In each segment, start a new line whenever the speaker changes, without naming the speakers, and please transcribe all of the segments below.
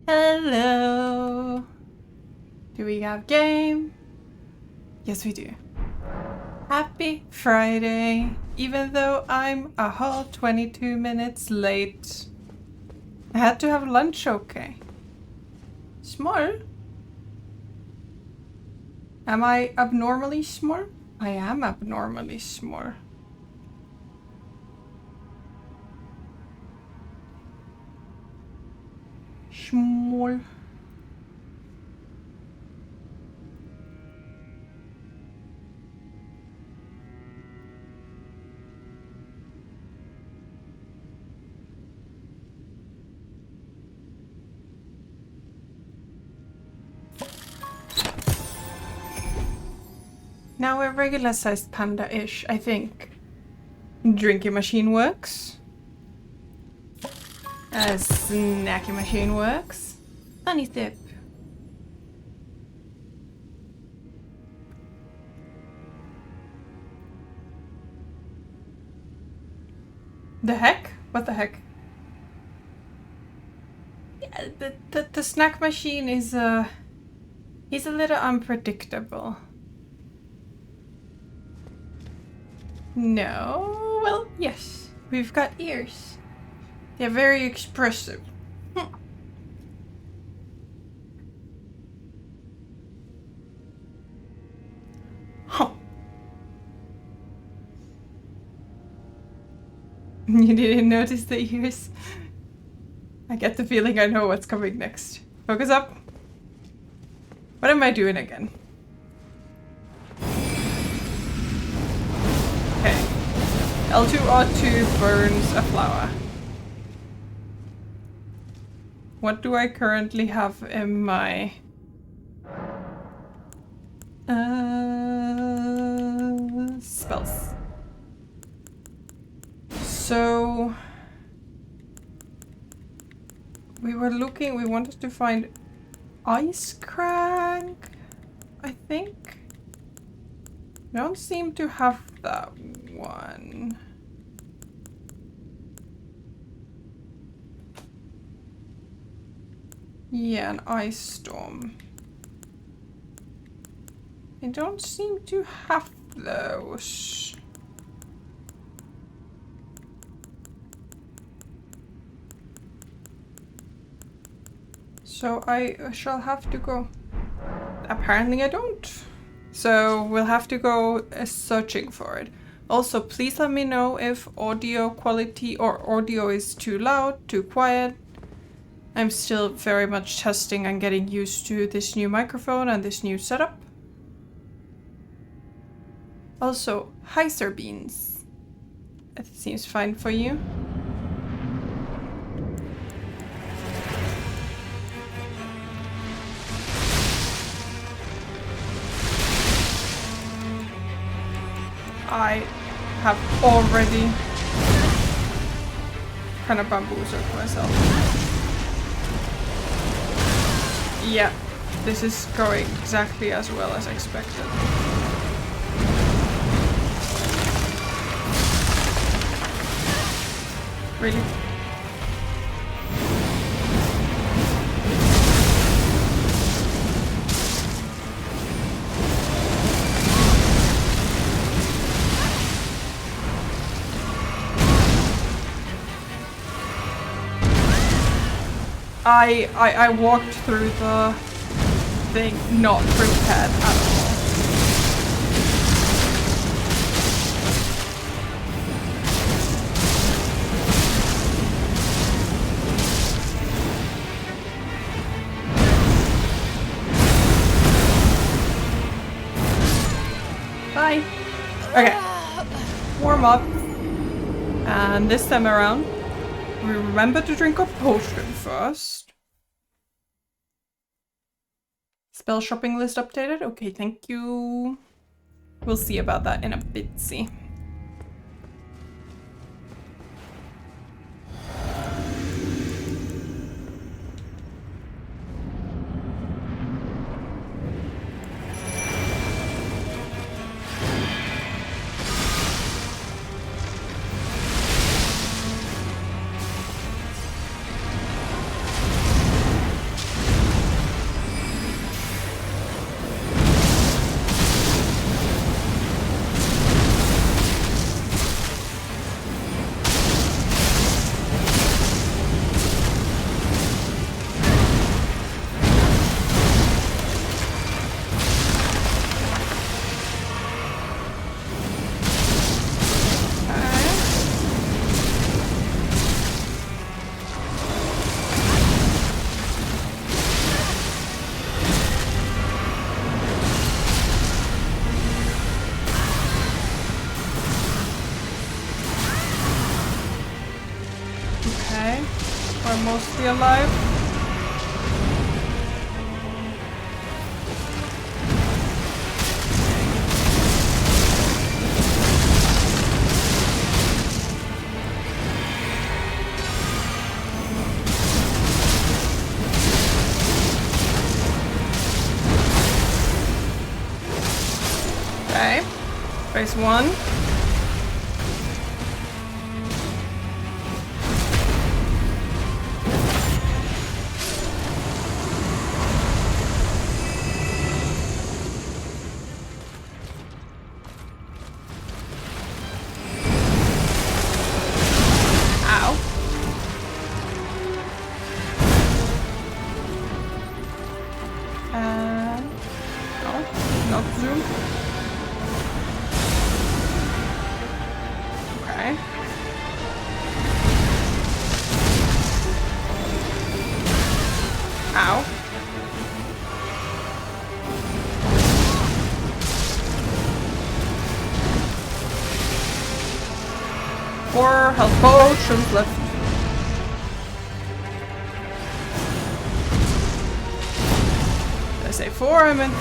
Hello. Do we have game? Yes, we do. Happy Friday, even though I'm a whole 22 minutes late. I had to have lunch, okay. Small? Am I abnormally small? I am abnormally small. Small. Now a regular-sized panda-ish, I think. Drinking machine works. A snacky machine works. Funny sip. The heck? What the heck? Yeah, the snack machine is he's a little unpredictable. No, well, yes. We've got ears. They're very expressive. Huh. You didn't notice the ears? I get the feeling I know what's coming next. Focus up. What am I doing again? Okay. L2R2 burns a flower. What do I currently have in my... spells. So... we wanted to find Ice Crank, I think? I don't seem to have that one. Yeah, an Ice Storm. I don't seem to have those. So I shall have to go. Apparently I don't. So we'll have to go searching for it. Also, please let me know if audio quality or audio is too loud, too quiet. I'm still very much testing and getting used to this new microphone and this new setup. Also, hi Sir Beans. It seems fine for you. I have already kind of bamboozled myself. Yeah, this is going exactly as well as expected. Really? I walked through the thing not prepared at all. Bye. Okay. Warm up. And this time around, remember to drink a potion first. Spell shopping list updated? Okay, thank you. We'll see about that in a bitsy. Mostly alive. Okay, phase 1. Health potions left. Did I say 4? I meant.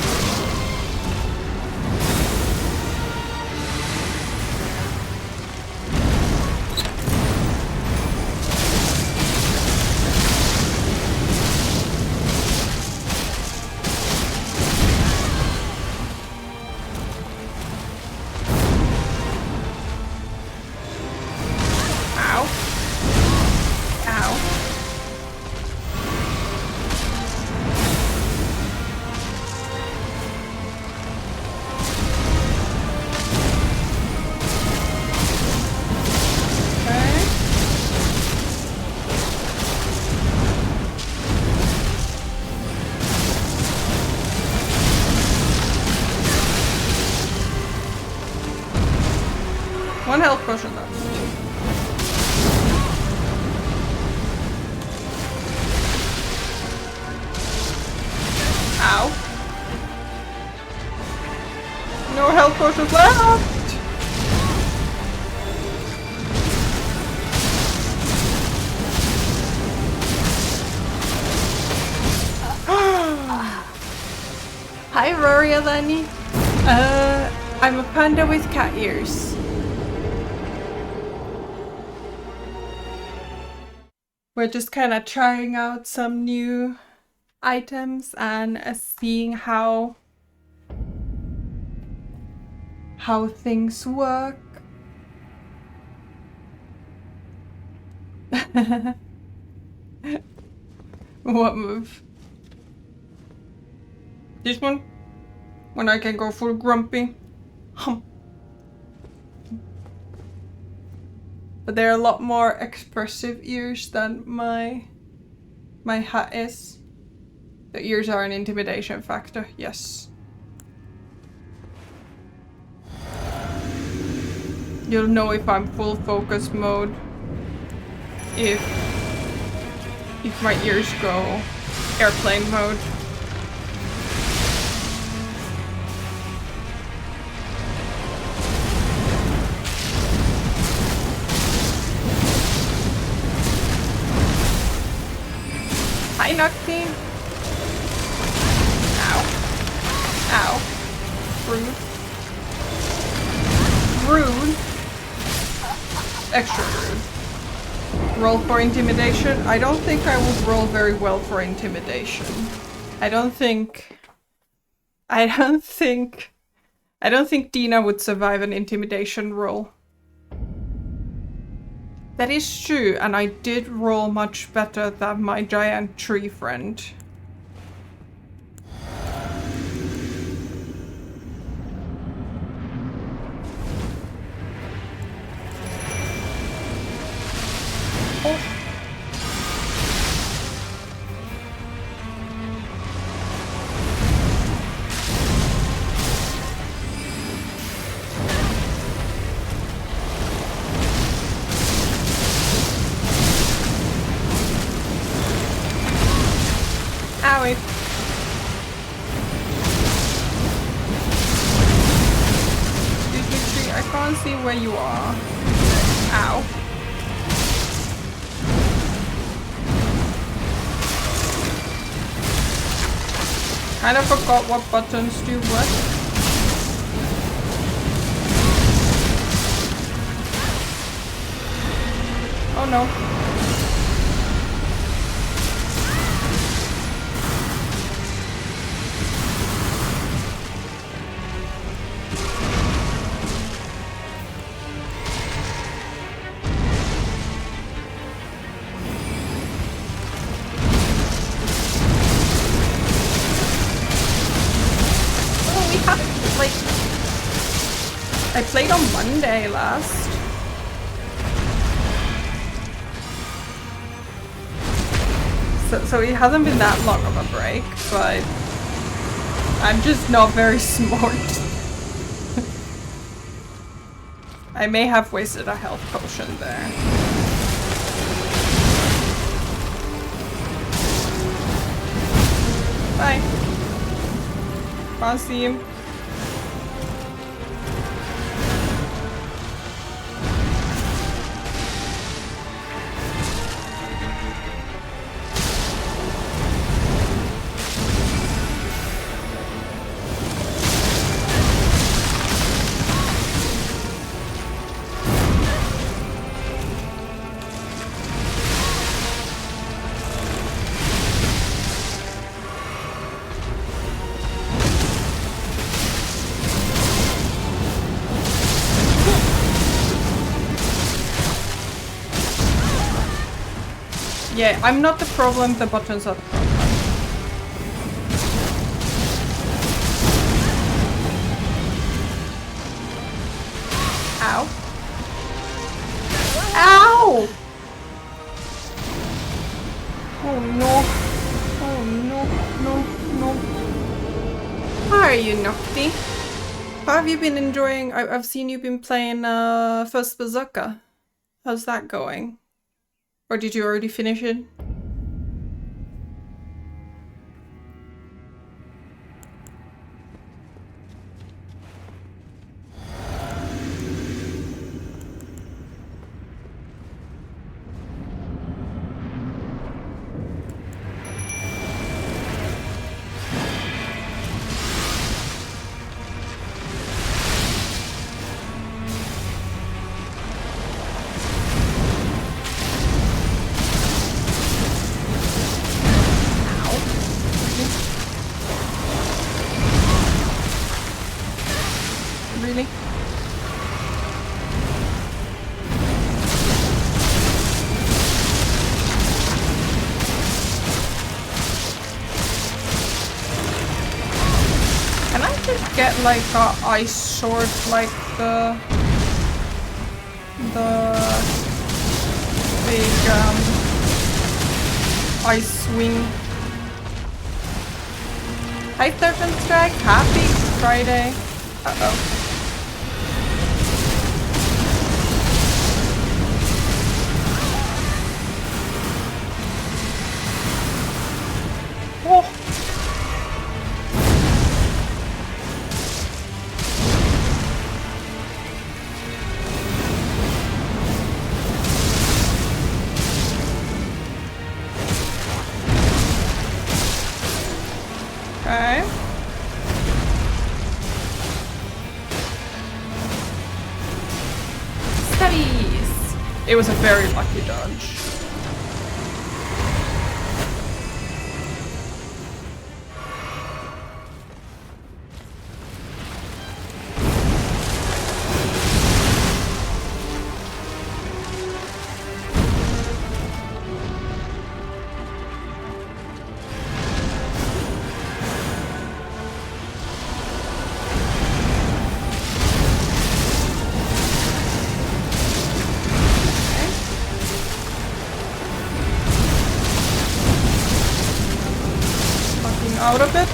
Ow. No health potions left! Hi, Rory Eleni. I'm a panda with cat ears. We're just kind of trying out some new items and seeing how things work. What move? This one? When I can go full grumpy? But they're a lot more expressive ears than my hat is. The ears are an intimidation factor, yes. You'll know if I'm full focus mode if my ears go airplane mode. Hi, Nocti. Ow. Ow. Rude. Rude. Extra rude. Roll for intimidation? I don't think I would roll very well for intimidation. I don't think Dina would survive an intimidation roll. That is true, and I did roll much better than my giant tree friend. Oh. Owie. Excuse me, tree, I can't see where you are. Ow. Kind of forgot what buttons do what. Oh no. I played on Monday last. So it hasn't been that long of a break, but I'm just not very smart. I may have wasted a health potion there. Bye. Can't see him. Yeah, I'm not the problem, the buttons are the problem. Ow. Ow! Oh no. Oh no, no, no. How are you, Nocti? How have you been enjoying? I've seen you've been playing First Berserker. How's that going? Or did you already finish it? get like a ice sword like the big ice swing. Hi Serpent Strike, happy Friday. Uh-oh. Oh. Okay. Studies. It was a very lucky dodge. Out of it.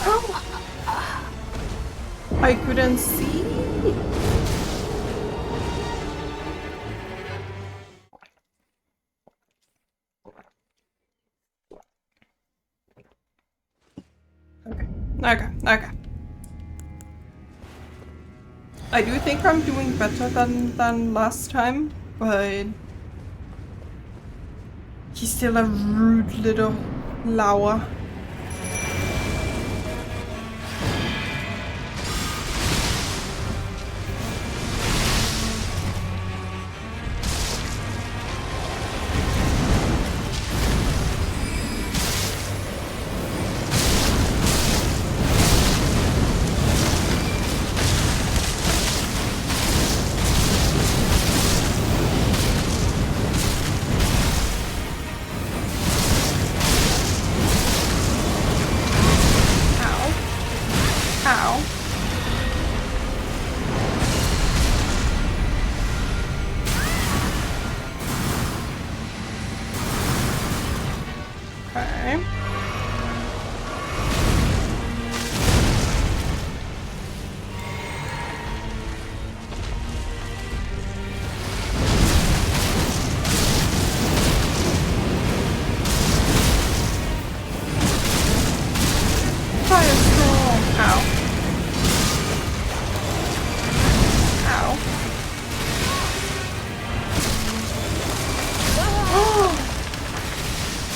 Oh. I couldn't see. Okay. I do think I'm doing better than last time, but he's still a rude little lower.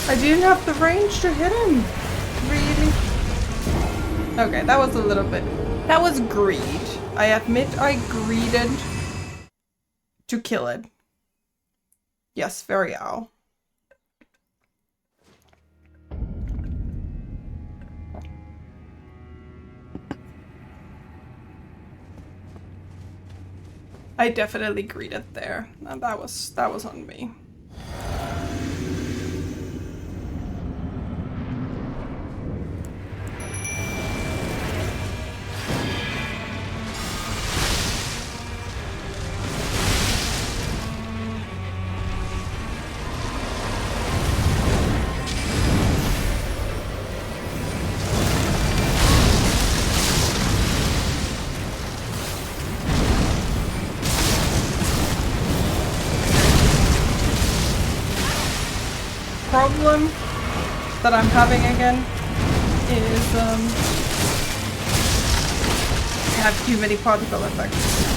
I didn't have the range to hit him. Really? Okay, that was a little bit... That was greed. I admit I greeded to kill it. Yes, very ow. I definitely greeted there. And that was on me. Problem that I'm having again is I have too many particle effects.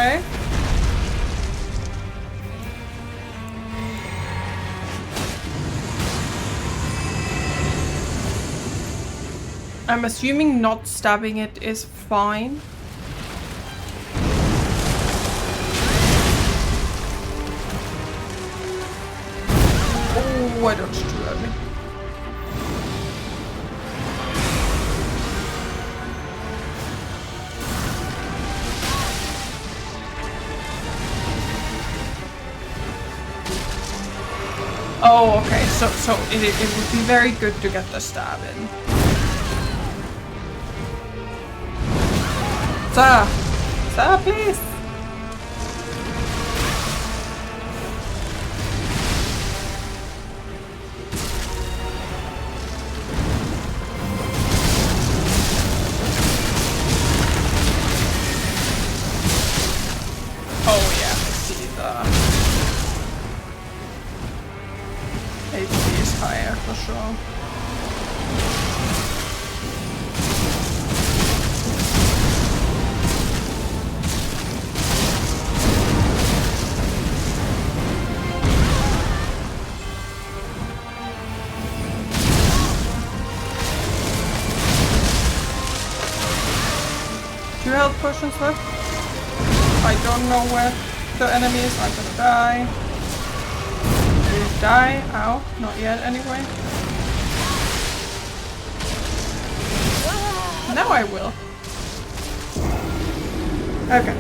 Okay. I'm assuming not stabbing it is fine. Oh, why don't you do that? Oh, okay. So it would be very good to get the stab in. Sir, please. Oh yeah, I see the HP is higher for sure. Two health potions left. I don't know where the enemy is. I'm gonna die. You die? Ow. Not yet, anyway. Now I will. Okay.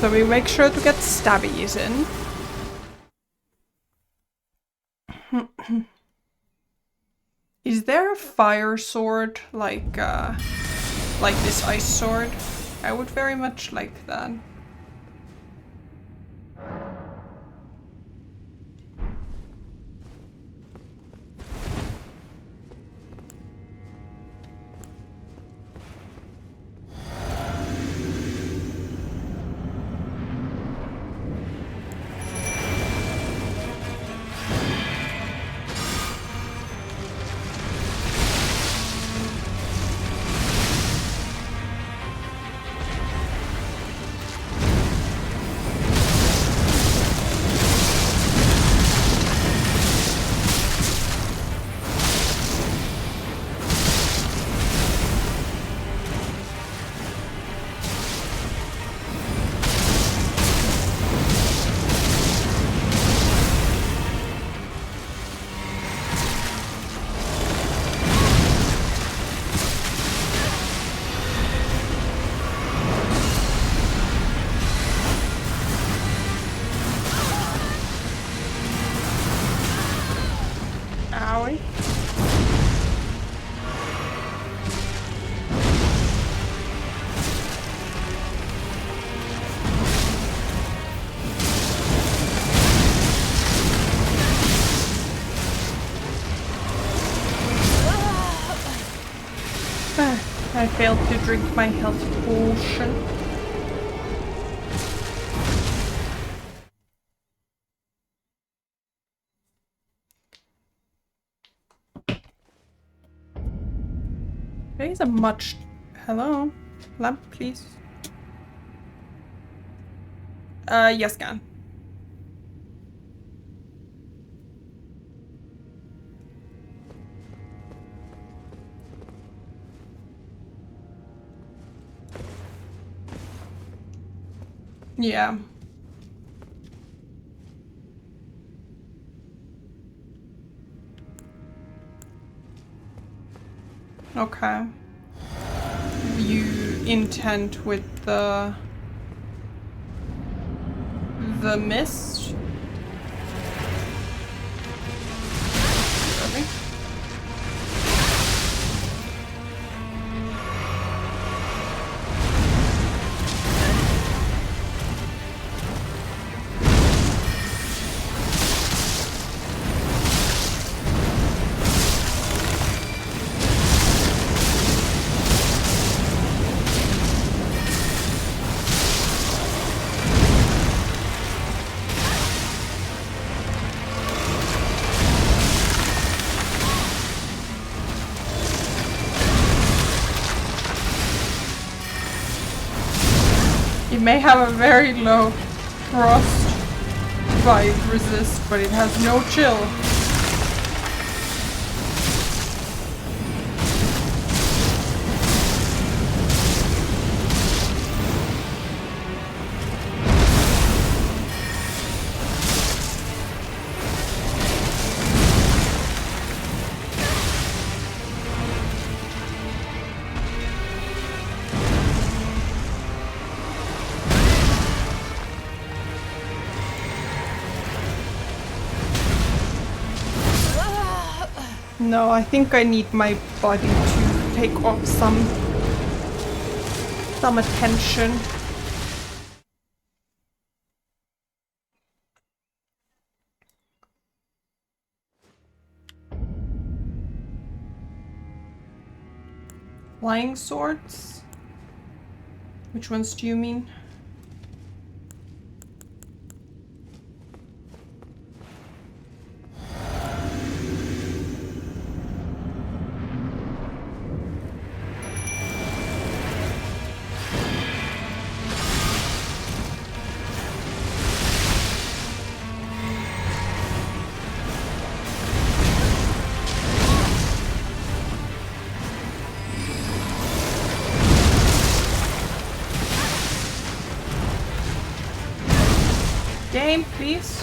So we make sure to get stabbies in. Is there a fire sword like this ice sword? I would very much like that. I failed to drink my health potion. There is a much... Hello? Lamp, please. Yes, can. Yeah. Okay. You intend with the mist? Really? may have a very low frost bite resist, but it has no chill. No, I think I need my body to take off some attention. Flying swords? Which ones do you mean? Game, please.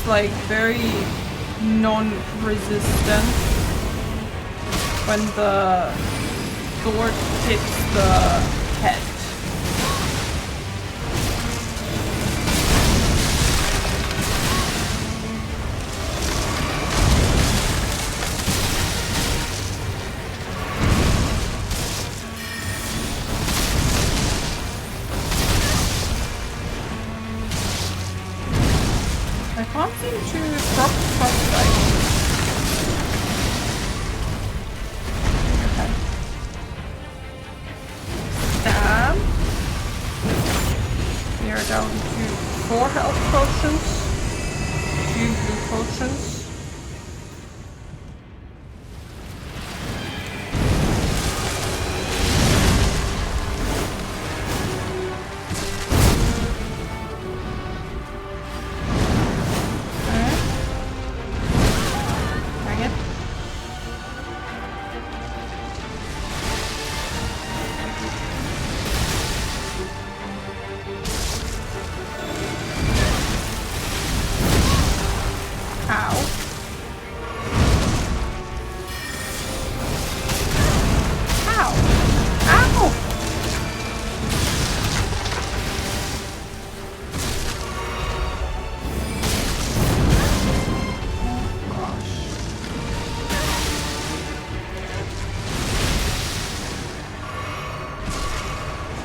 Like very non-resistant when the sword hits the head. I can't seem to drop frostbite. Okay. Stab. We are down to 4 health potions. 2 blue potions.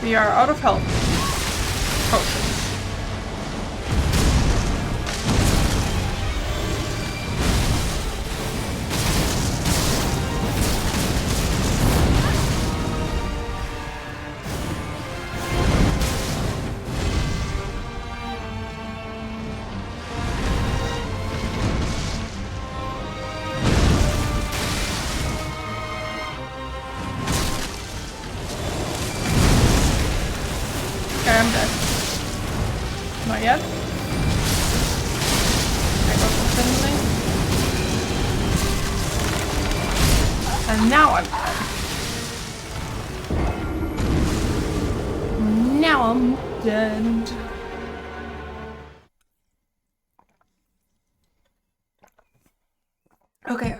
We are out of health potions. I'm dead. Not yet. I got something. And now I'm dead. Now I'm dead. Okay.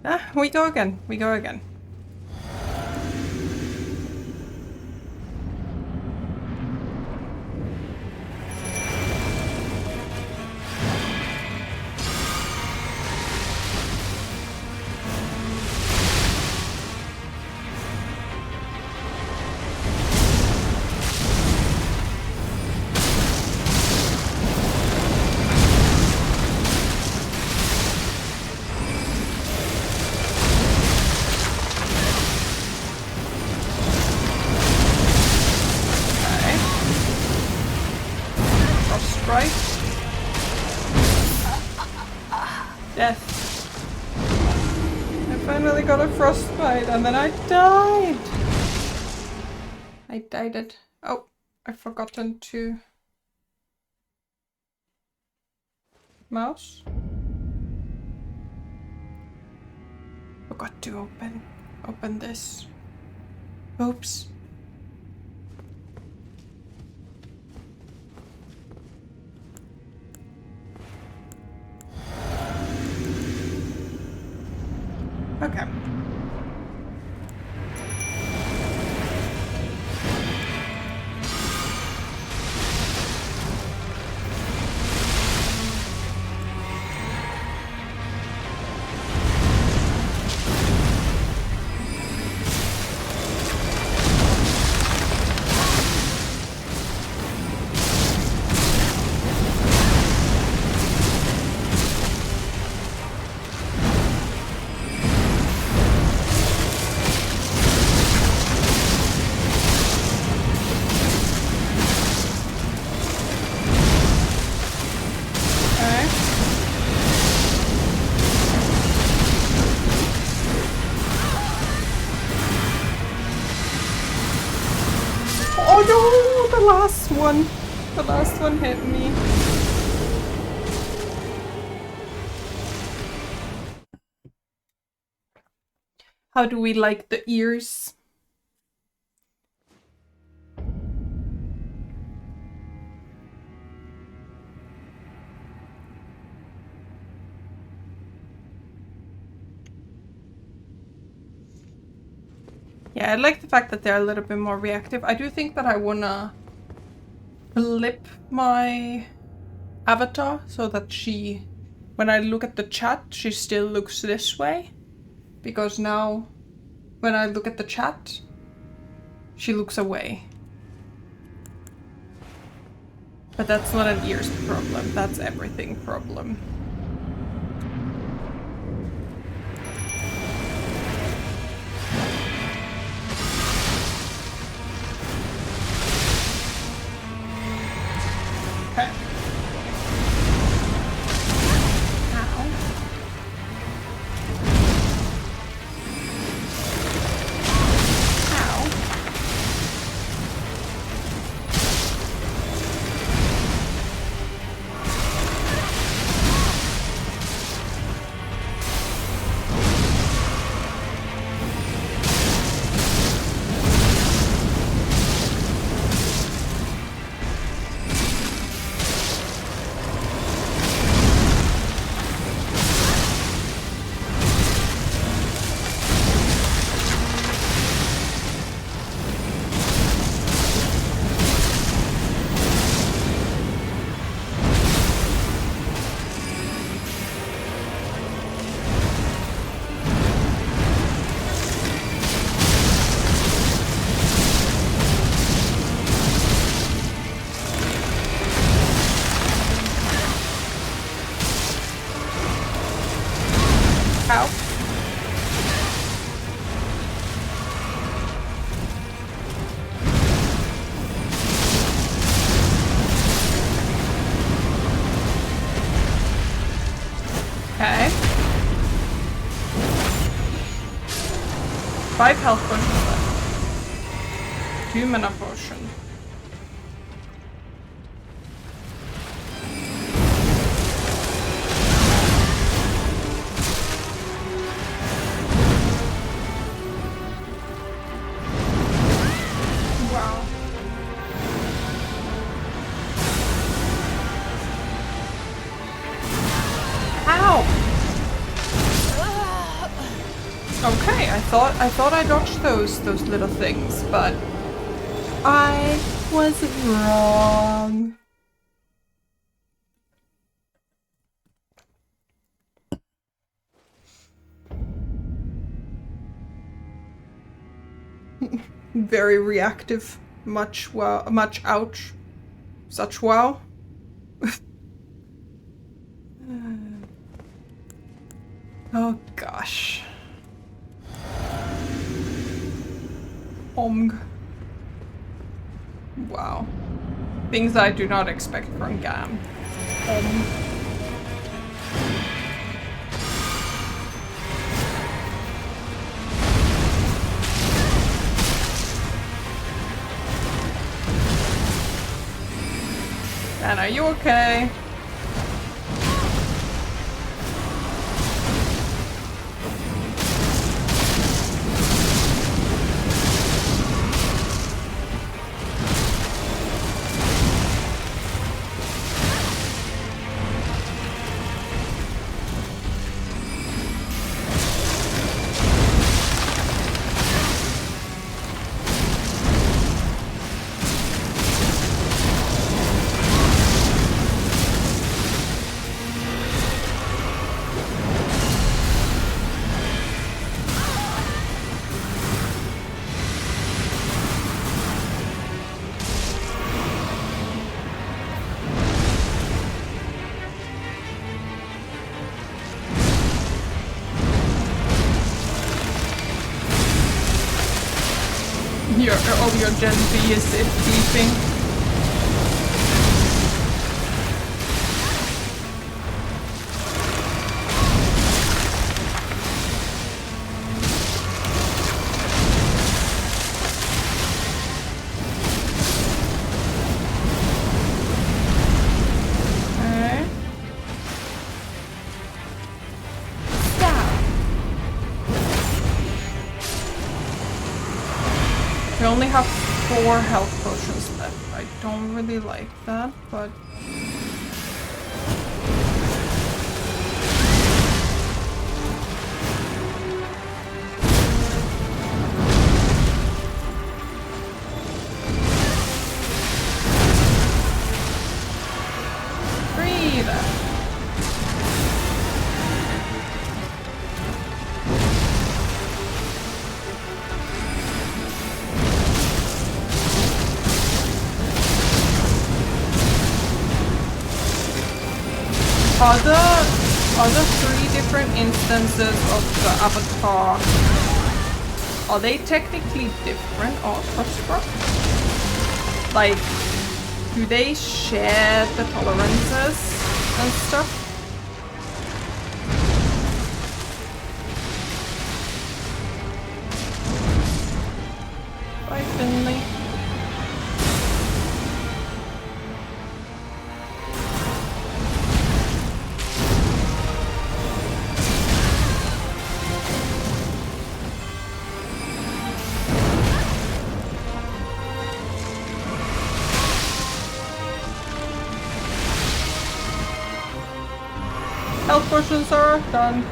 Ah, we go again. We go again. Death. I finally got a frostbite and then I died. I died it. Oh, I've forgotten to mouse. Forgot to open this. Oops. Okay. The last one hit me. How do we like the ears? Yeah, I like the fact that they're a little bit more reactive. I do think that I wanna flip my avatar so that she, when I look at the chat, she still looks this way. Because now, when I look at the chat, she looks away. But that's not an ears problem, that's everything problem. Okay. 5 health potions left. 2 mana potion. Wow. Ow! thought I dodged those little things, but I was wrong. Very reactive. Much wow, much ouch. Such wow. Oh gosh. Wow. Things I do not expect from GAM. Dan, are you okay? All your Gen V is it beeping. We only have 4 health potions left. I don't really like that, but... Breathe! Are the 3 different instances of the avatar, are they technically different or construct? Like, do they share the tolerances and stuff? Bye, Finley. Health potions are done.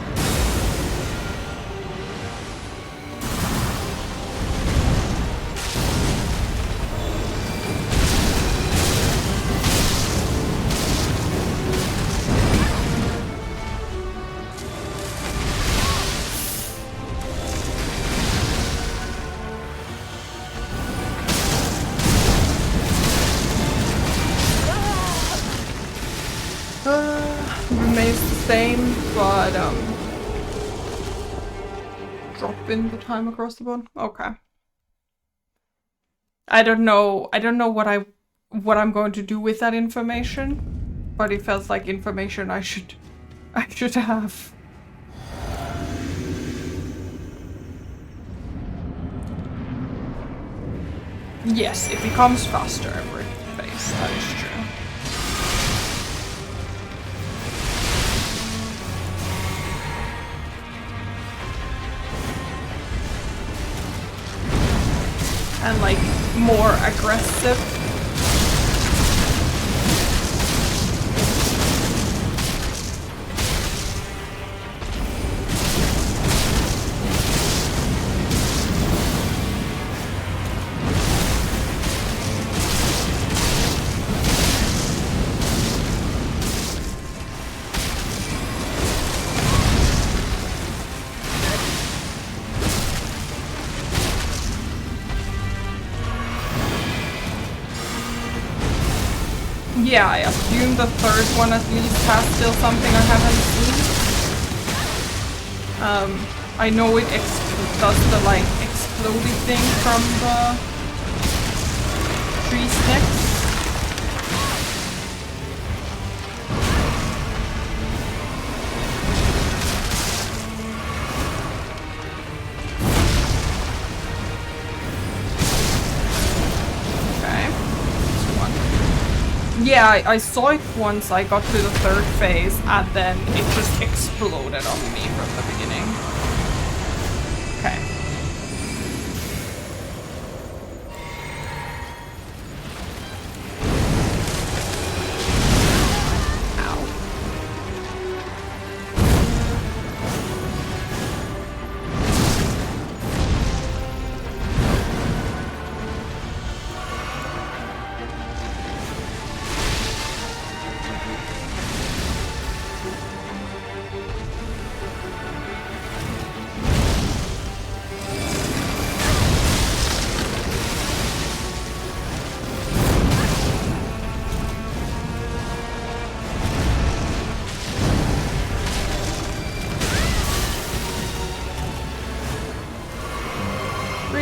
Remains the same, but drop in the time across the board. Okay. I don't know what I'm going to do with that information, but it felt like information I should have. Yes, it becomes faster every phase, that is true. And like more aggressive. Yeah, I assume the third one at least has still something I haven't seen. I know it does the like exploding thing from the tree sticks. Yeah, I saw it once. I got to the third phase and then it just exploded on me from the beginning. Okay.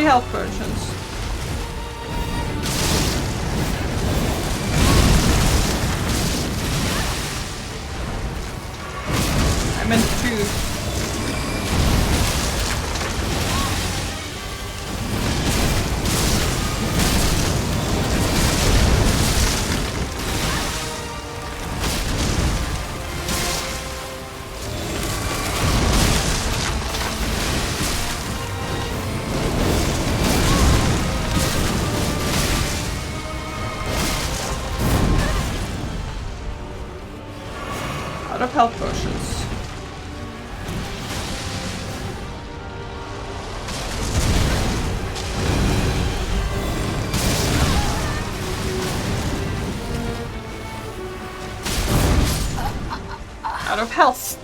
Health potions. I meant 2. Health potions. Out of health.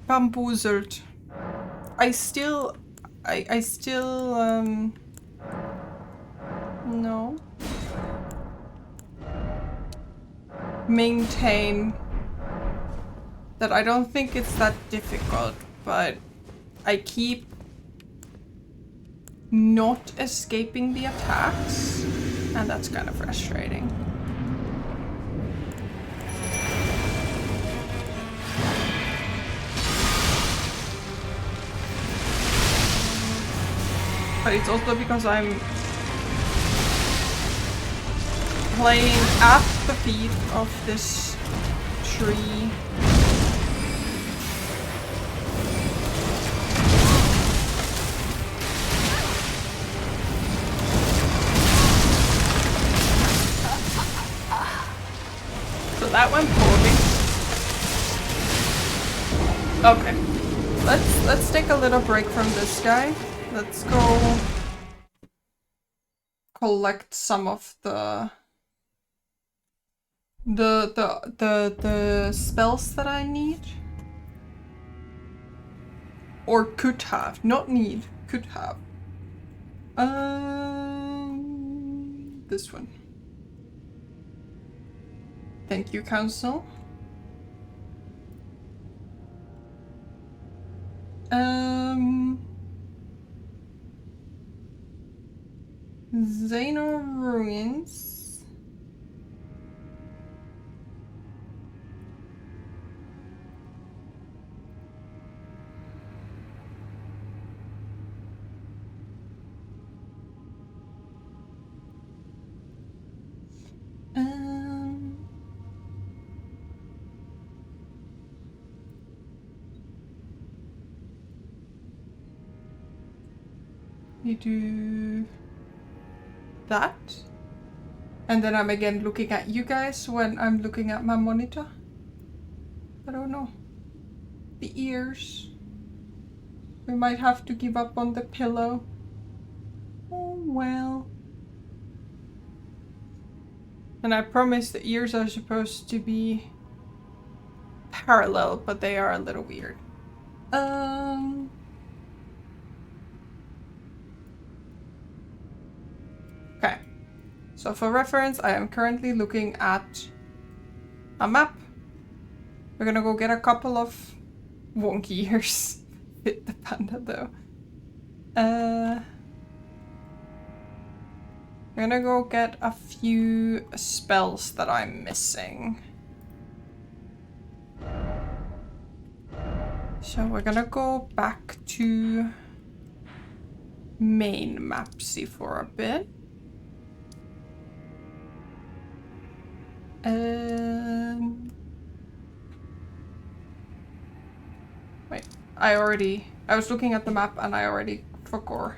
Bamboozled. I still no. Maintain that I don't think it's that difficult, but I keep not escaping the attacks, and that's kind of frustrating. But it's also because I'm playing at the feet of this tree. So that went poorly. Okay. Let's take a little break from this guy. Let's go collect some of the spells that I need. Or could have. Not need. Could have. This one. Thank you, Council. Xanor Ruins. You do that. And then I'm again looking at you guys when I'm looking at my monitor. I don't know. The ears. We might have to give up on the pillow. Oh well. And I promise the ears are supposed to be parallel, but they are a little weird. Okay. So for reference, I am currently looking at a map. We're gonna go get a couple of wonky ears. Fit the panda though. I'm gonna go get a few spells that I'm missing. So we're gonna go back to main mapsy for a bit. Wait, I was looking at the map and I already forgot.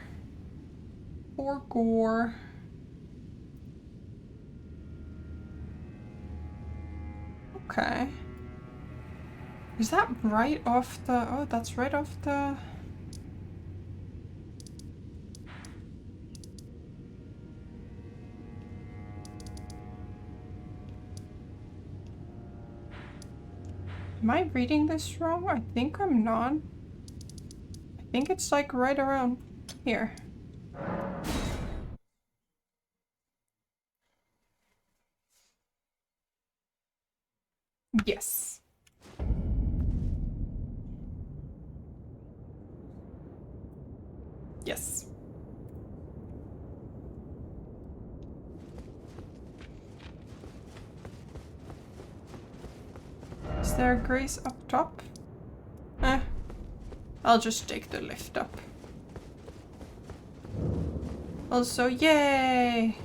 Okay. Is that right off the... Oh, that's right off the... Am I reading this wrong? I think I'm not. I think it's like right around here. Yes. Yes. Is there a grace up top? I'll just take the lift up. Also, yay!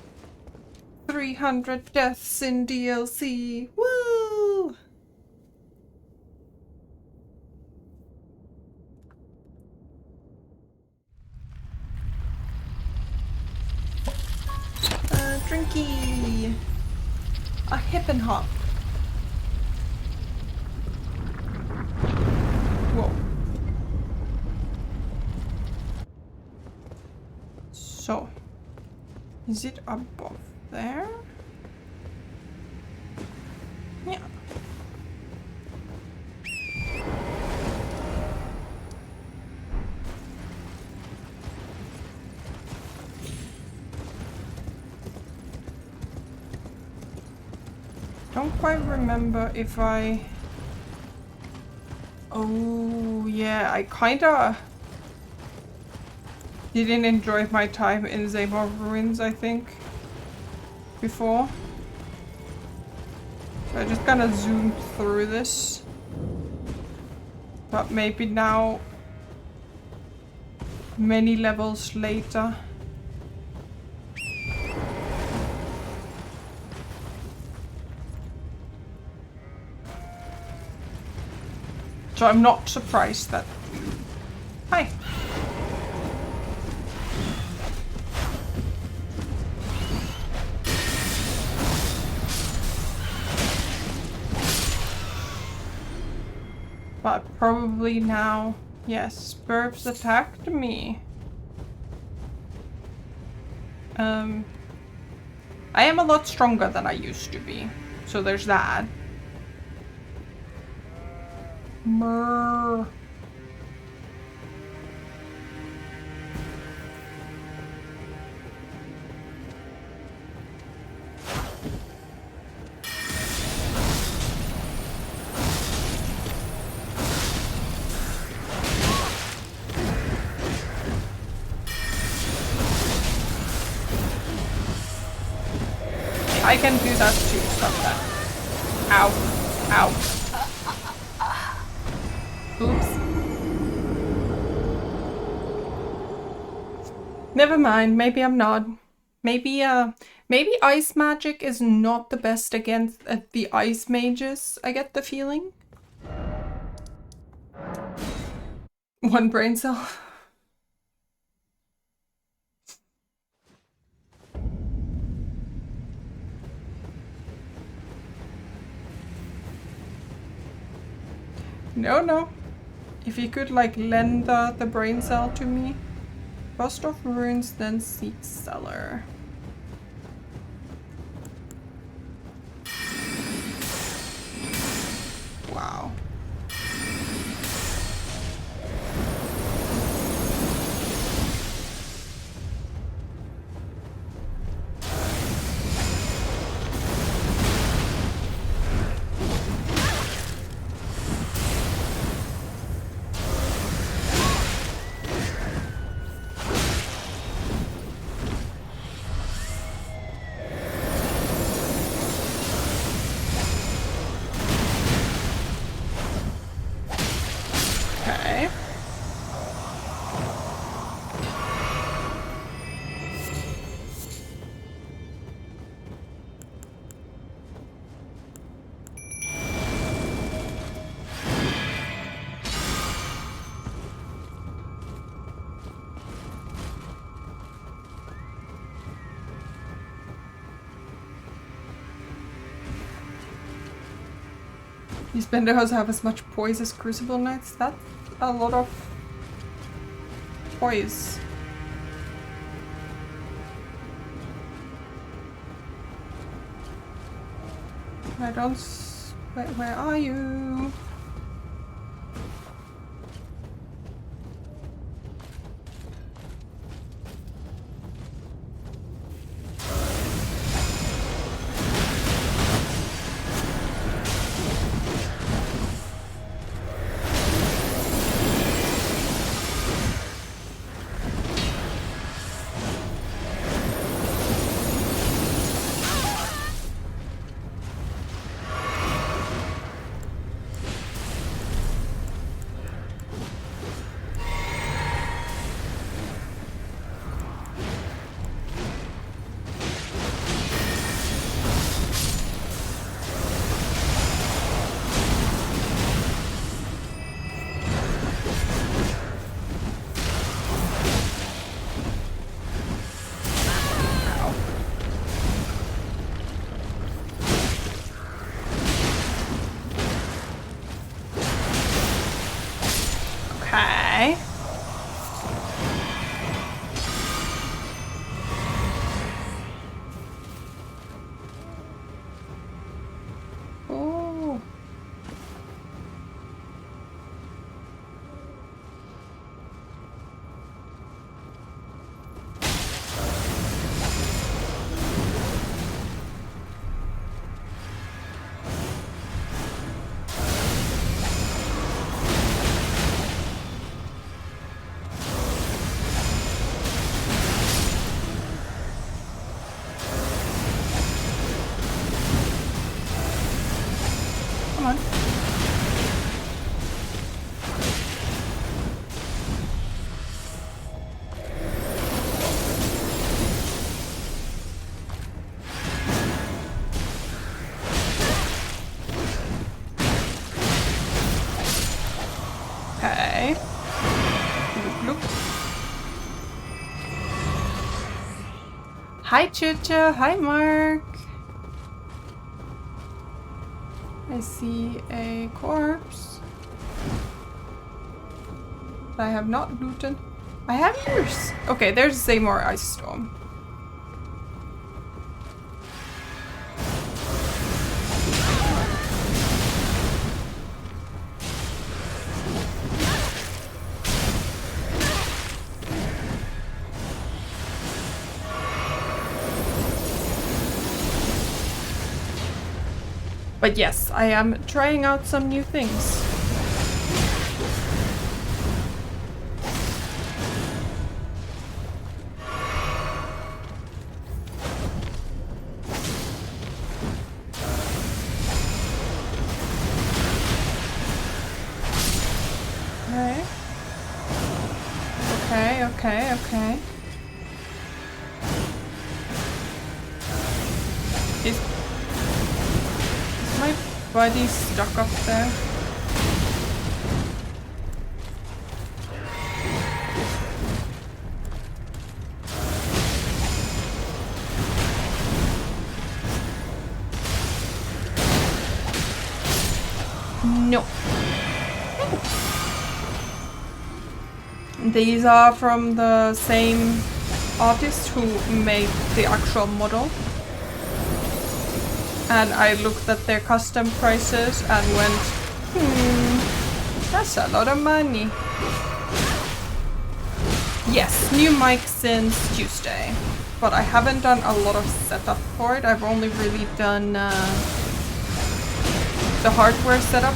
300 deaths in DLC! Woo! Drinky! A hip and hop. Whoa. So, is it above there? Yeah. Don't quite remember if I... Oh, yeah, I kinda didn't enjoy my time in Zamor Ruins, I think, before. So I just kinda zoomed through this. But maybe now, many levels later. So I'm not surprised that... Hi! But probably now... Yes, Burbs attacked me. I am a lot stronger than I used to be. So there's that. Murr. I can do that too, stop that. Ow. Ow. Oops. Never mind, maybe I'm not. Maybe ice magic is not the best against the ice mages, I get the feeling. One brain cell. No. If you could like lend the brain cell to me. First off runes, then seek cellar. Wow. Okay. These Benderhouse have as much poise as Crucible Knights. That's a lot of poise. I don't. Where are you? Okay. Oh. Come on. Okay. Look, look. Hi, Chucho. Hi, Mark. I see a corpse. I have not looted. I have yours. Okay, there's Seymour Ice Storm. But yes, I am trying out some new things. Okay. Is my body stuck up there? No. These are from the same artist who made the actual model. And I looked at their custom prices and went, that's a lot of money. Yes, new mic since Tuesday, but I haven't done a lot of setup for it. I've only really done the hardware setup.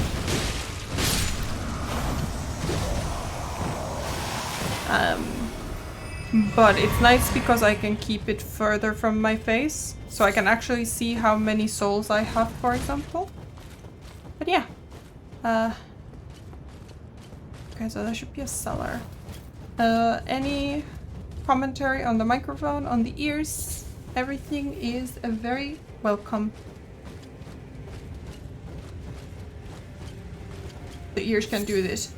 But it's nice because I can keep it further from my face, so I can actually see how many souls I have, for example. But yeah. Okay, so there should be a cellar. Any commentary on the microphone, on the ears? Everything is very welcome. The ears can do this.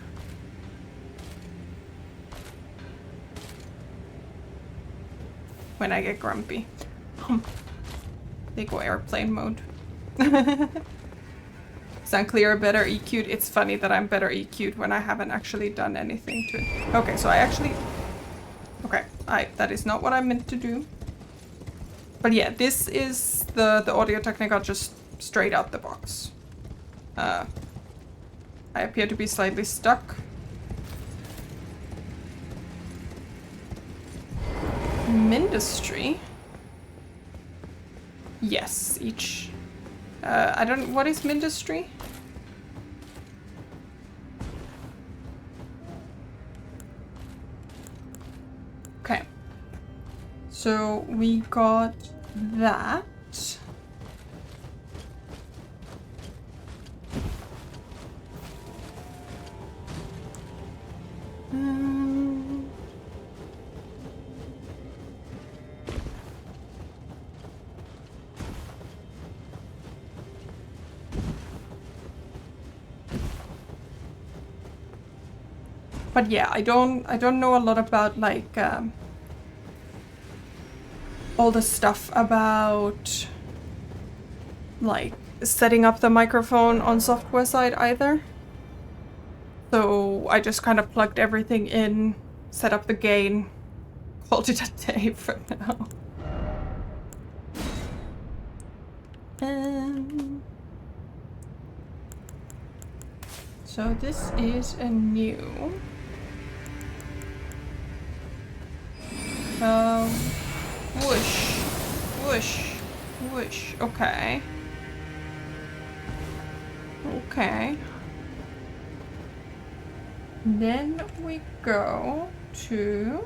When I get grumpy. They go airplane mode. Sound clear, better EQ'd. It's funny that I'm better EQ'd when I haven't actually done anything to it. Okay, so I actually... Okay, that is not what I meant to do. But yeah, this is the Audio-Technica just straight out the box. I appear to be slightly stuck. Mindustry? Yes, each... I don't... What is Mindustry? Okay. So we got that. But yeah, I don't know a lot about like all the stuff about like setting up the microphone on software side either. So I just kind of plugged everything in, set up the gain, called it a day for now. So this is a new... whoosh, whoosh, whoosh. Okay. Okay. Then we go to...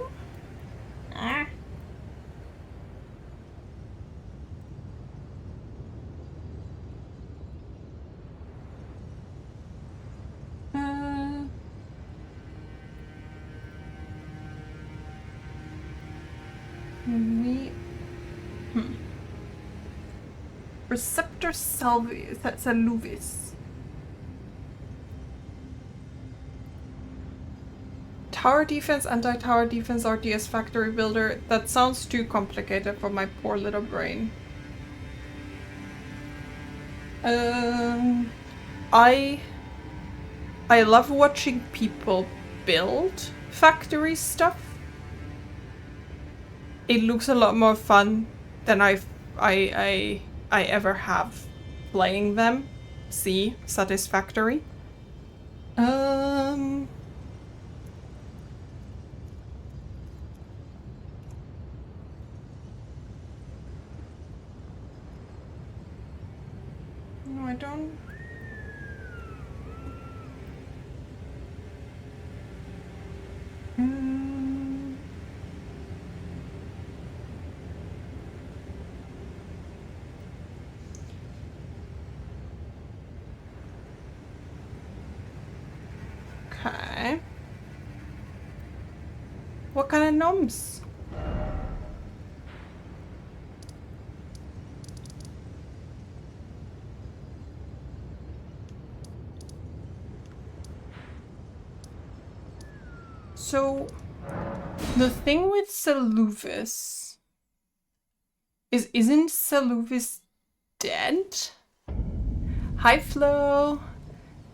Receptor salvis, that's a luvis. Tower defense, anti-tower defense, RTS factory builder. That sounds too complicated for my poor little brain. I love watching people build factory stuff. It looks a lot more fun than I ever have playing them. See, satisfactory. No, I don't. Okay. What kind of gnomes? So, the thing with Seluvis is, isn't Seluvis dead? Hi, Flo.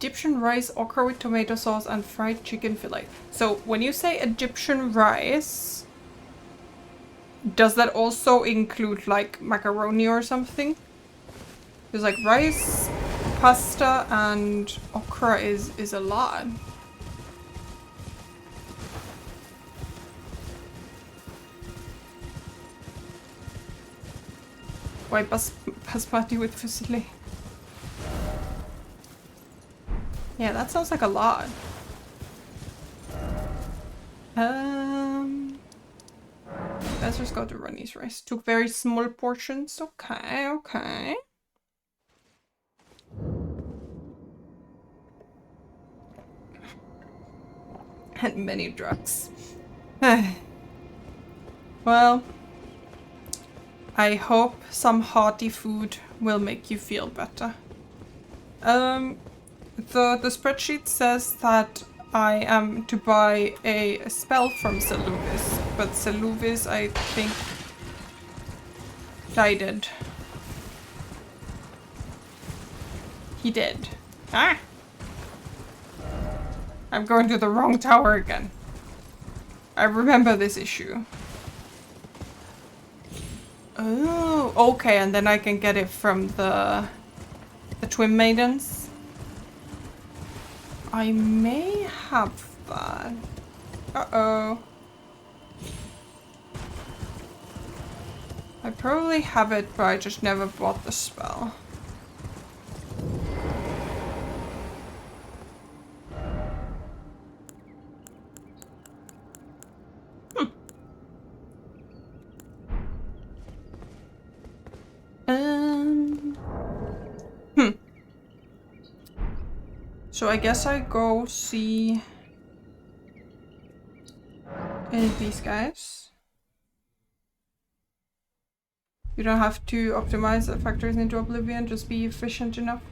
Egyptian rice, okra with tomato sauce, and fried chicken fillet. So when you say Egyptian rice, does that also include like macaroni or something? Because like rice, pasta, and okra is a lot. Why basmati with fusilli? Yeah, that sounds like a lot. Let's just go to Ronnie's rice. Took very small portions. Okay, okay. And many drugs. Well, I hope some hearty food will make you feel better. The spreadsheet says that I am to buy a spell from Seluvis, but Seluvis, I think, died. He did. Ah! I'm going to the wrong tower again. I remember this issue. Oh, okay, and then I can get it from the Twin Maidens. I may have that. Uh-oh. I probably have it, but I just never bought the spell. So I guess I go see these guys. You don't have to optimize the factors into oblivion, just be efficient enough.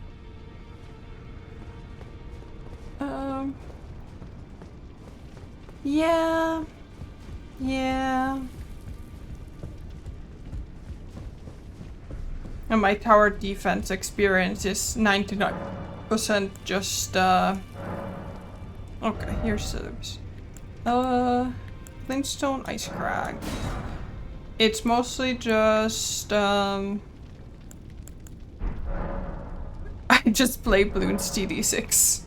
Yeah. Yeah. And my tower defense experience is 99% just, okay, here's service. Flintstone Ice Crag. It's mostly just, I just play Bloons TD6.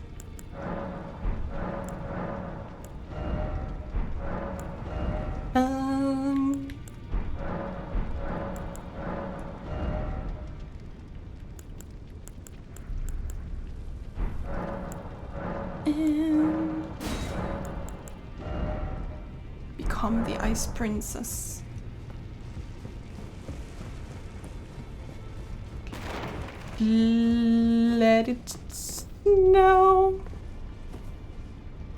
Become the Ice Princess. Let it snow.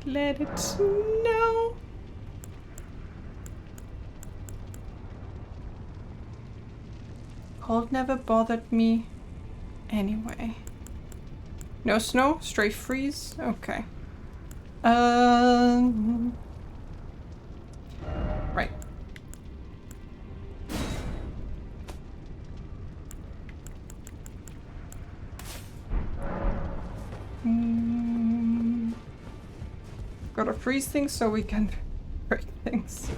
Let it snow. Cold never bothered me anyway. No snow? Straight freeze? Okay. Right. Gotta freeze things so we can break things.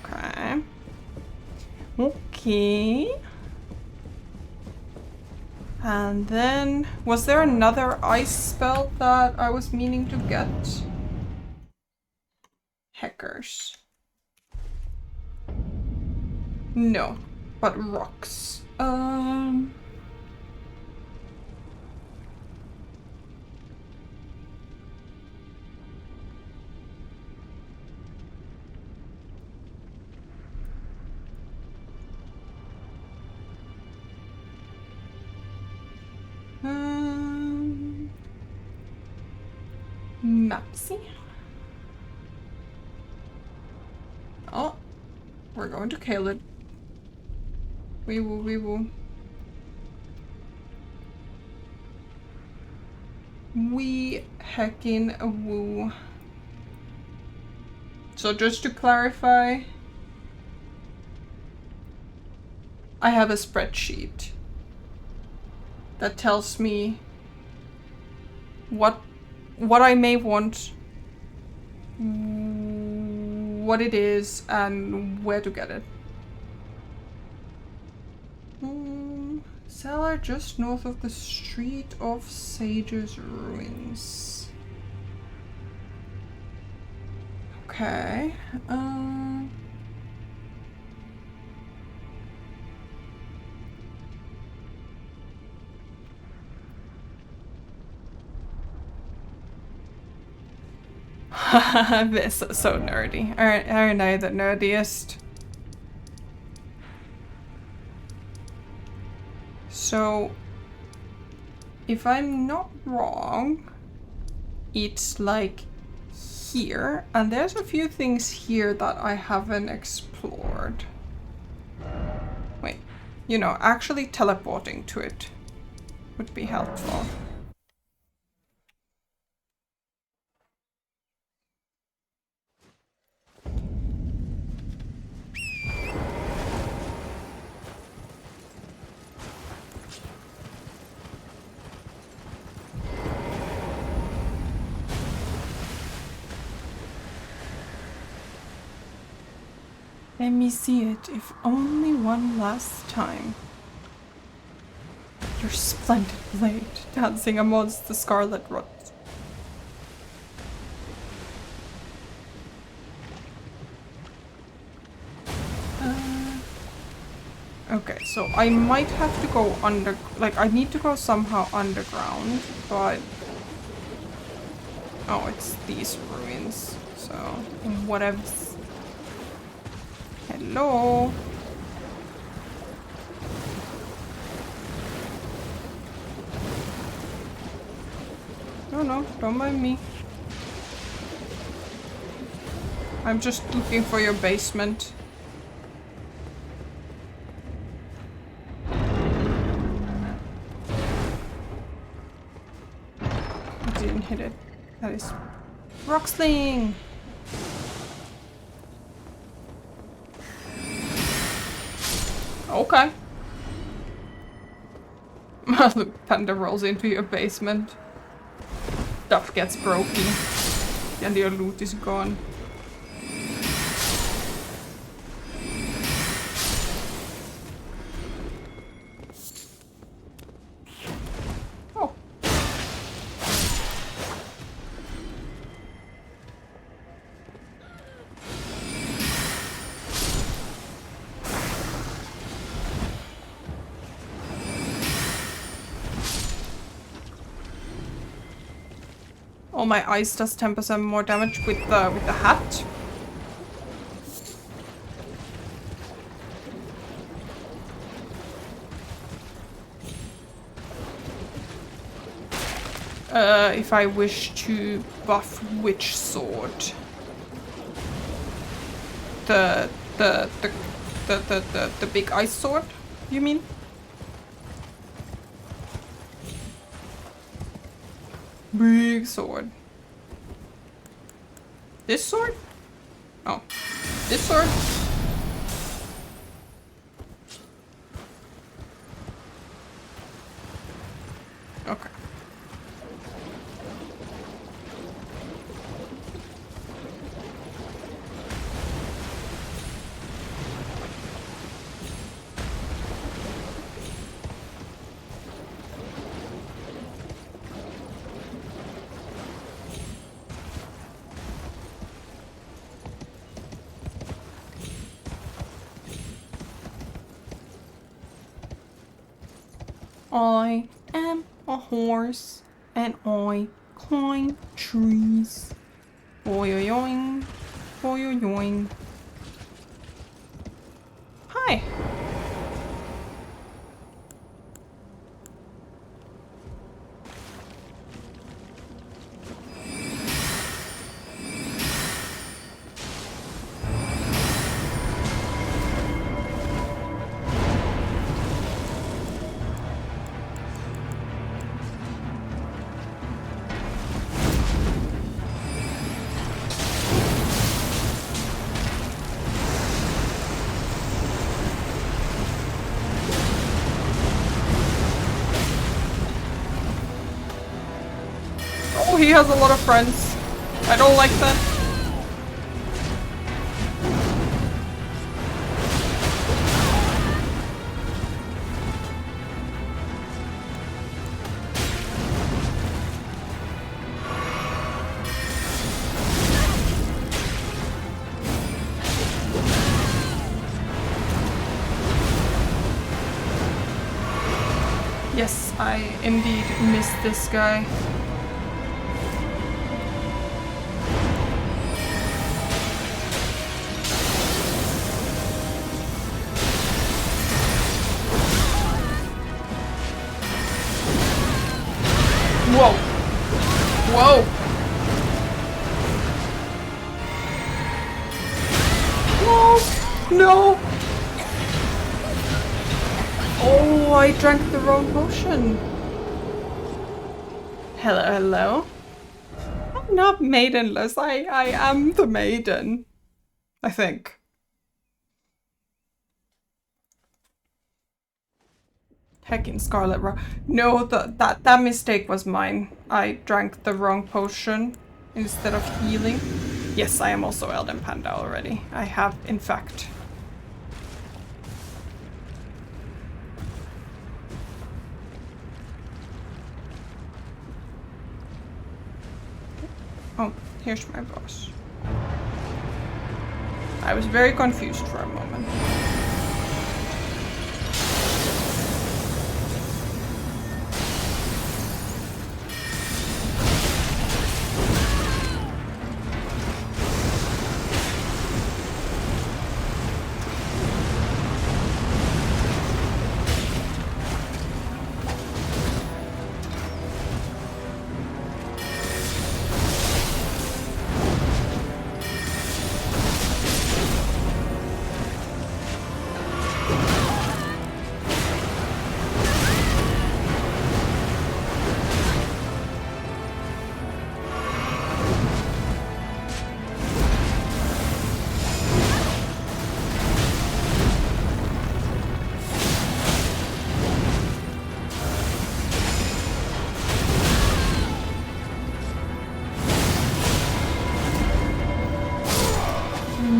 Okay. Okay. And then, was there another ice spell that I was meaning to get? Hackers. No, but rocks. Mapsy. Oh, we're going to kill it. We will, we will. We heckin' woo. So just to clarify, I have a spreadsheet that tells me what I may want, what it is, and where to get it. Cellar just north of the Street of Sage's Ruins. Okay. This is so nerdy. Aren't I the nerdiest? So, if I'm not wrong, it's like here, and there's a few things here that I haven't explored. Wait, you know, actually teleporting to it would be helpful. Let me see it, if only one last time. Your splendid blade, dancing amongst the scarlet roots. Okay, so I might have to go under, like I need to go somehow underground, but oh, it's these ruins. So whatevs. Hello. No, don't mind me. I'm just looking for your basement. I didn't hit it. That is rock sling. Okay. The panda rolls into your basement. Stuff gets broken. And your loot is gone. Oh. Oh, my ice does 10% more damage with the hat. If I wish to buff which sword? The big ice sword, you mean? Big sword. This sword? Oh. This sword? Okay. I am a horse and I climb trees. Boing, boing. Hi. Oh, he has a lot of friends. I don't like that. Yes, I indeed missed this guy. Whoa. Whoa. No. No. Oh, I drank the wrong potion. Hello, hello. I'm not maidenless. I am the maiden. I think. Heckin' Scarlet Rock. No, that mistake was mine. I drank the wrong potion instead of healing. Yes, I am also Elden Panda already. I have, in fact. Oh, here's my boss. I was very confused for a moment.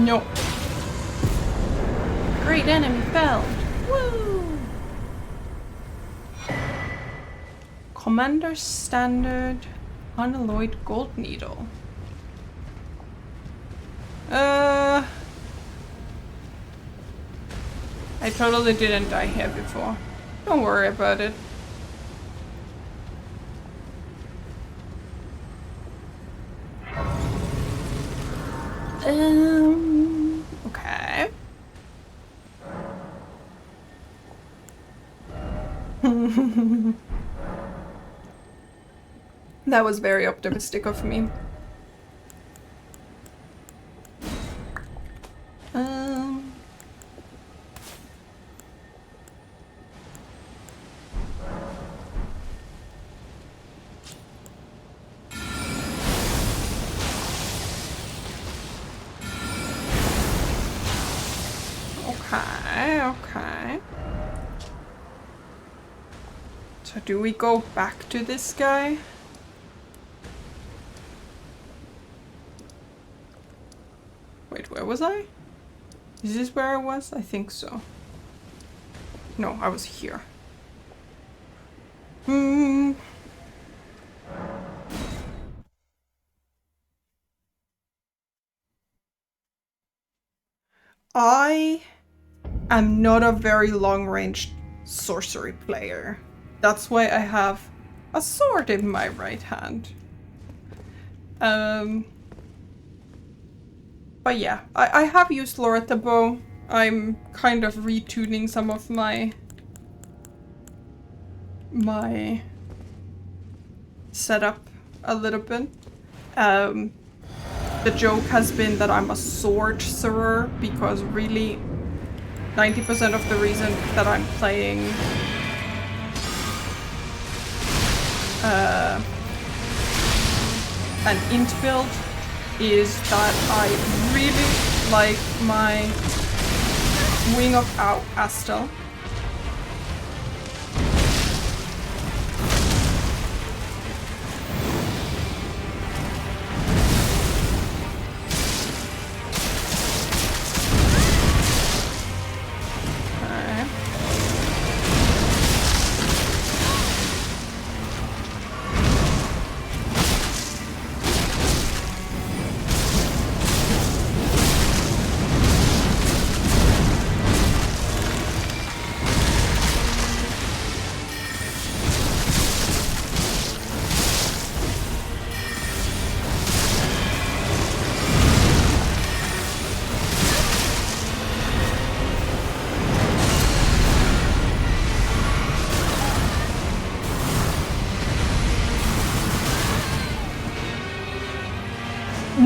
No. Great enemy fell. Woo! Commander Standard Unalloyed Gold Needle. I totally didn't die here before. Don't worry about it. Okay. That was very optimistic of me. Okay. So do we go back to this guy? Wait, where was I? Is this where I was? I think so. No, I was here. I am not a very long-range sorcery player. That's why I have a sword in my right hand. But yeah, I have used Loretta Bow. I'm kind of retuning some of my setup a little bit. The joke has been that I'm a sorcerer because really 90% of the reason that I'm playing an int build is that I really like my Wing of Astel.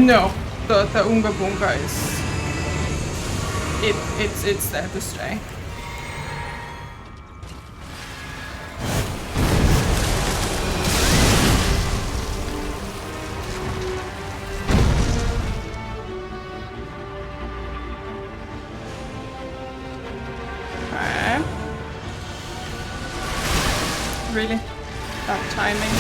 No, the Unga Bunga is... It's there to stay. Okay. Really? That timing?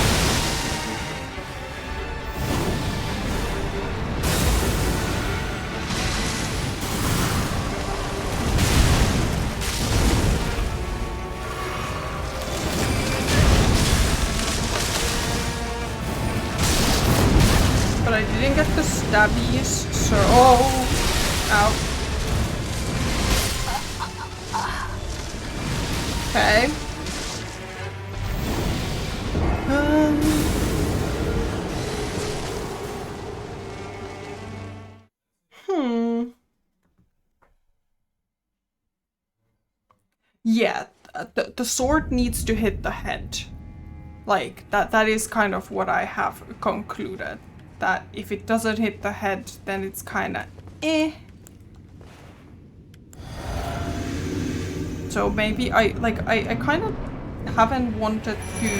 But I didn't get the stabbies, so... Oh! Ow. Okay. Yeah, the sword needs to hit the head. Like, that is kind of what I have concluded. That if it doesn't hit the head, then it's kinda eh. So maybe I kind of haven't wanted to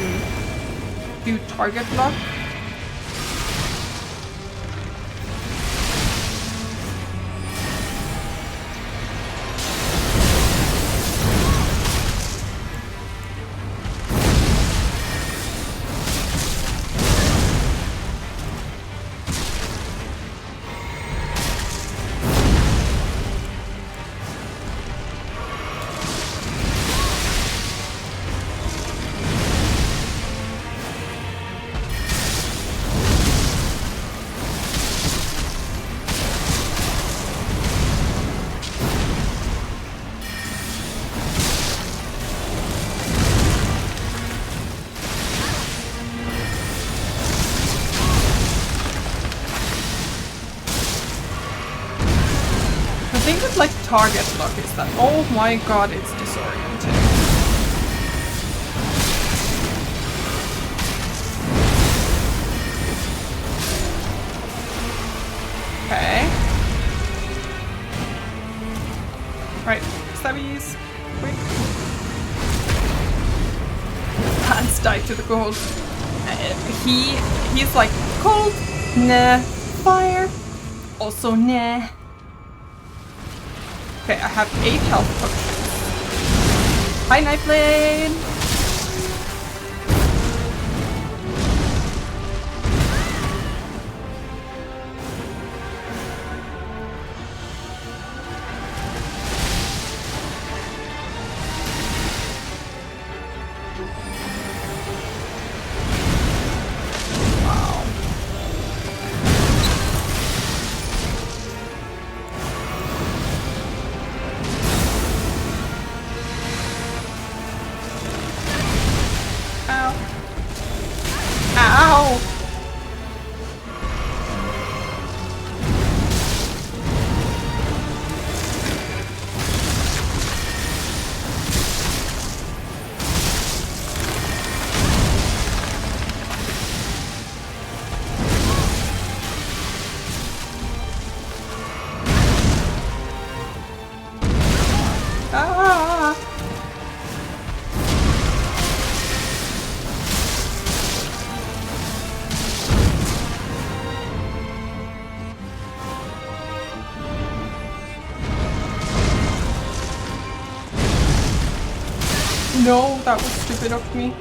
do target lock. Like target lock is that. Oh my god, it's disorienting. Okay. Right, stabbies. Quick. Hands die to the cold. He's like cold, nah. Fire, also nah. Okay, I have 8 health potions. Hi, Nightblade! No, that was stupid of me.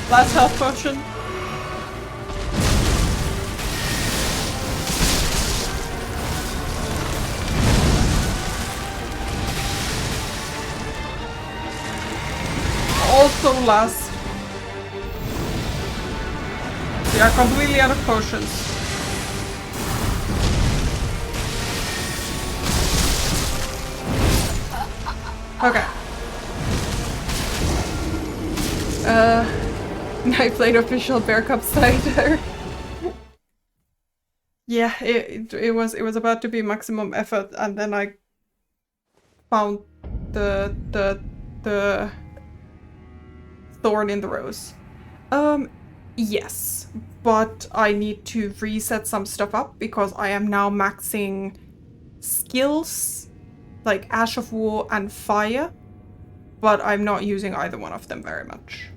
Last health potion. Also last. We are completely out of potions. Okay. Nightblade official bear cup cider. Yeah, it was about to be maximum effort, and then I found the thorn in the rose. Yes, but I need to reset some stuff up because I am now maxing skills like Ash of War and Fire, but I'm not using either one of them very much.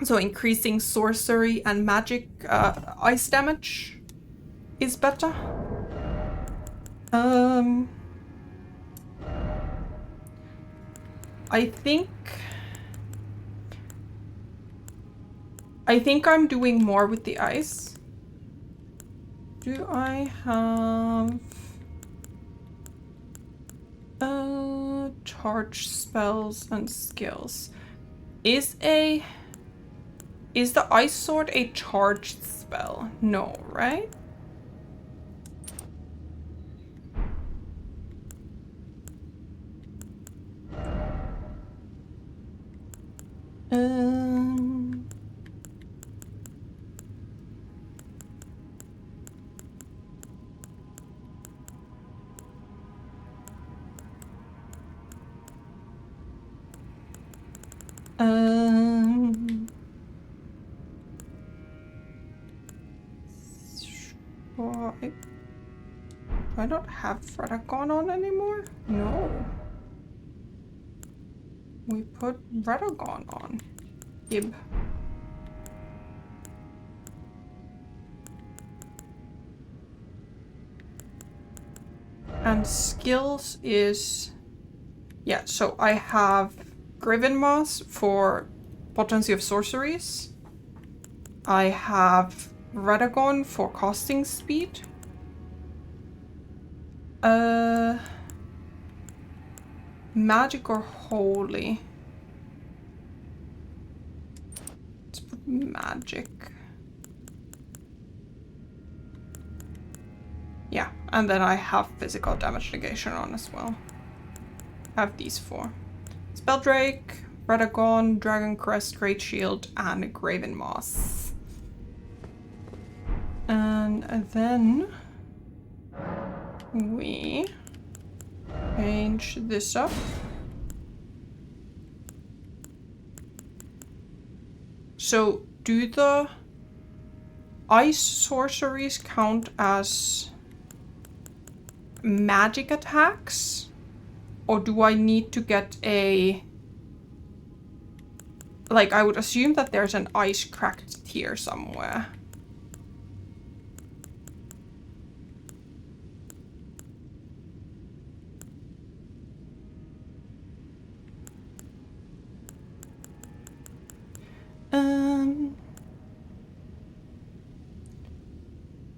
So increasing sorcery and magic ice damage is better. I think I'm doing more with the ice. Do I have charge spells and skills? Is the ice sword a charged spell? No, right? Do I not have Radagon on anymore? No. We put Radagon on. Gib. And skills is... Yeah, so I have Graven Moss for potency of sorceries. I have Radagon for casting speed. Magic or holy? Let's put magic. Yeah, and then I have physical damage negation on as well. I have these four. Spelldrake, Radagon, Dragon Crest, Great Shield, and Graven Moss. And then we change this up. So do the ice sorceries count as magic attacks? Or do I need to get a... Like, I would assume that there's an ice cracked tier somewhere.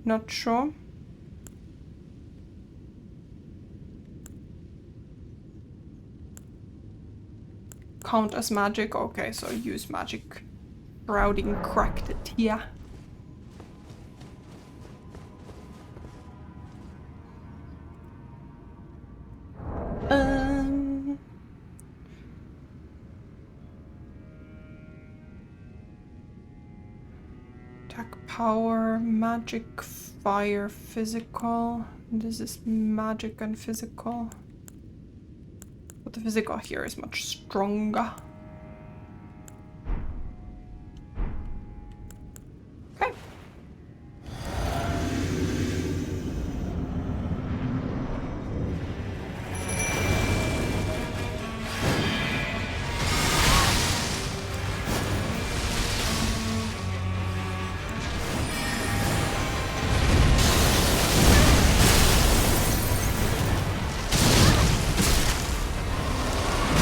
Not sure. Count as magic? Okay, so use magic. Shrouding cracked tier. Attack power, magic, fire, physical. This is magic and physical. But the physical here is much stronger. Okay.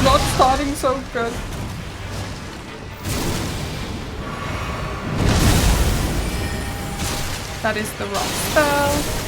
Not starting so good. That is the wrong spell.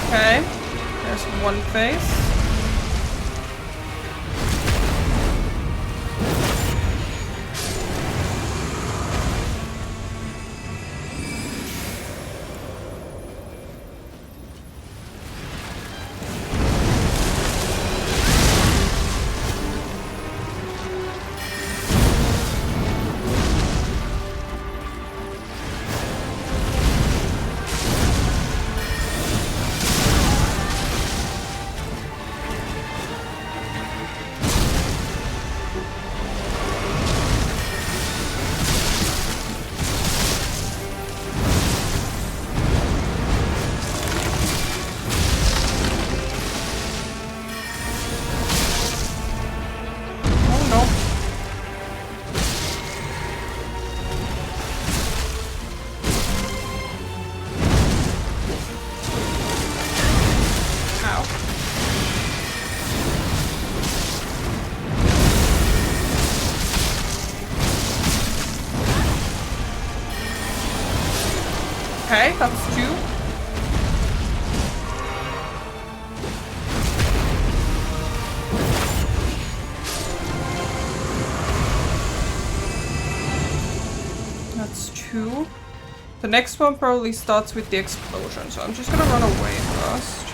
Okay, there's one face. Okay, that's 2. That's 2. The next one probably starts with the explosion, so I'm just gonna run away first.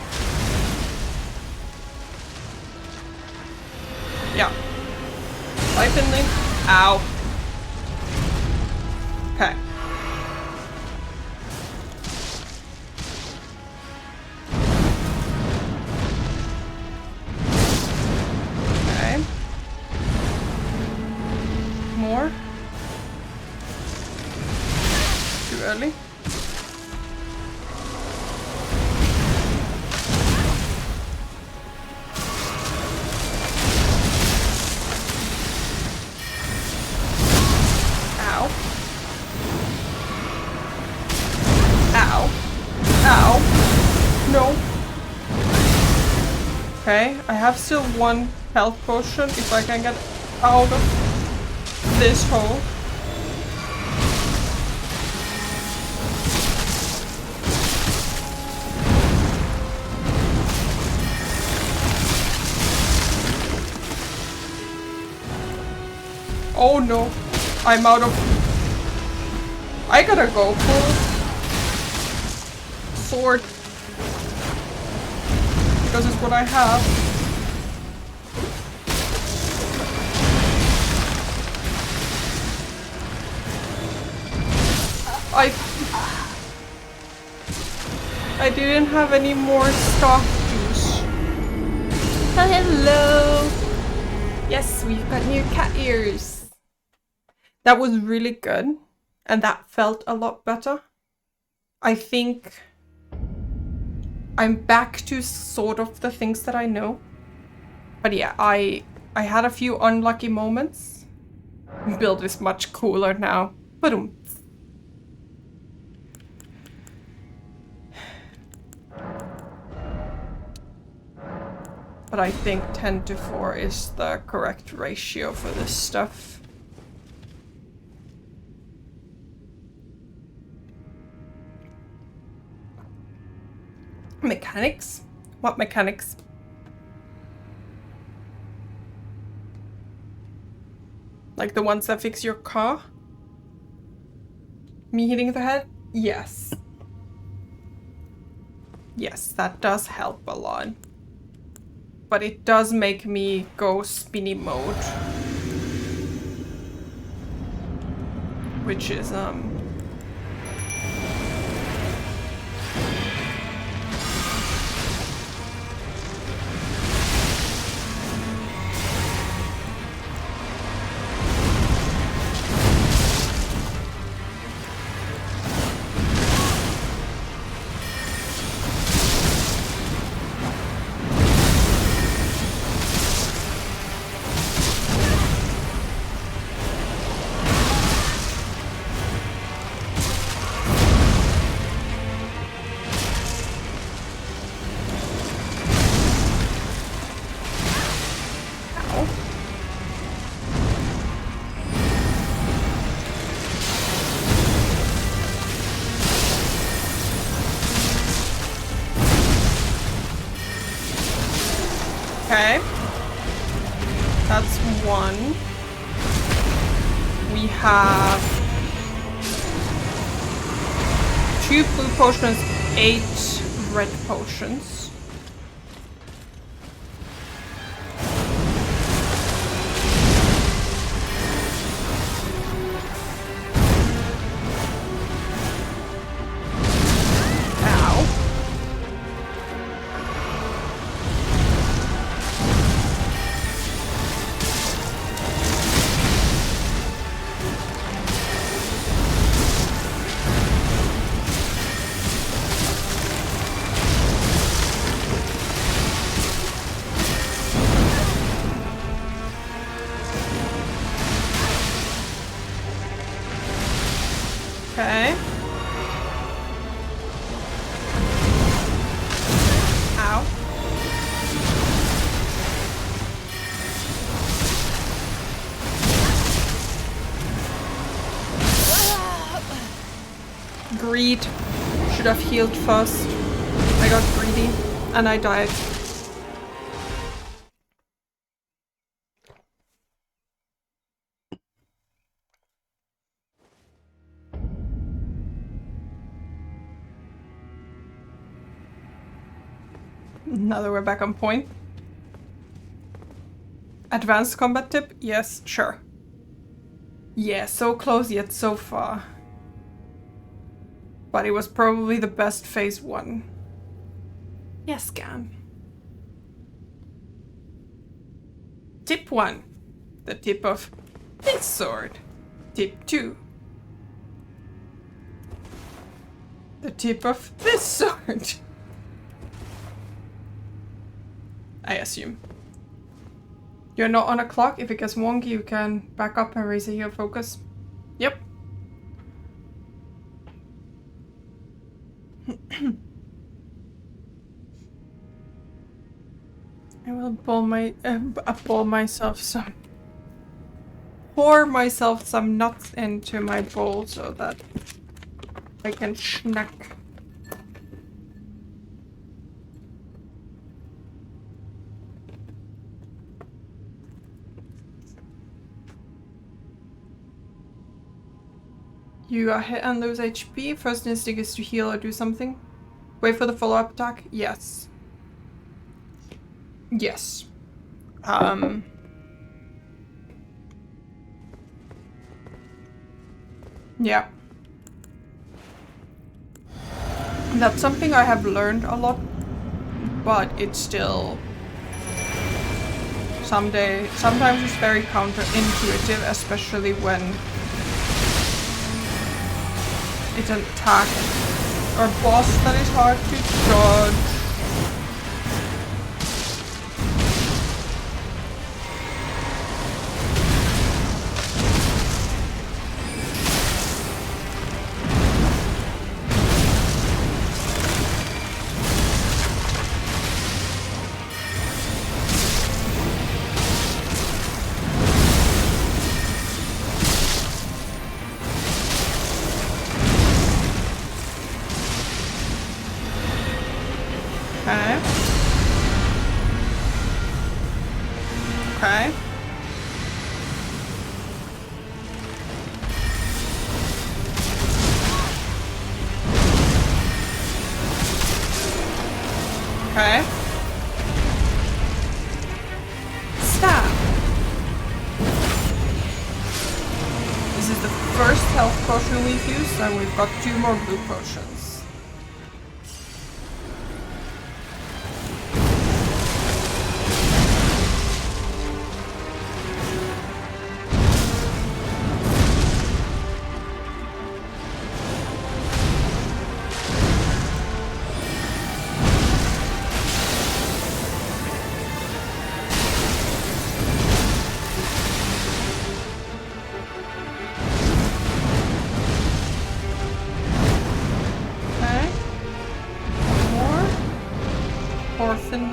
Yeah. Life in link. Ow. Okay. Okay. More. Too early. Ow. Ow. Ow. No. Okay, I have still 1 health potion if I can get out of this hole. Oh no, I'm out of... I gotta go full sword. Because it's what I have. I didn't have any more stock juice. Oh, hello! Yes, we've got new cat ears. That was really good. And that felt a lot better. I think I'm back to sort of the things that I know. But yeah, I had a few unlucky moments. Build is much cooler now. But I think 10:4 is the correct ratio for this stuff. Mechanics? What mechanics? Like the ones that fix your car? Me hitting the head? Yes. Yes, that does help a lot. But it does make me go spinny mode. Which is, Okay. That's one. We have 2 blue potions, 8 red potions. Okay. Ow. Greed. Should have healed first. I got greedy and I died. Now that we're back on point. Advanced combat tip? Yes, sure. Yeah, so close yet so far. But it was probably the best phase 1. Yes, Gan. Tip 1. The tip of this sword. Tip 2. The tip of this sword. I assume. You're not on a clock. If it gets wonky, you can back up and raise your focus. Yep. I will pour myself some nuts into my bowl so that I can snack. You are hit and lose HP. First instinct is to heal or do something. Wait for the follow-up attack. Yes. Yes. Yeah. That's something I have learned a lot, but it's still sometimes it's very counterintuitive, especially when it's an attack or boss that is hard to dodge. Okay. Okay. Okay. Stop. This is the first health potion we've used, and we've got 2 more blue potions.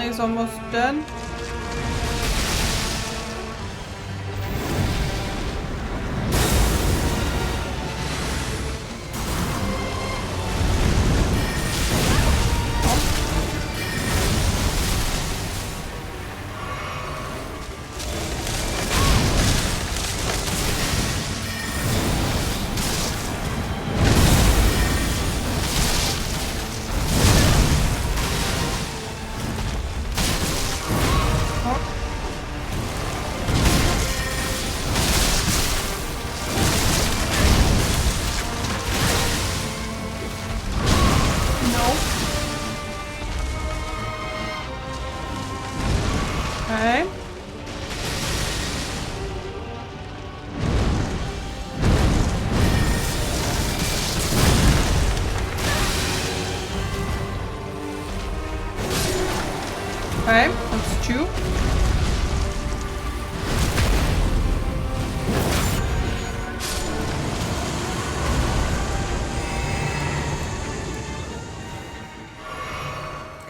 Is almost done. Okay. Okay, that's 2.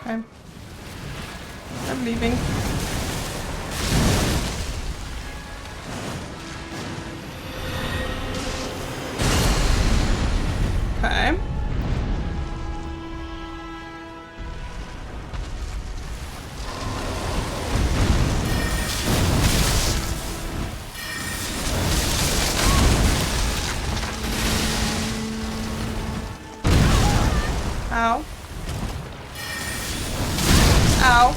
Okay. I'm leaving. Okay. Ow. Ow.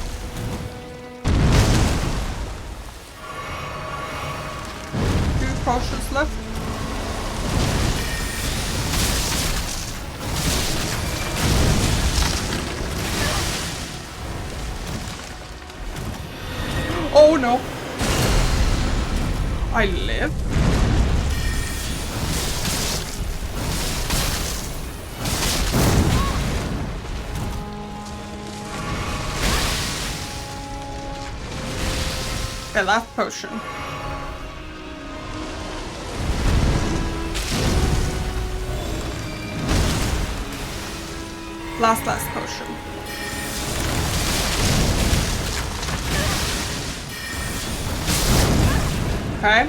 2 potions left. Oh no. I live. Okay, last potion. Last potion. Okay.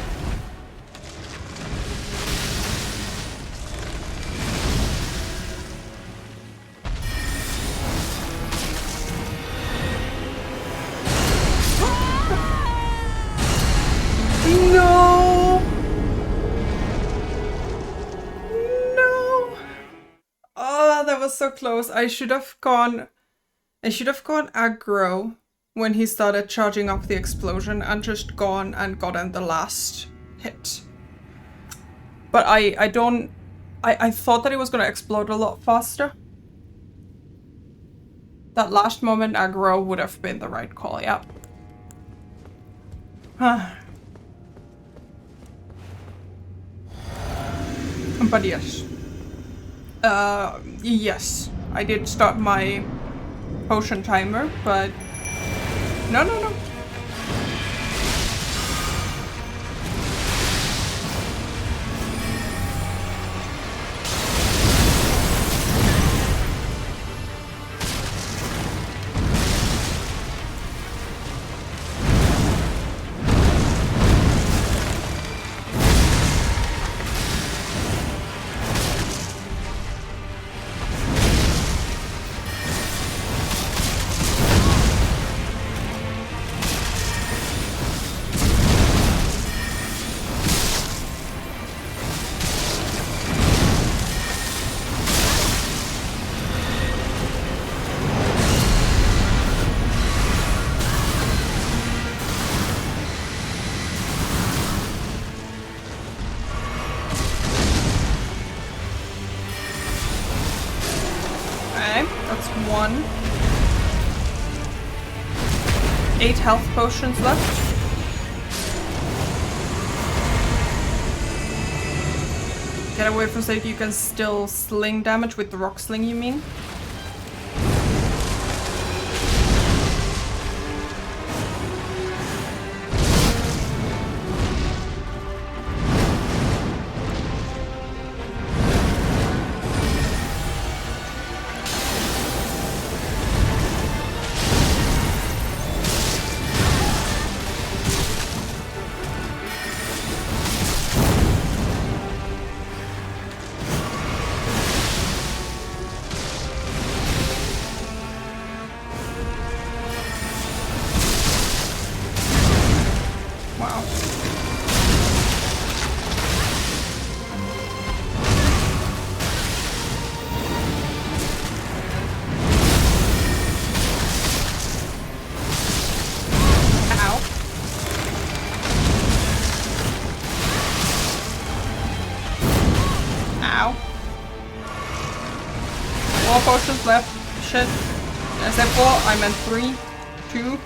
No. No. Oh, that was so close. I should have gone aggro when he started charging up the explosion and just gone and gotten the last hit. But I thought that it was gonna explode a lot faster. That last moment aggro would have been the right call, yeah. But yes. Yes. I did start my potion timer, but no. That's 1. 8 health potions left. Get away from safe, you can still sling damage with the rock sling, you mean? Potions left. Shit. I said 4, I meant 3, 2.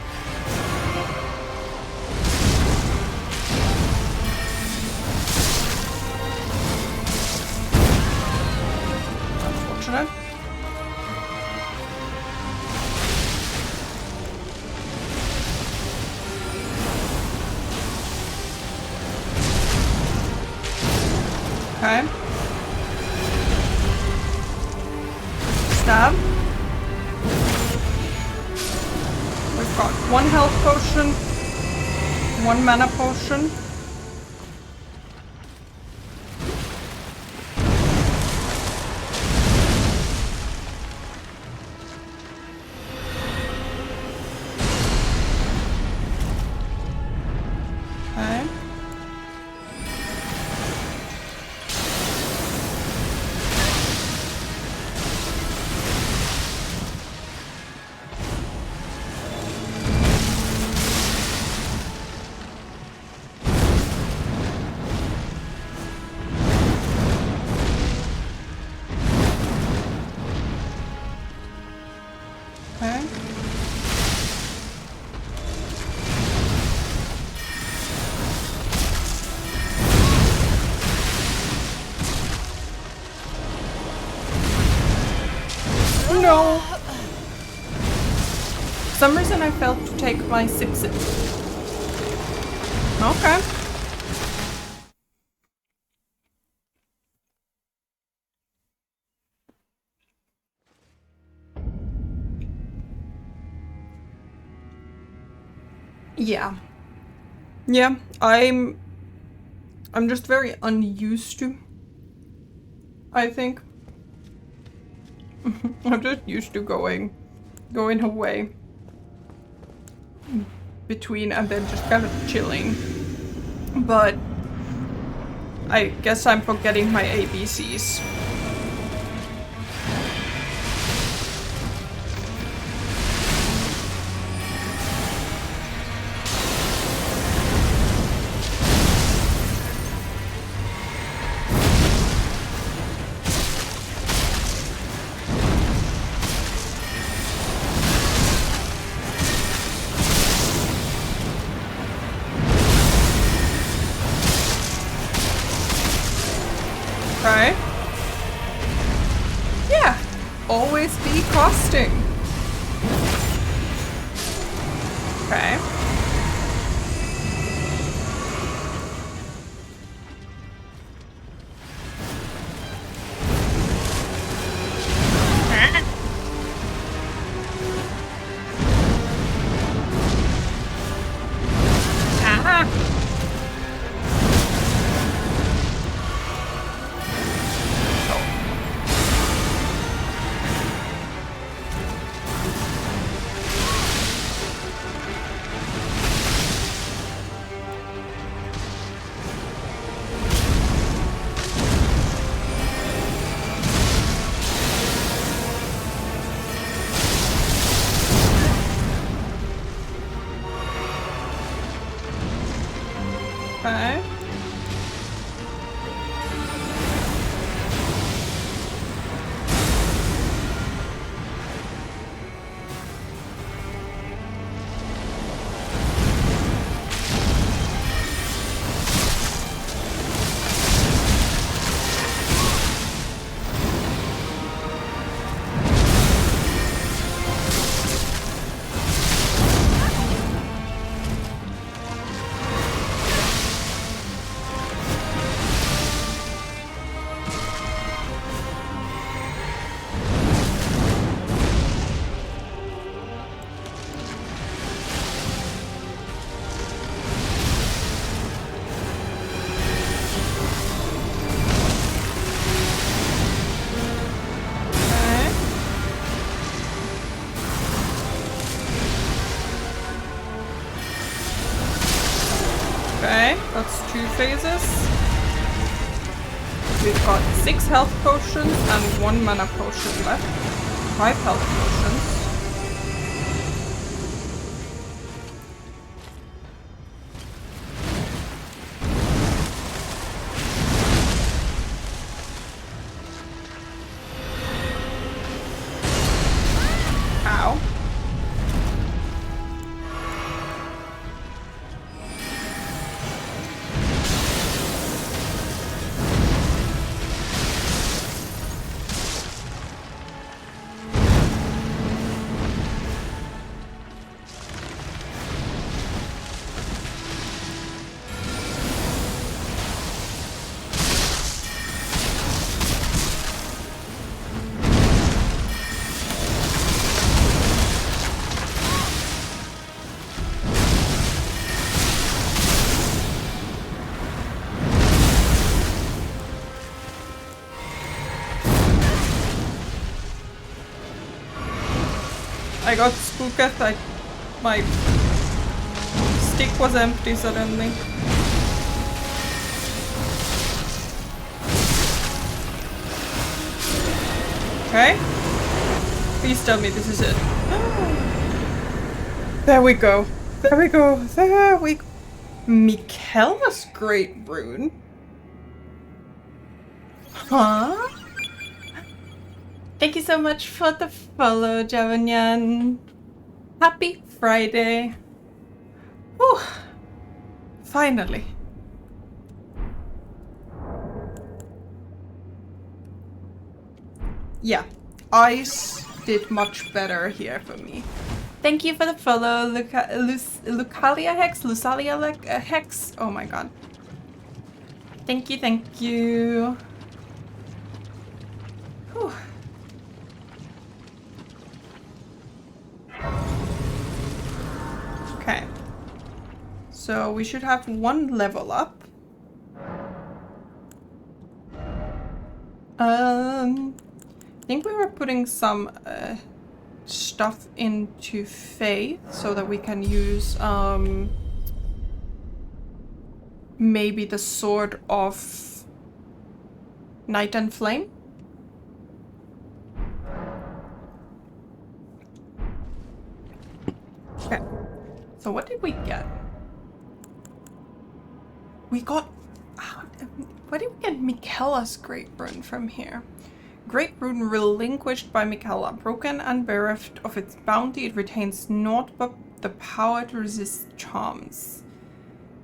unfortunate. Okay. Stab. We've got 1 health potion, 1 mana potion. Okay. Okay. No! For some reason I failed to take my sip. Okay. Yeah. Yeah, I'm just very unused to, I think. I'm just used to going away between and then just kind of chilling. But I guess I'm forgetting my ABCs. Okay. Yeah. Always be costing. Okay. Okay. Okay, that's 2 phases. We've got 6 health potions and 1 mana potion left. 5 health potions. Ow. I got spooked. My stick was empty suddenly. Okay. Please tell me this is it. There we go. There we go. There we go. Mikaela's Great Rune. Huh? Thank you so much for the follow, Javanyan. Happy Friday. Whew. Finally. Yeah, ice did much better here for me. Thank you for the follow, Lucalia Hex, Lucalia Hex. Oh my god. Thank you, thank you. Whew. Okay. So we should have one level up. I think we were putting some stuff into Faith so that we can use maybe the Sword of Night and Flame. Okay. So what did we get? We got... Where did we get Mikaela's Great Rune from here? Great Rune relinquished by Mikaela. Broken and bereft of its bounty, it retains naught but the power to resist charms.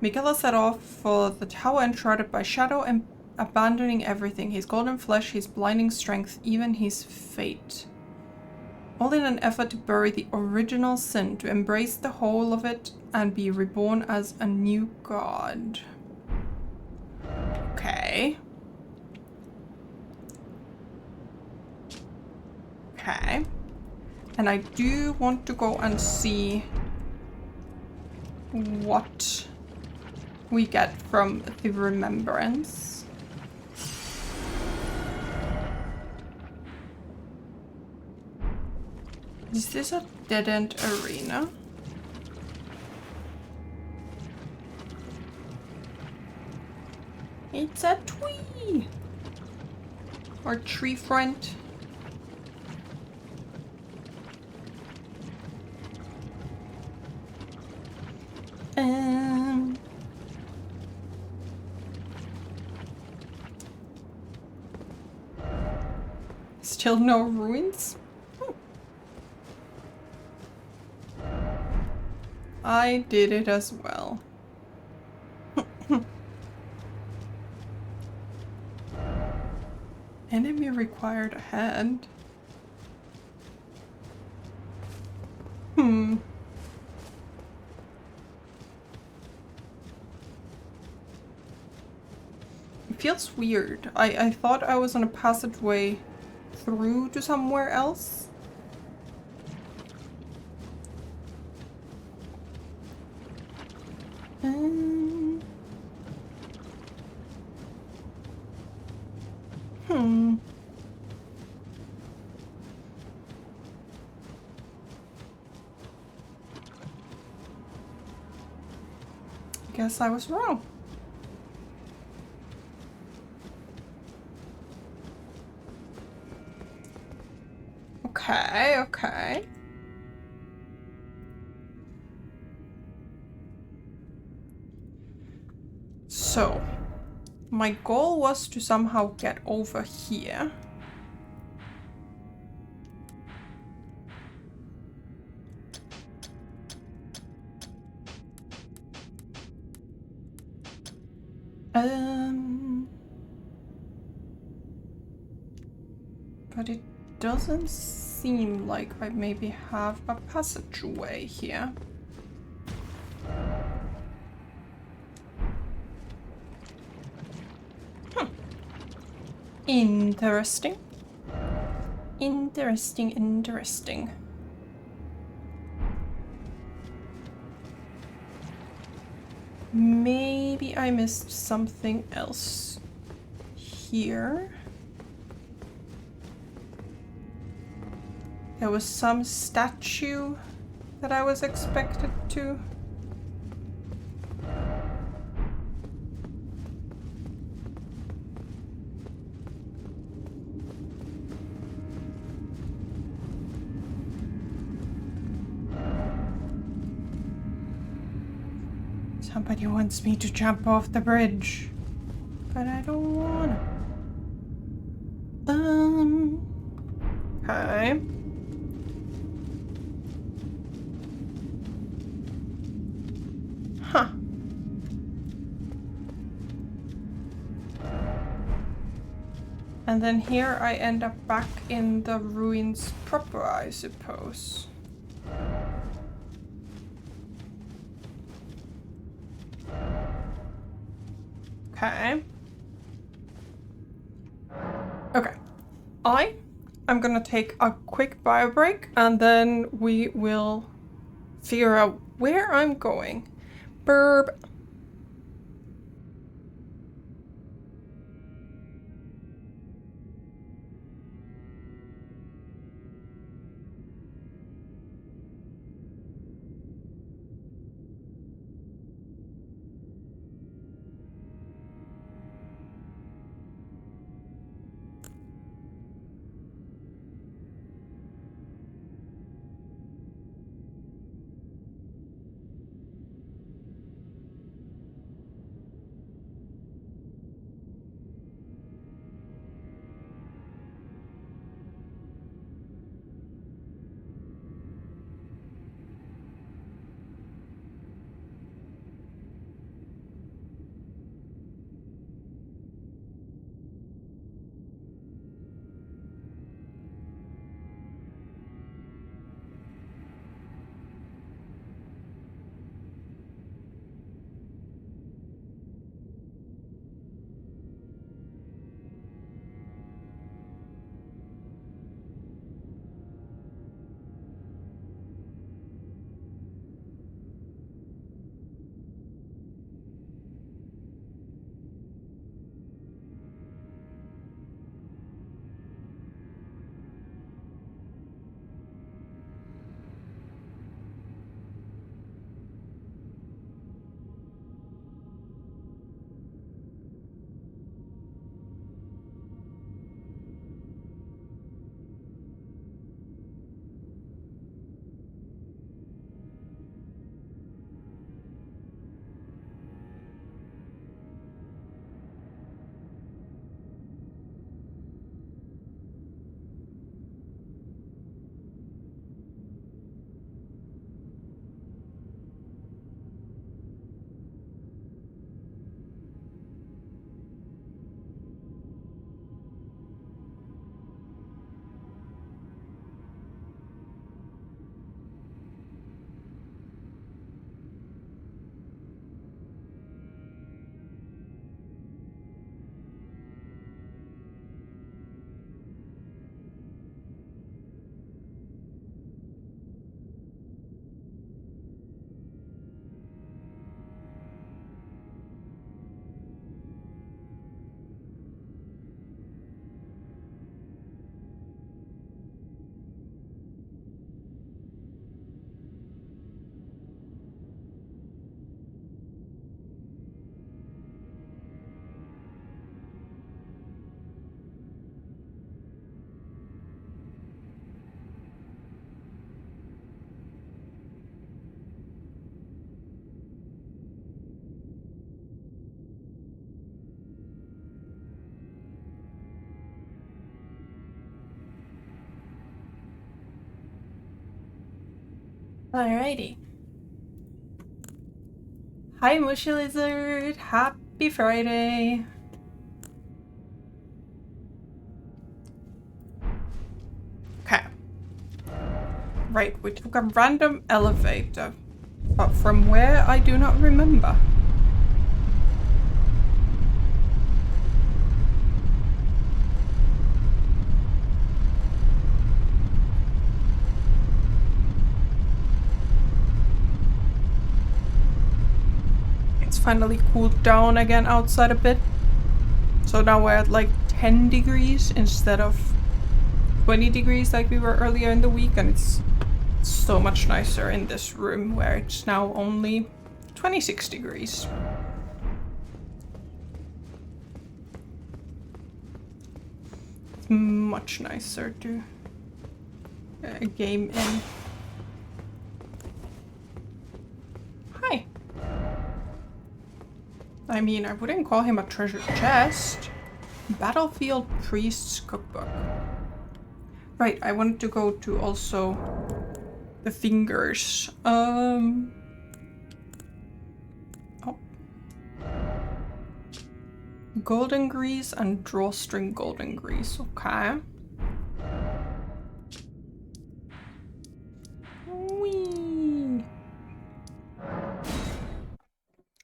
Mikaela set off for the tower enshrouded by shadow and abandoning everything. His golden flesh, his blinding strength, even his fate. All in an effort to bury the original sin, to embrace the whole of it and be reborn as a new god. Okay. Okay. And I do want to go and see what we get from the remembrance. Is this a dead-end arena? It's a tree! Or tree front. Still no ruins? I did it as well. Enemy required ahead. It feels weird. I thought I was on a passageway through to somewhere else. Guess I was wrong. Okay, okay. So, my goal was to somehow get over here. But it doesn't seem like I maybe have a passageway here. Interesting. Interesting, interesting. Maybe I missed something else here. There was some statue that I was expected to. Somebody wants me to jump off the bridge, but I don't wanna. Okay. Huh. And then here I end up back in the ruins proper, I suppose. Okay. Okay. I'm gonna take a quick bio break and then we will figure out where I'm going. Burb. Alrighty. Hi, Mushy Lizard. Happy Friday. Okay. Right, we took a random elevator, but from where I do not remember. Finally cooled down again outside a bit. So now we're at like 10 degrees instead of 20 degrees like we were earlier in the week, and it's so much nicer in this room where it's now only 26 degrees. It's much nicer to game in. Hi. I mean, I wouldn't call him a treasure chest. Battlefield Priest's Cookbook. Right, I wanted to go to also the fingers. Oh. Golden grease and drawstring golden grease. Okay. Whee.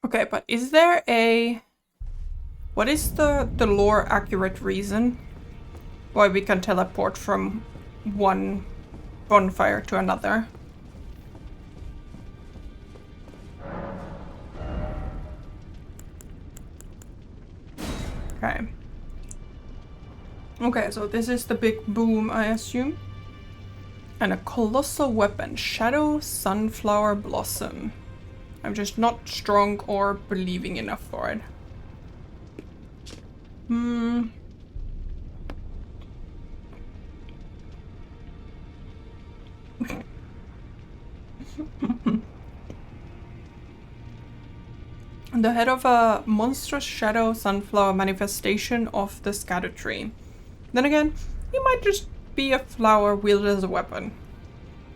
Okay, but is there a... What is the lore accurate reason why we can teleport from one bonfire to another? Okay. Okay, so this is the big boom, I assume. And a colossal weapon, Shadow Sunflower Blossom. I'm just not strong or believing enough for it. The head of a monstrous shadow sunflower manifestation of the scatter tree. Then again, he might just be a flower wielded as a weapon.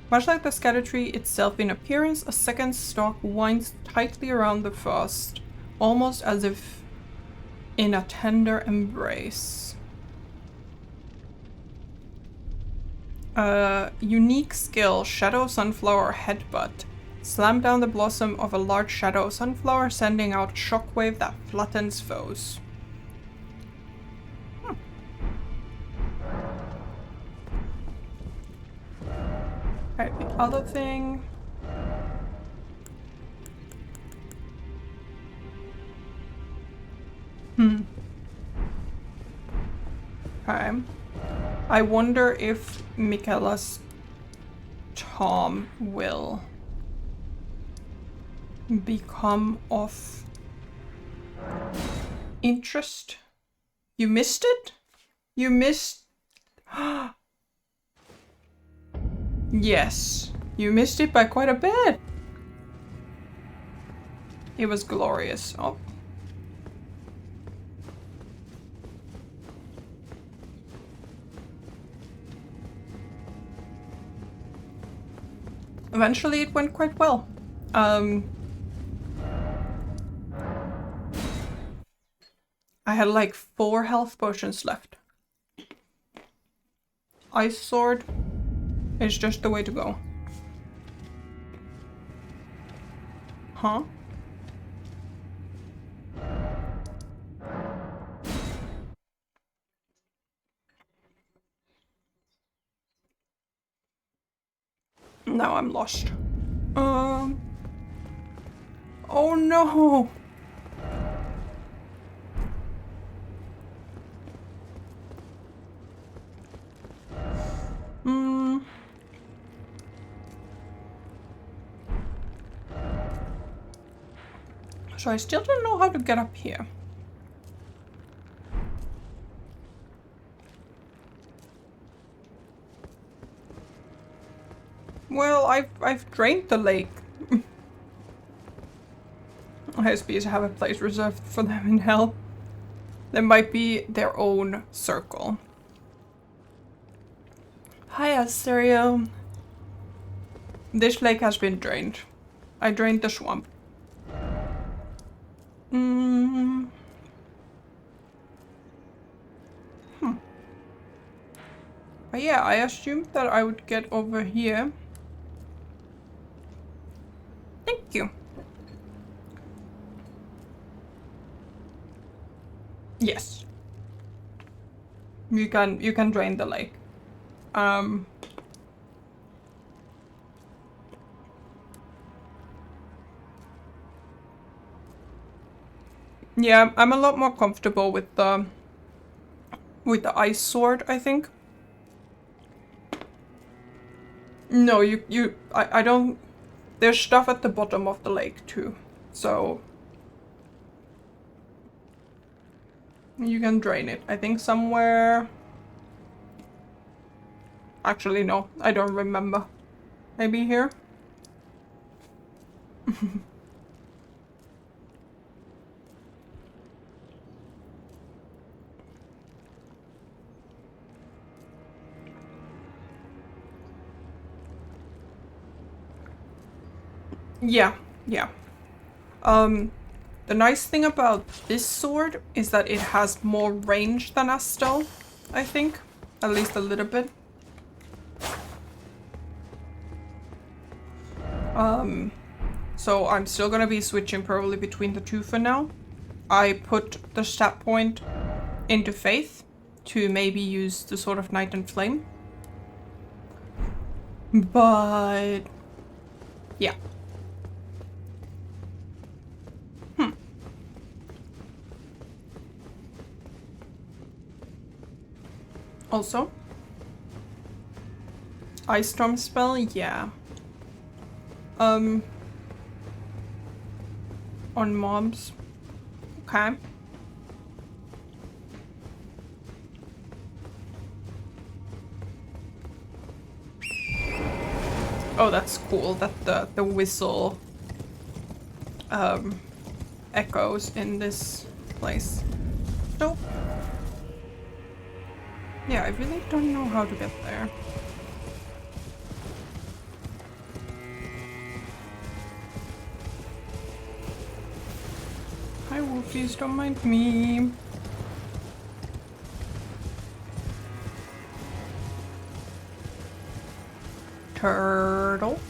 Much like the scatter tree itself in appearance, a second stalk winds tightly around the first, almost as if in a tender embrace. Unique skill, Shadow Sunflower Headbutt. Slam down the blossom of a large shadow sunflower, sending out a shockwave that flattens foes. Alright, the other thing... Okay. I wonder if Michaela's Tom will become of interest. You missed it? You missed... Yes, you missed it by quite a bit. It was glorious. Oh. Eventually it went quite well. I had like 4 health potions left. Ice Sword is just the way to go. Huh? Now I'm lost. Oh no! So I still don't know how to get up here. Well, I've drained the lake. ISPs have a place reserved for them in hell. There might be their own circle. Hi, Asterio. This lake has been drained. I drained the swamp. But yeah, I assumed that I would get over here. Thank you. Yes. You can drain the lake. Yeah, I'm a lot more comfortable with the ice sword, I think. No, I don't... There's stuff at the bottom of the lake too, so... You can drain it. I think somewhere... Actually, no, I don't remember. Maybe here? Yeah, yeah. The nice thing about this sword is that it has more range than Astel, I think. At least a little bit. So I'm still gonna be switching probably between the two for now. I put the stat point into Faith to maybe use the Sword of Night and Flame. But... yeah. Also, Ice Storm spell, yeah. On mobs. Okay. Oh, that's cool that the whistle echoes in this place. Nope. Yeah, I really don't know how to get there. Hi, Wolfies, don't mind me. Turtle.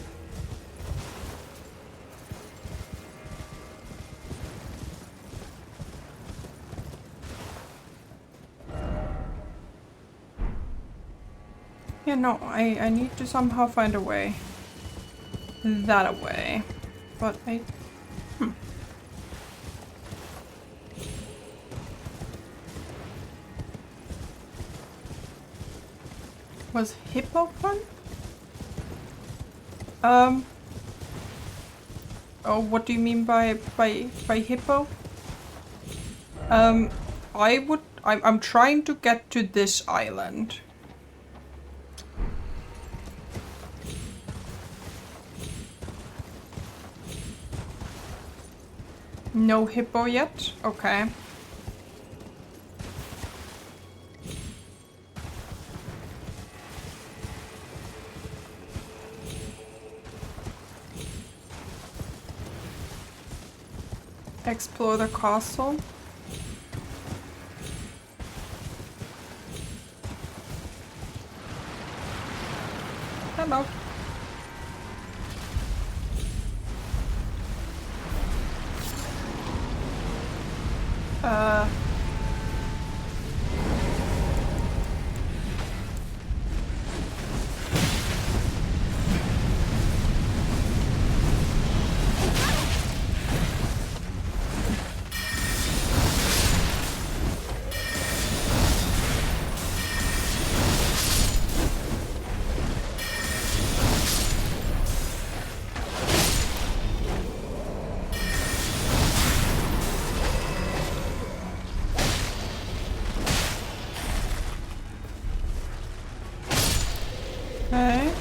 Yeah, no, I need to somehow find a way. That away. But I... Was Hippo fun? Oh, what do you mean by hippo? I'm trying to get to this island. No hippo yet? Okay. Explore the castle. Hello. Okay.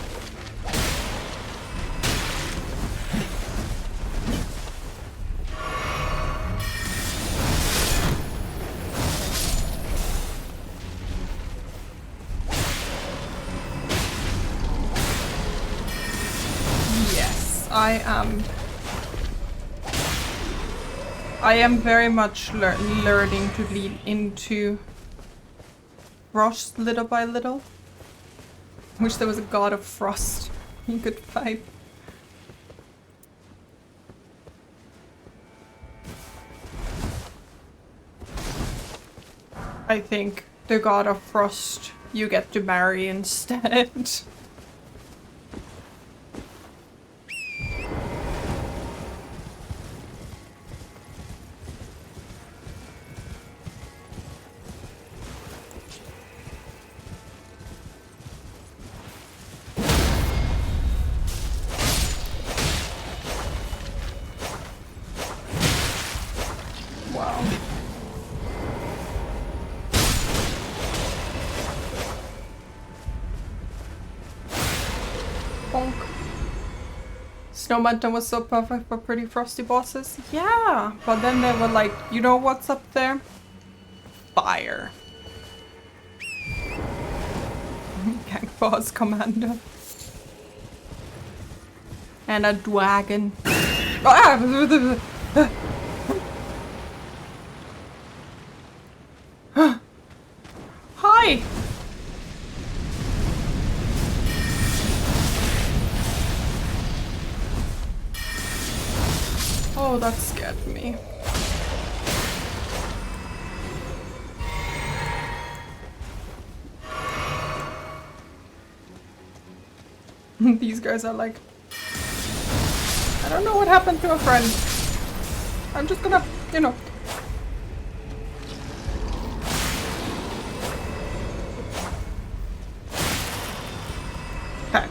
Yes, I am very much learning to lean into Frost little by little. Wish there was a god of frost you could fight. I think the god of frost you get to marry instead. Snow Mountain was so perfect for pretty frosty bosses. Yeah, but then they were like, you know what's up there? Fire. Gang boss commander. And a dragon. Hi! Oh, that scared me. These guys are like, I don't know what happened to a friend. I'm just gonna, you know. Okay.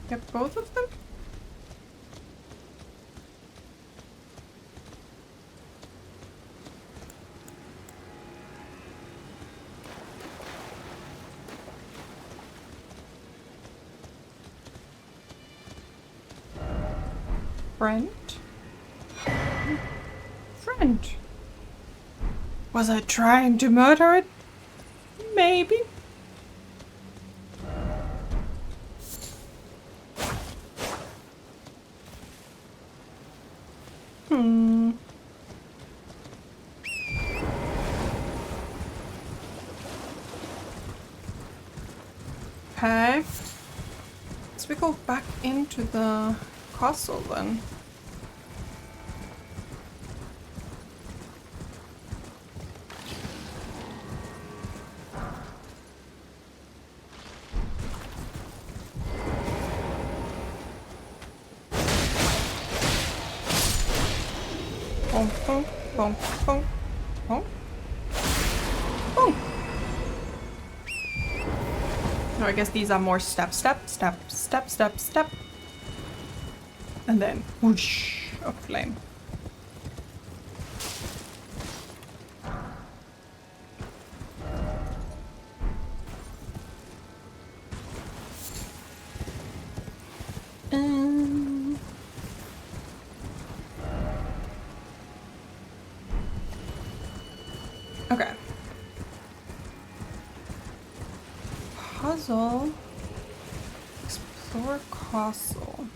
Get both of them? Friend? Friend? Was I trying to murder it? Maybe. Okay. So we go back into the castle then. Boom, boom, boom, boom, boom, boom. No, I guess these are more step, step, step, step, step, step. And then whoosh of flame. Okay. Puzzle. Explore castle.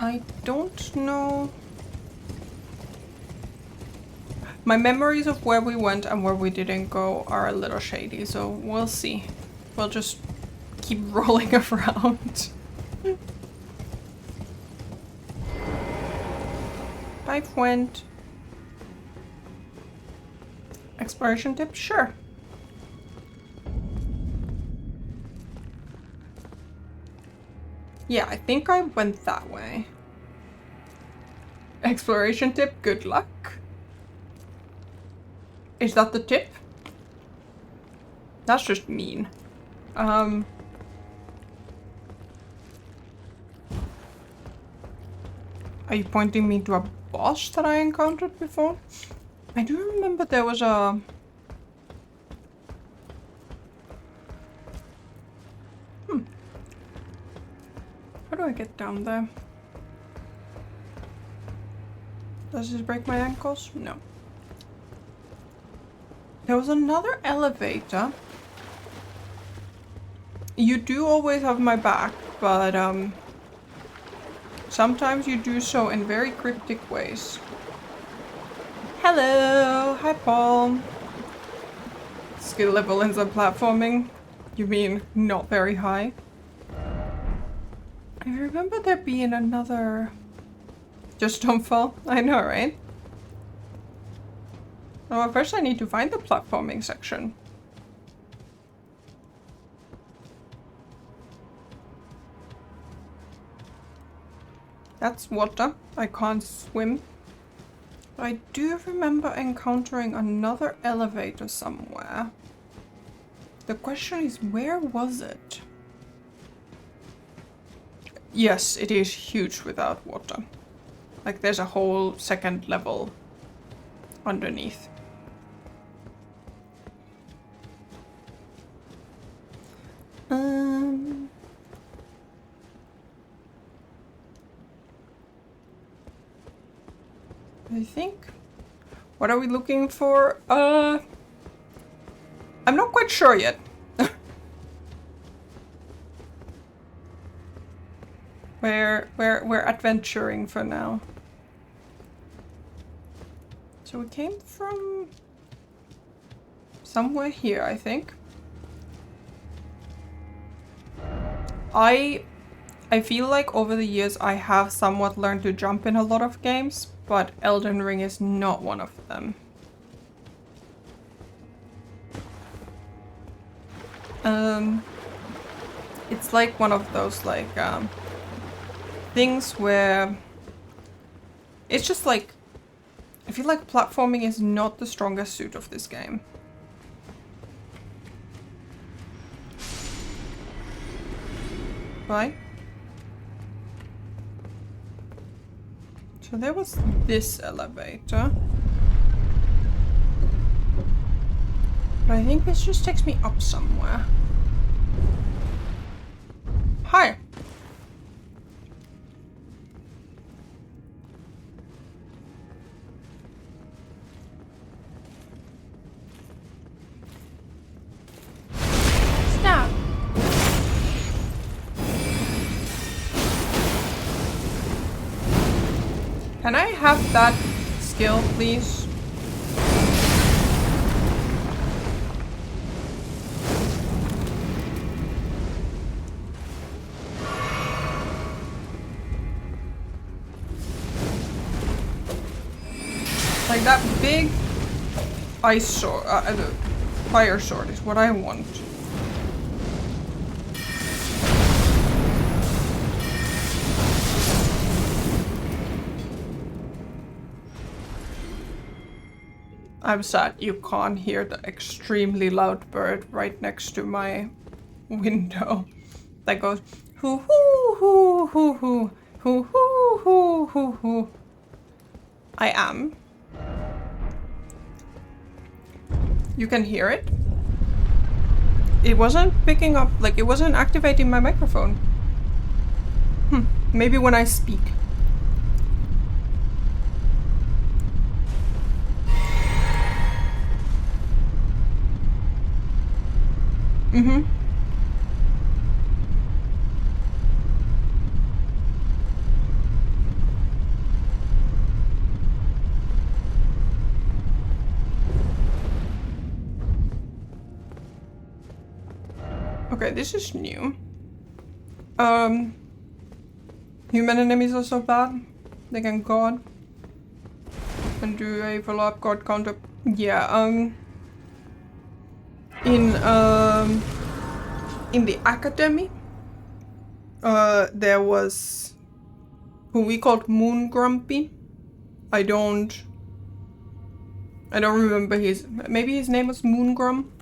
I don't know. My memories of where we went and where we didn't go are a little shady, so we'll see. We'll just keep rolling around. Bye, friend. Exploration tip? Sure. Yeah, I think I went that way. Exploration tip, good luck. Is that the tip? That's just mean. Are you pointing me to a boss that I encountered before? I do remember there was a... How do I get down there? Does this break my ankles? No. There was another elevator. You do always have my back, but sometimes you do so in very cryptic ways. Hello! Hi, Paul. Skill level in the platforming? You mean not very high? I remember there being another... Just don't fall. I know, right? Well, first I need to find the platforming section. That's water. I can't swim. But I do remember encountering another elevator somewhere. The question is, where was it? Yes, it is huge without water. Like there's a whole second level underneath. I think. What are we looking for? I'm not quite sure yet. We're adventuring for now. So we came from somewhere here, I think. I feel like over the years I have somewhat learned to jump in a lot of games, but Elden Ring is not one of them. It's like one of those like things where it's just like I feel like platforming is not the strongest suit of this game. Right? So there was this elevator. But I think this just takes me up somewhere. Hi! Stop! Can I have that skill, please? Like that big ice sword, fire sword is what I want. I'm sad you can't hear the extremely loud bird right next to my window that goes hoo hoo hoo hoo hoo hoo hoo hoo hoo hoo. I am. You can hear it. It wasn't picking up, like it wasn't activating my microphone. Maybe when I speak. Okay, this is new. Human enemies are so bad. They can guard. And do a follow-up guard counter. Yeah, in the academy, there was who we called Moon Grumpy. I don't remember maybe his name was Moon Grum.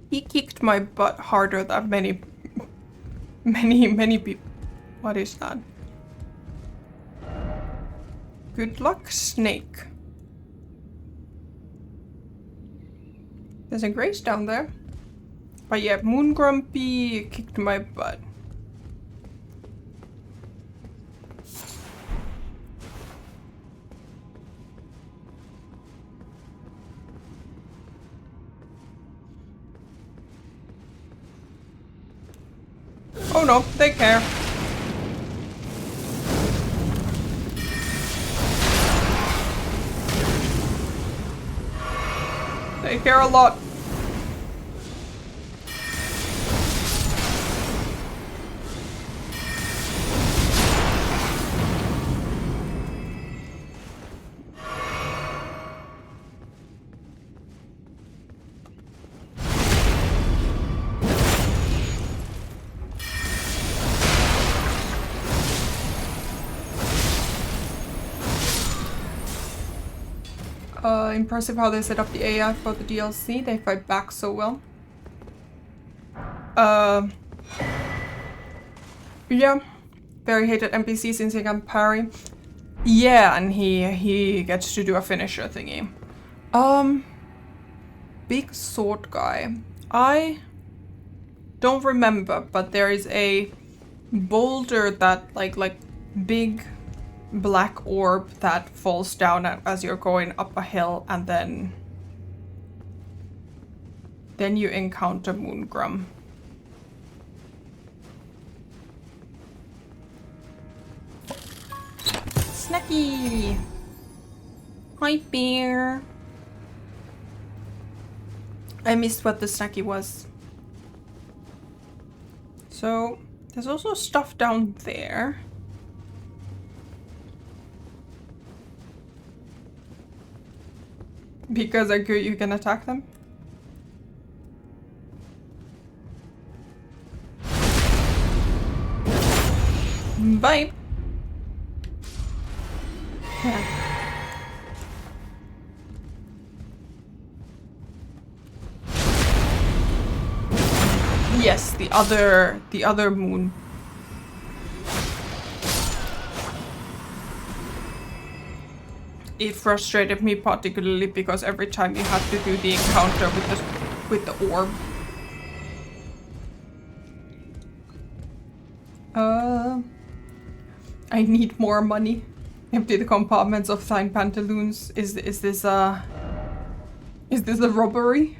He kicked my butt harder than many people. What is that? Good luck, snake. There's a grace down there. But yeah, Moon Grumpy kicked my butt. Oh no, they care. They care a lot. Impressive how they set up the AI for the DLC. They fight back so well. Yeah. Very hated NPC since he can parry. Yeah, and he gets to do a finisher thingy. Big sword guy. I don't remember, but there is a boulder that like big black orb that falls down as you're going up a hill, and then you encounter Moongrum. Snacky! Hi, bear! I missed what the snacky was. So, there's also stuff down there. Because you can attack them? Bye! Yeah. Yes, the other moon. It frustrated me particularly because every time you had to do the encounter with the orb. I need more money. Empty the compartments of thine pantaloons. Is this a robbery?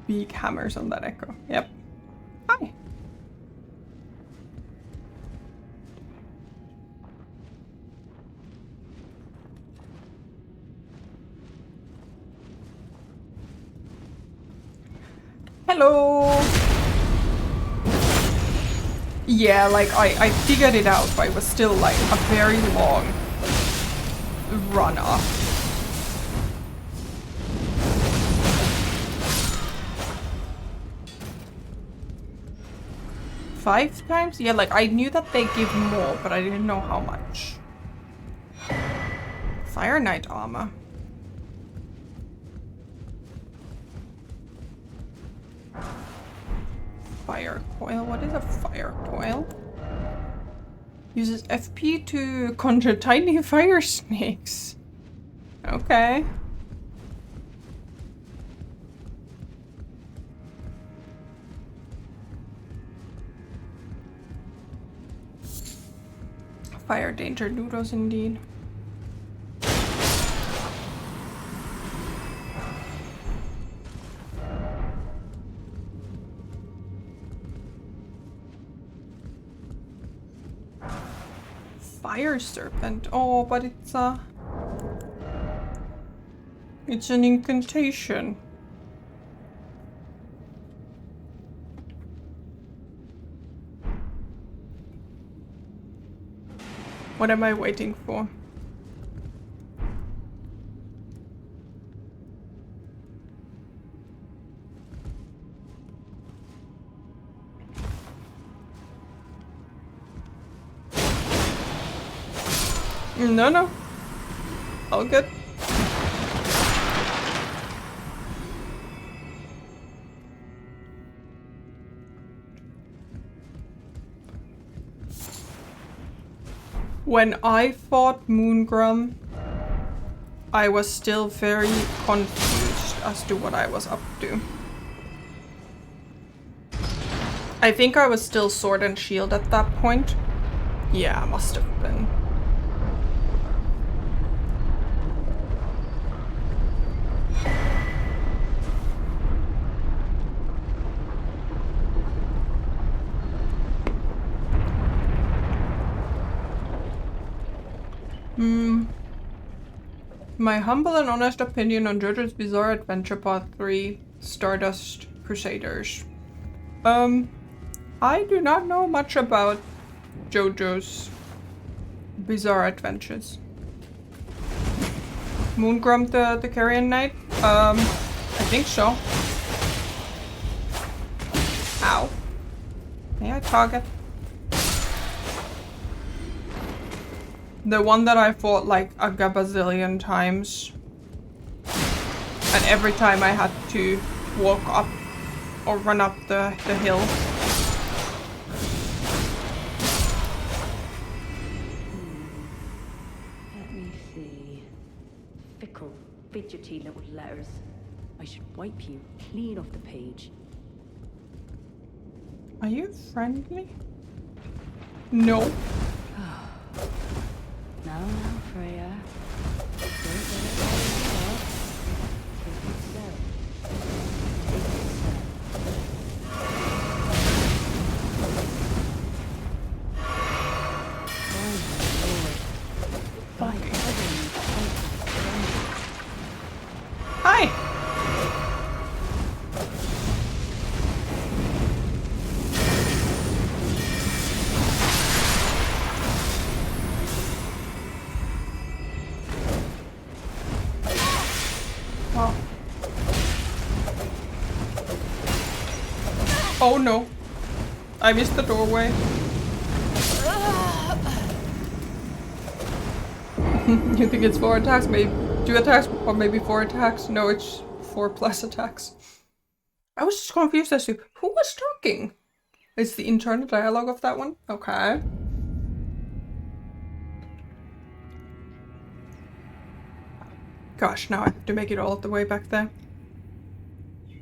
Big hammers on that echo. Yep. Hi. Hello. Yeah, like I figured it out, but it was still like a very long run up. Five times? Yeah, like I knew that they give more, but I didn't know how much. Fire Knight armor. Fire coil? What is a fire coil? Uses FP to conjure tiny fire snakes. Okay. Fire danger noodles indeed. Fire serpent. Oh, but it's an incantation. What am I waiting for? No. All good. When I fought Moongrum, I was still very confused as to what I was up to. I think I was still sword and shield at that point. Yeah, must have been. My humble and honest opinion on JoJo's Bizarre Adventure Part 3, Stardust Crusaders. I do not know much about JoJo's Bizarre Adventures. Moongrum the Carrion Knight? I think so. Ow. May I target? The one that I fought like a gazillion times. And every time I had to walk up or run up the hill.
Let me see. Fickle, fidgety little letters. I should wipe you clean off the page.
Are you friendly? No.
Now, Freya. Don't let it all off. Take it slow. Take it slow. Oh my lord. By heaven,
Hi! Wow. Oh no. I missed the doorway. You think it's 4 attacks? Maybe 2 attacks or maybe 4 attacks? No, it's 4+ attacks. I was just confused as to who was talking. It's the internal dialogue of that one? Okay. Gosh, now I have to make it all the way back there.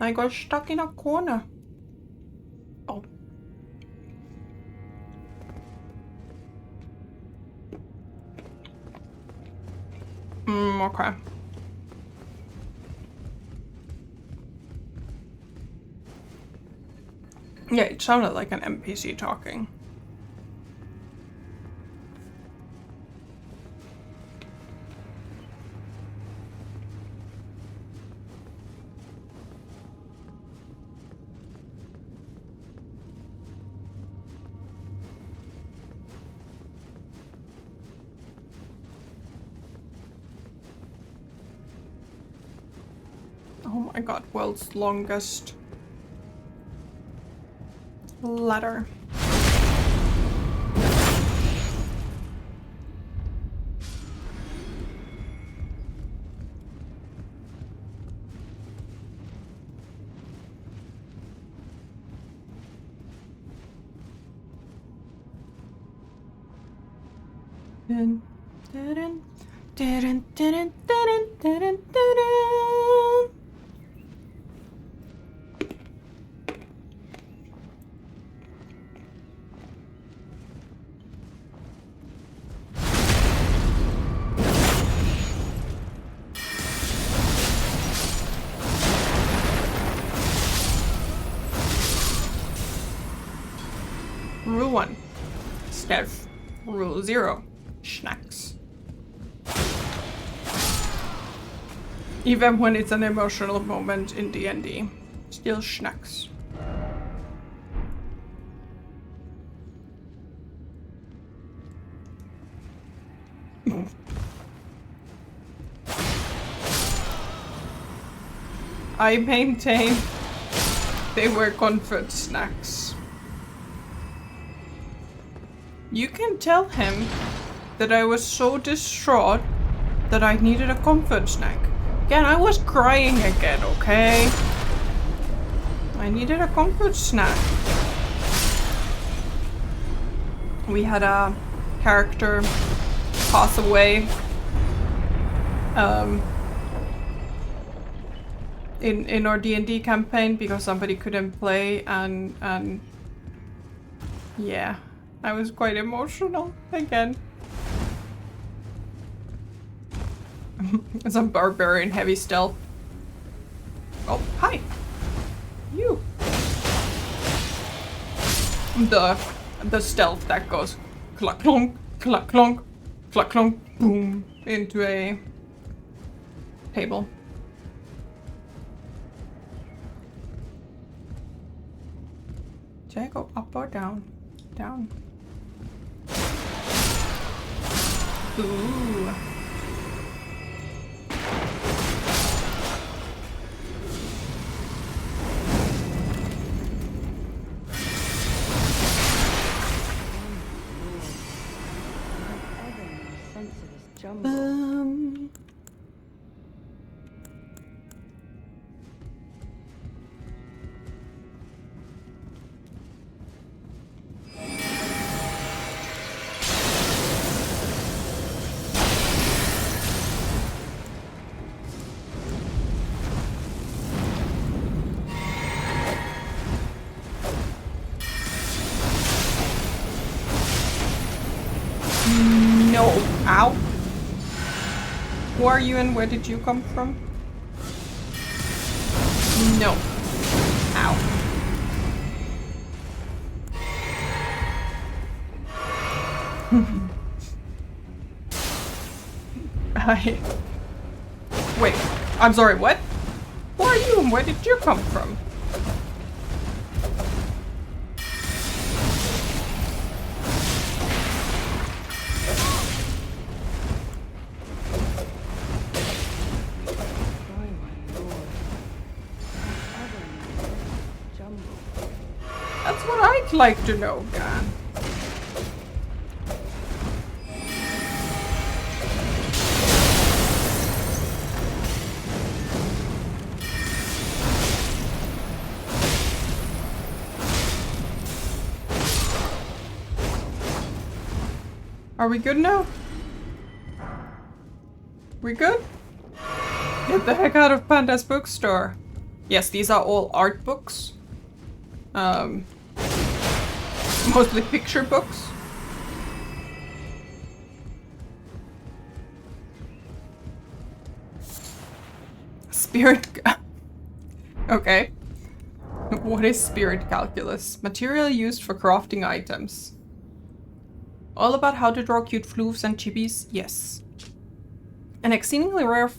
I got stuck in a corner. Oh. Okay. Yeah, it sounded like an NPC talking. Oh my god, world's longest ladder. Dun, dun, dun, dun, dun, dun, dun, dun. Rule 1. Stealth. Rule 0. Snacks. Even when it's an emotional moment in D&D, still snacks. I maintain they were comfort snacks. You can tell him that I was so distraught that I needed a comfort snack. Again, I was crying again, okay? I needed a comfort snack. We had a character pass away in our D&D campaign because somebody couldn't play, and yeah, I was quite emotional again. Some barbarian heavy stealth. Oh, hi. You. The stealth that goes cluck clonk, cluck clonk, cluck clonk, boom into a table. Should I go up or down? Down. Ooh.
jumble.
No. Ow. Who are you and where did you come from? No. Ow. Wait. I'm sorry, what? Who are you and where did you come from? That's what I'd like to know, Gan. Are we good now? We good? Get the heck out of Panda's bookstore. Yes, these are all art books. Mostly picture books. Spirit... Okay. What is spirit calculus? Material used for crafting items. All about how to draw cute floofs and chibis? Yes. An exceedingly rare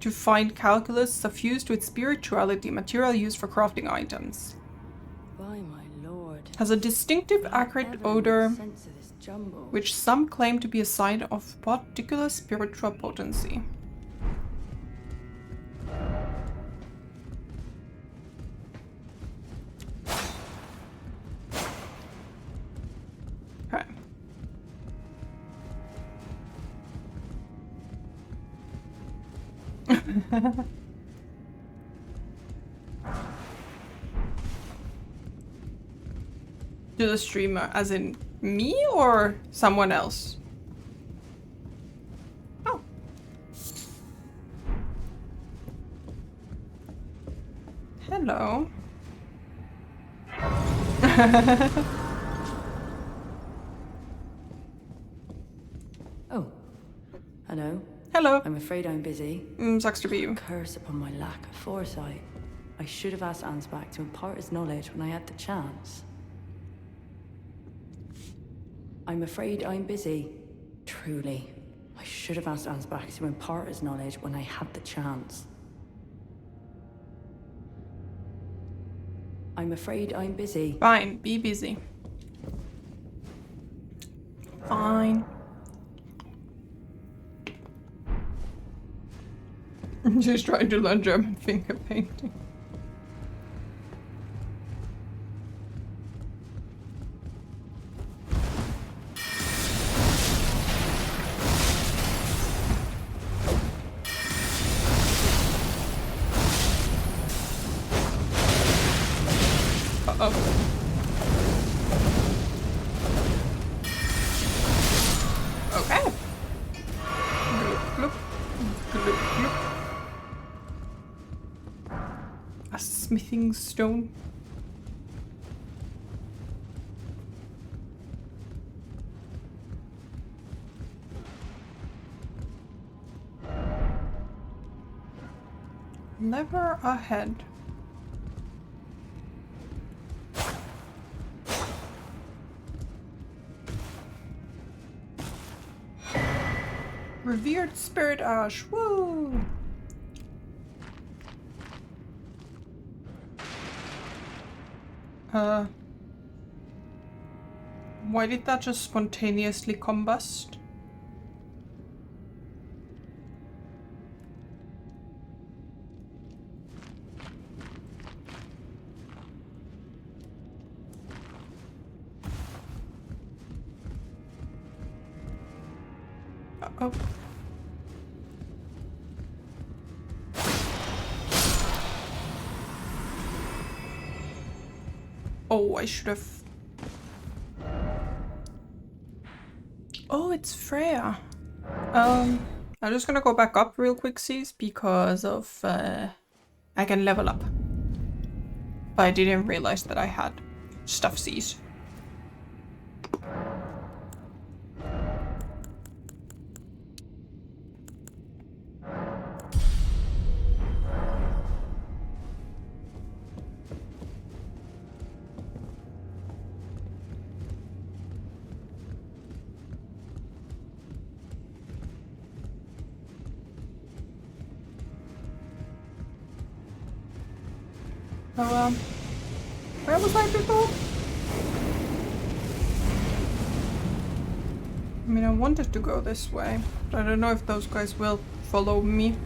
to find calculus suffused with spirituality, material used for crafting items.
By my lord.
Has a distinctive acrid odor,
Sense of this jumble.
which some claim to be a sign of particular spiritual potency. Okay. To the streamer, as in me or someone else? Oh. Hello.
Oh. Hello.
Hello.
I'm afraid I'm busy.
Sucks to be you.
Curse upon my lack of foresight. I should have asked Ansbach to impart his knowledge when I had the chance. I'm afraid I'm busy. Truly. I should have asked Ansbach to impart his knowledge when I had the chance. I'm afraid I'm busy.
Fine, be busy. Fine. She's trying to learn German finger painting. Uh-oh. Okay. Gloop, gloop. Gloop, gloop. A smithing stone. Lever ahead. Revered Spirit Ash. Woo! Why did that just spontaneously combust? Oh. Oh, I should have... Oh, it's Freya. I'm just gonna go back up real quick, sis, because of I can level up. But I didn't realize that I had stuff, sis. So, where was I before? I mean, I wanted to go this way, but I don't know if those guys will follow me.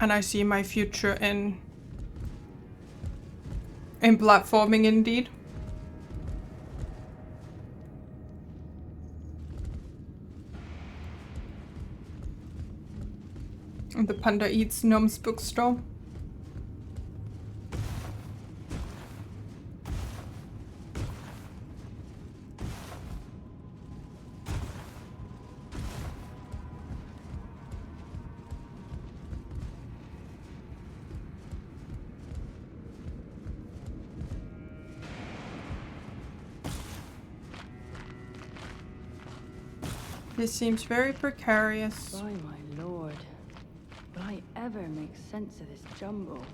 And I see my future in platforming indeed. And the Panda Eats Gnome's bookstore. This seems very precarious.
By my lord, will I ever make sense of this jumble?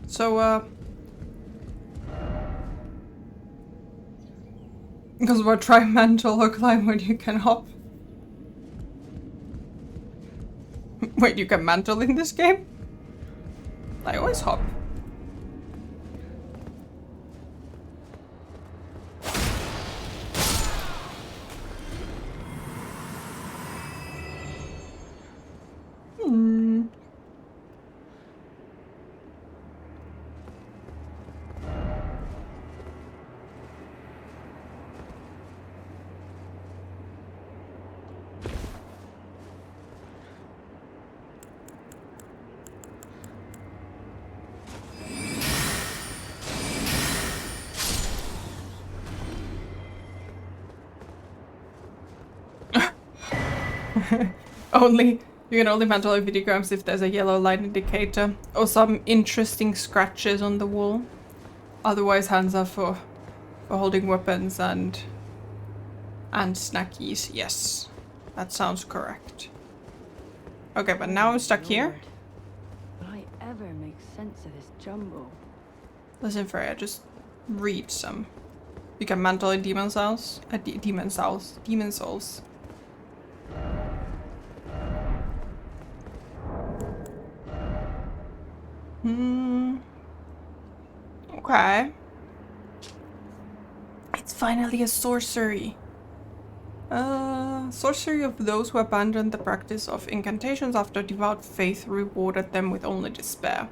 So, because we're trying mantle or climb when you can hop. Wait, you can mantle in this game? I always hop. You can only mantle a videograms if there's a yellow light indicator or some interesting scratches on the wall. Otherwise, hands are for holding weapons and snackies. Yes, that sounds correct. Okay, but now I'm stuck here.
Will I ever make sense of this jumble?
Listen, Freya, just read some. You can mantle in demon souls. Demon souls. Okay. It's finally a sorcery. Sorcery of those who abandoned the practice of incantations after devout faith rewarded them with only despair.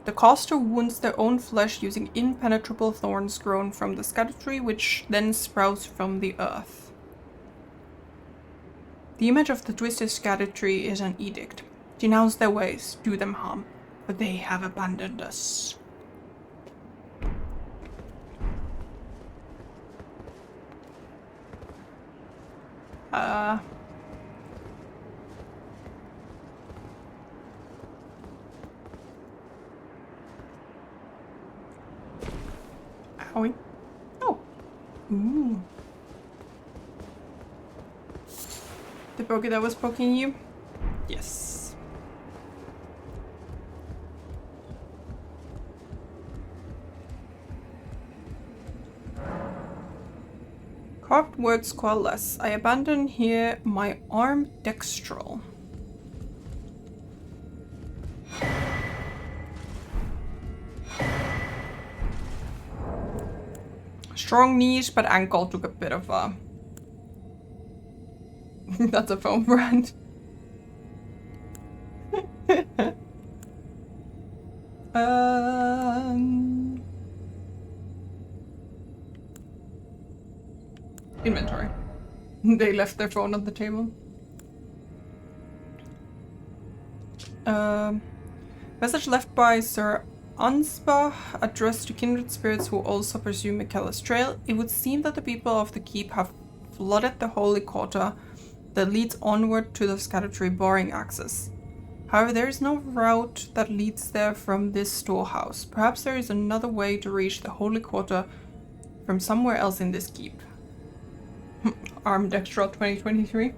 The caster wounds their own flesh using impenetrable thorns grown from the scattered tree, which then sprouts from the earth. The image of the twisted scattered tree is an edict. Denounce their ways, do them harm, but they have abandoned us. Owie. Oh. Ooh. The bogey that was poking you? Yes. Carved words coalesce. I abandon here my arm dextral. Strong knees, but ankle took a bit of a... That's a foam brand. They left their phone on the table. Message left by Sir Ansbach addressed to kindred spirits who also pursue Michaela's trail. It would seem that the people of the keep have flooded the holy quarter that leads onward to the scattered tree, barring access. However, there is no route that leads there from this storehouse. Perhaps there is another way to reach the holy quarter from somewhere else in this keep. Armed Extra 2023.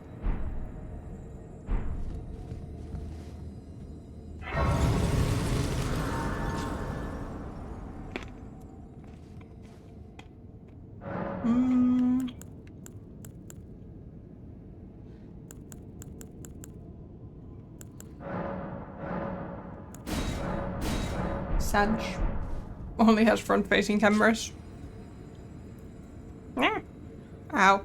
Sag. Only has front-facing cameras. Ow.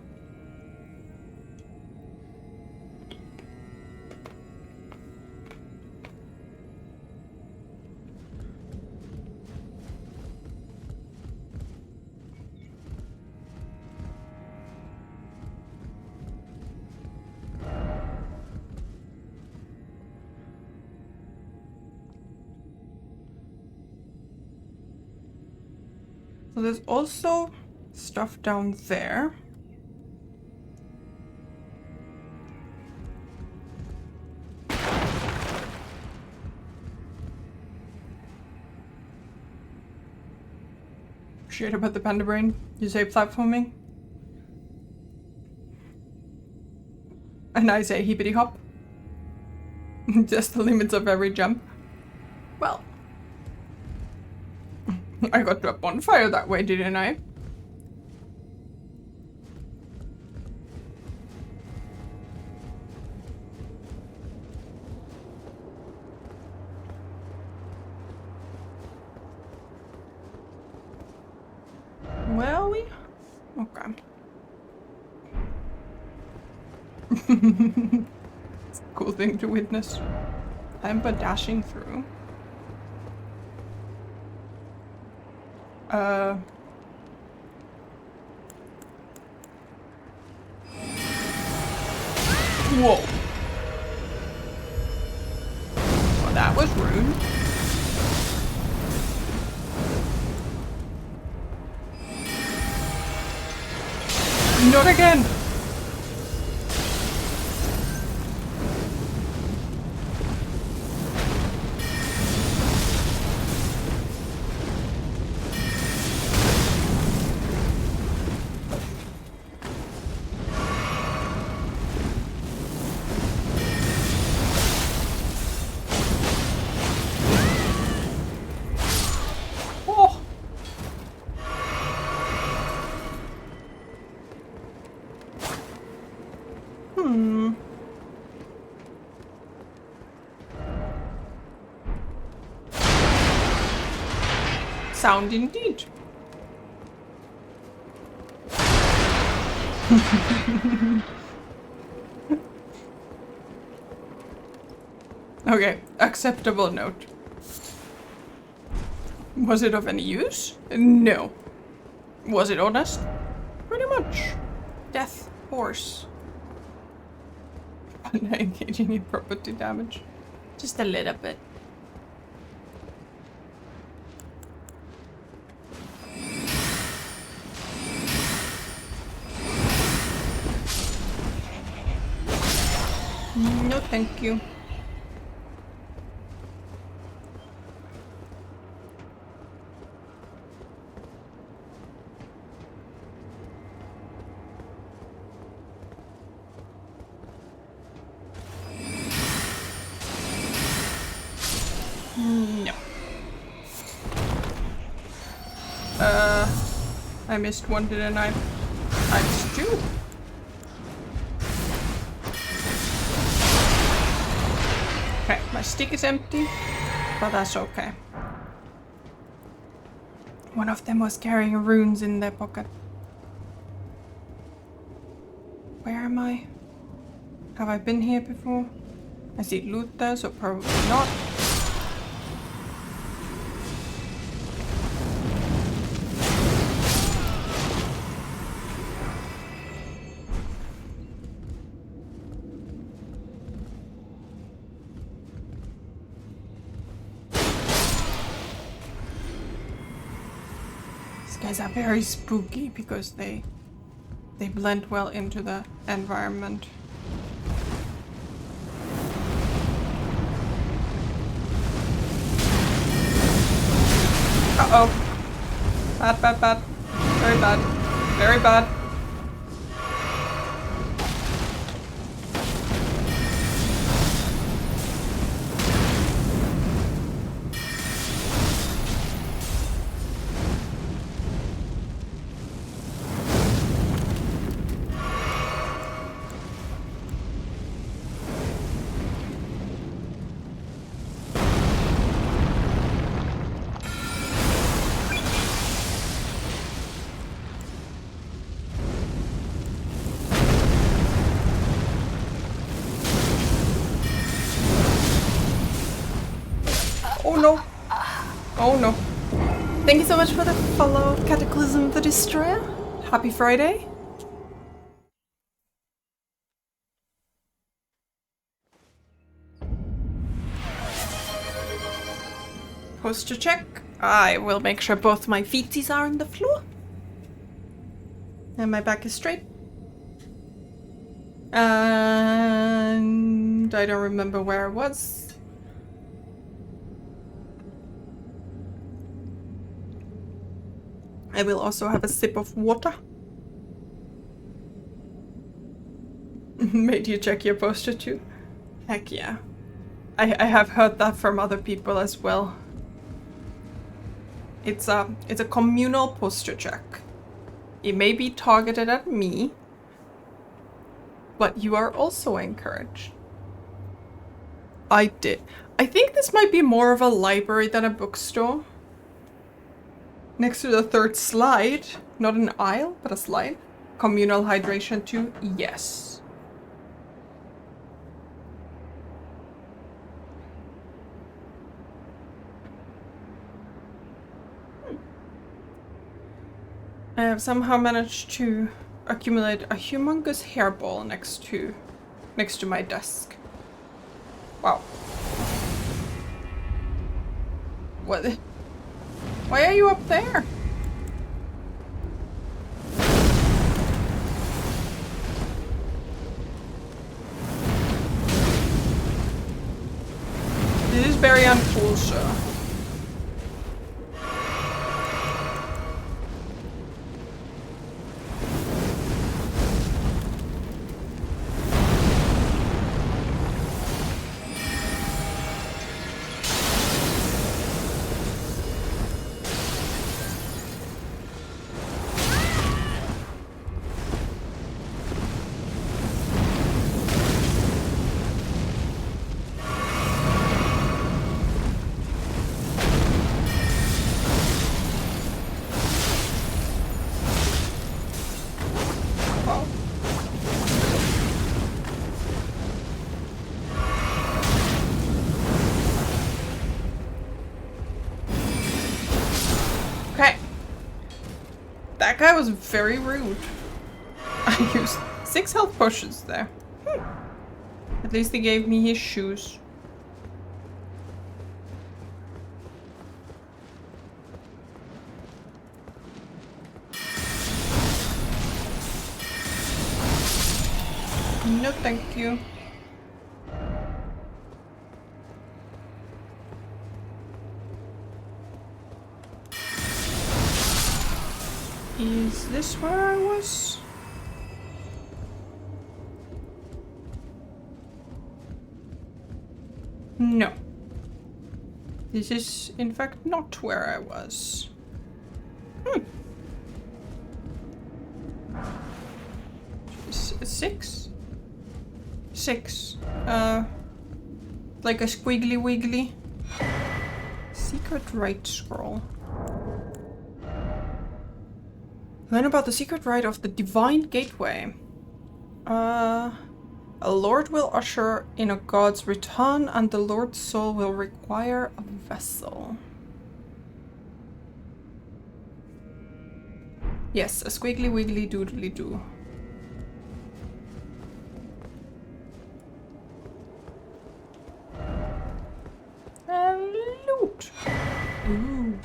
So there's also stuff down there. Shit about the panda brain. You say platforming? And I say hippity hop. Just the limits of every jump. Well, I got to a bonfire that way, didn't I? Well, okay. It's a cool thing to witness. I'm but dashing through. Whoa. Well, that was rude. Not again. Sound indeed. Okay, acceptable note. Was it of any use? No. Was it honest? Pretty much. Death horse. Not engaging in property damage. Just a little bit. No, thank you. No. I missed one, didn't I? I missed two. Okay, my stick is empty, but that's okay. One of them was carrying runes in their pocket. Where am I? Have I been here before? I see loot there, so probably not. guys are very spooky because they blend well into the environment. Uh-oh. Bad, bad, bad. Very bad. Very bad. Oh no! Oh no. Thank you so much for the follow, Cataclysm the Destroyer. Happy Friday. Posture check. I will make sure both my feeties are on the floor. And my back is straight. And I don't remember where I was. I will also have a sip of water. Made you check your posture too? Heck yeah. I have heard that from other people as well. It's a communal posture check. It may be targeted at me, but you are also encouraged. I think this might be more of a library than a bookstore. Next to the third slide, not an aisle, but a slide. Communal hydration too, yes. I have somehow managed to accumulate a humongous hairball next to my desk. Wow. What? Why are you up there? This is very uncool, sir. That guy was very rude. I used 6 health potions there. At least he gave me his shoes. No, thank you. Is this where I was? No. This is, in fact, not where I was. Six? 6. Like a squiggly wiggly. Secret right scroll. Learn about the secret rite of the Divine Gateway. A lord will usher in a god's return, and the lord's soul will require a vessel. Yes, a squiggly wiggly doodly doo. Loot. Ooh.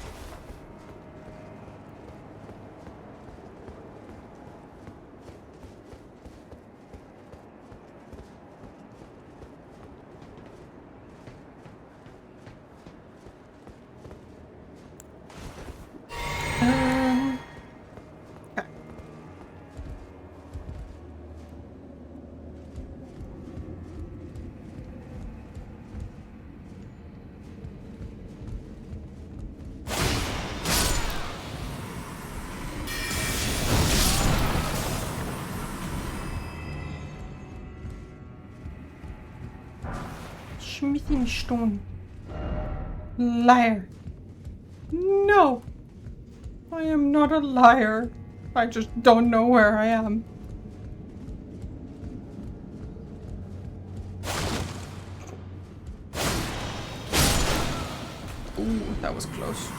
Smithing stone. Liar. No. I am not a liar. I just don't know where I am. Ooh, that was close.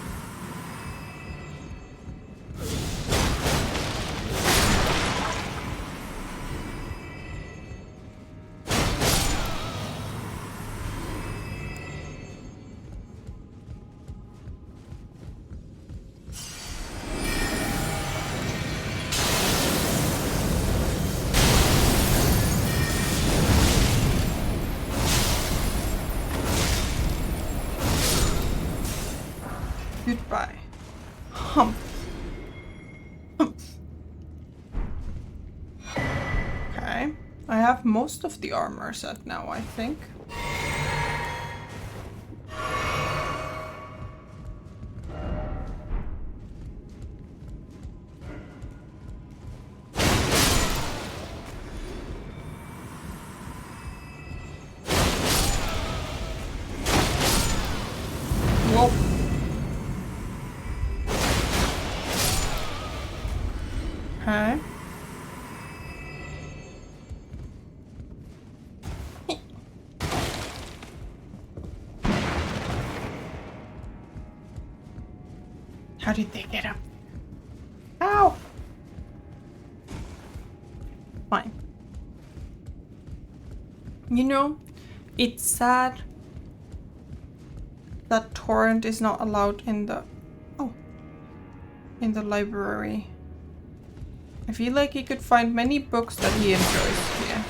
Goodbye. Humph. Humph. Okay. I have most of the armor set now, I think. Whoa. Okay. How did they get up? Ow! Fine. You know, it's sad that Torrent is not allowed in the... Oh. In the library. I feel like he could find many books that he enjoys here.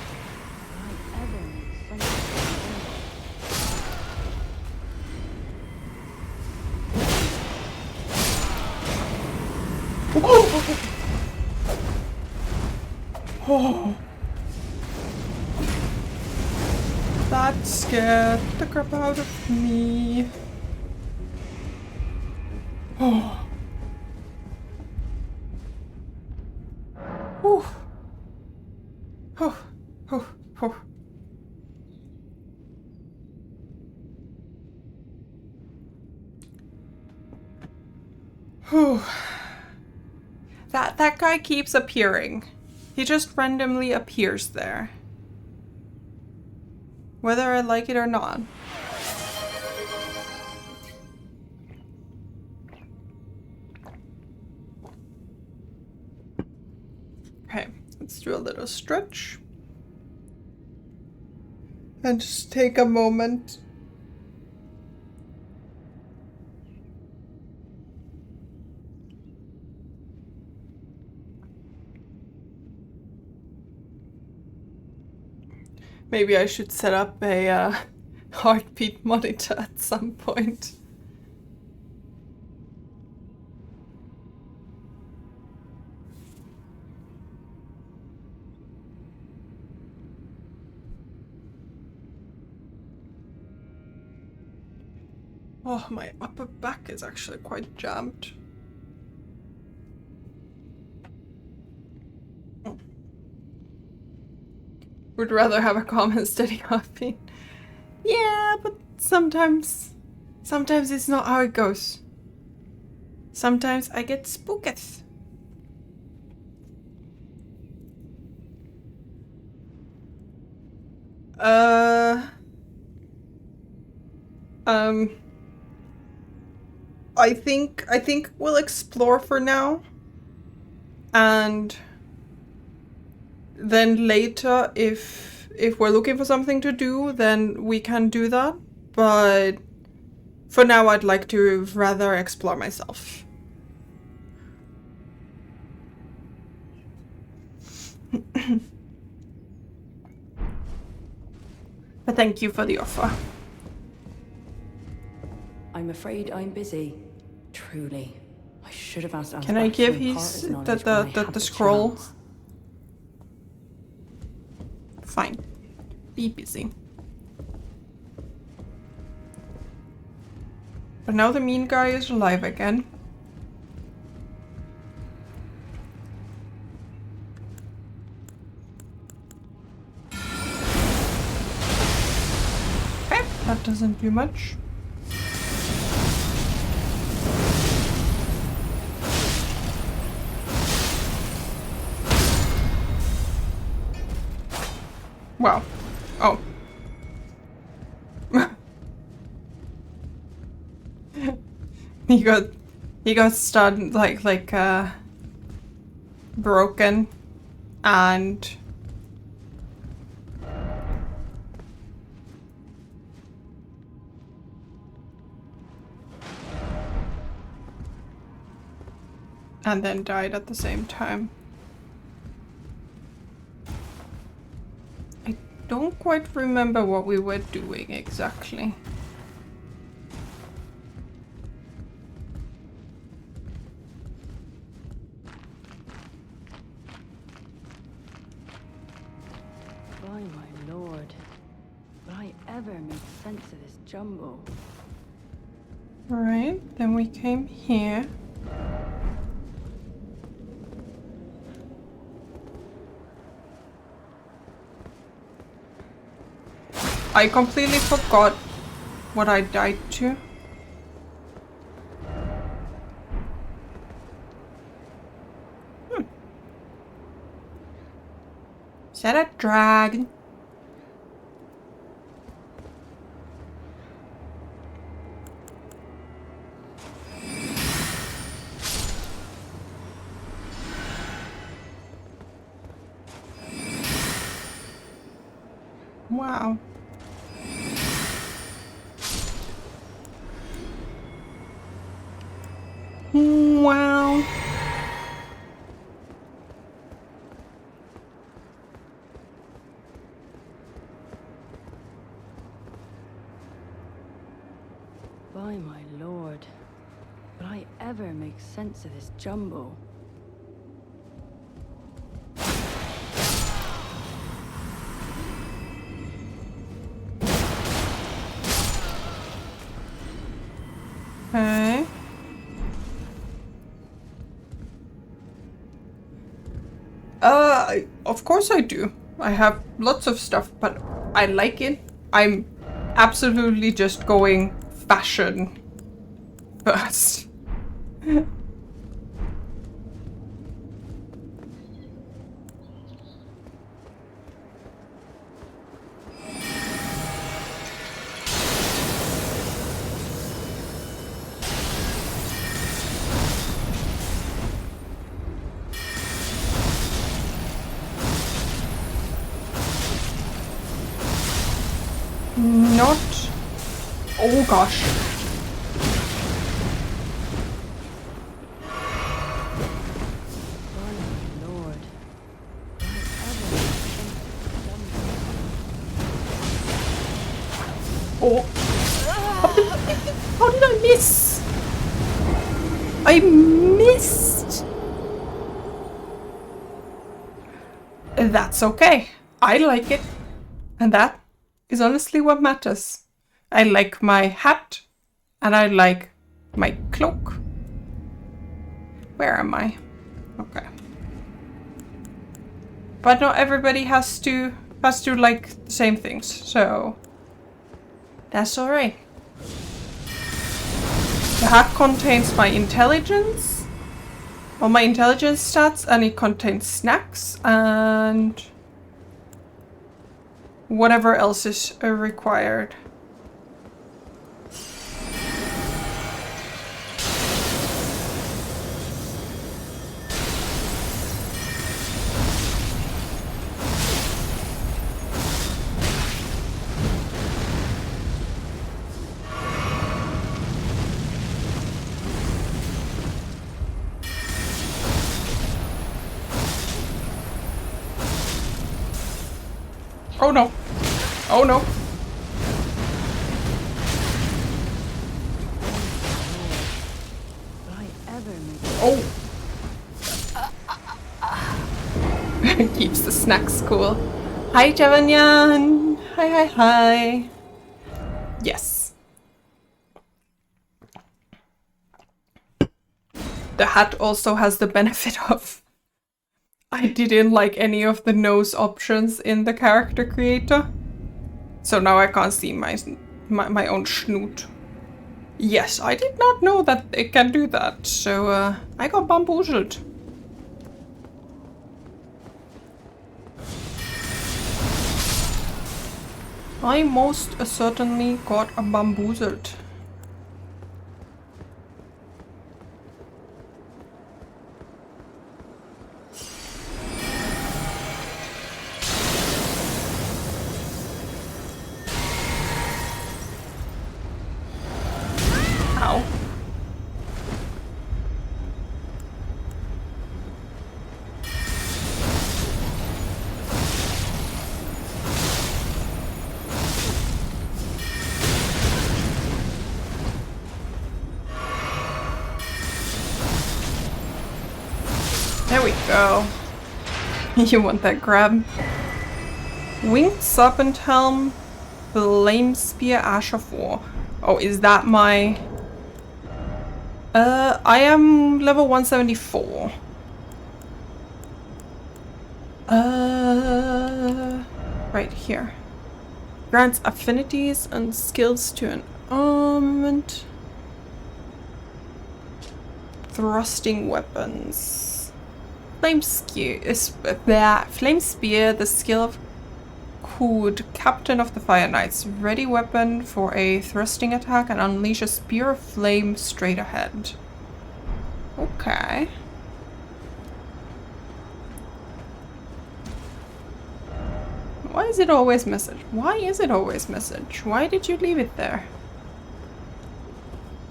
Oh. That scared the crap out of me. Oh. Whew. Oh. Oh. Oh. Whew. That guy keeps appearing. He just randomly appears there. Whether I like it or not. Okay, let's do a little stretch. And just take a moment. Maybe I should set up a heartbeat monitor at some point. Oh, my upper back is actually quite jammed. Would rather have a calm and steady heartbeat. Yeah, but sometimes it's not how it goes. Sometimes I get spooked. I think we'll explore for now. And then later, if we're looking for something to do, then we can do that. But for now, I'd like to rather explore myself. But thank you for the offer.
I'm afraid I'm busy. Truly. I should have asked Ansbach
Can I give
to impart
his
his knowledge when I had
the scroll?
chance.
Fine. Be busy. But now the mean guy is alive again. That doesn't do much. Wow. Oh. he got stunned like broken and then died at the same time. I don't quite remember what we were doing exactly.
By my lord, will I ever make sense of this jumble?
Right, then we came here. I completely forgot what I died to. Is that a dragon? Wow. Wow.
By my lord, will I ever make sense of this jumble?
Okay. Of course I do. I have lots of stuff, but I like it. I'm absolutely just going fashion first. Not... Oh gosh.
By my lord, will I ever make sense of this jumble?
Oh. How did I miss? I missed. That's okay. I like it. And that is honestly what matters. I like my hat and I like my cloak. Where am I? Okay. But not everybody has to like the same things, so that's alright. The hat contains my intelligence, all my intelligence stats, and it contains snacks and whatever else is required. Oh no. Oh no.
Will I ever make
Oh. Keeps the snacks cool. Hi, Javanyan. Hi, hi, hi. Yes. The hat also has the benefit of I didn't like any of the nose options in the character creator. So now I can't see my my own snoot. Yes, I did not know that it can do that, so I got bamboozled. I most certainly got bamboozled. Ow. There we go. You want that grab? Winged Serpent Helm, Flame Spear, Ash of War. Oh, is that my... I am level 174. Right here. Grants affinities and skills to an armament. Thrusting weapons. Flame Spear is that Flame Spear, the skill of Hood, Captain of the Fire Knights. Ready weapon for a thrusting attack and unleash a spear of flame straight ahead. Okay. Why is it always message? Why is it always message? Why did you leave it there?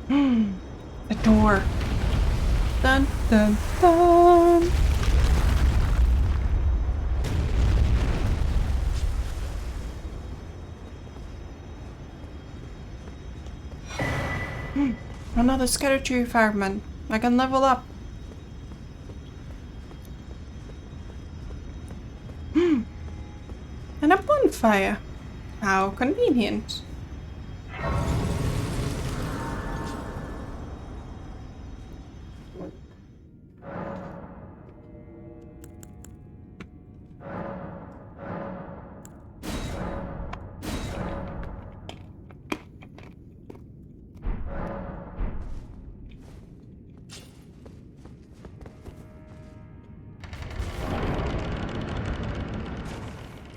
The door. Dun dun dun. Another Skeleton fireman. I can level up. And a bonfire. How convenient.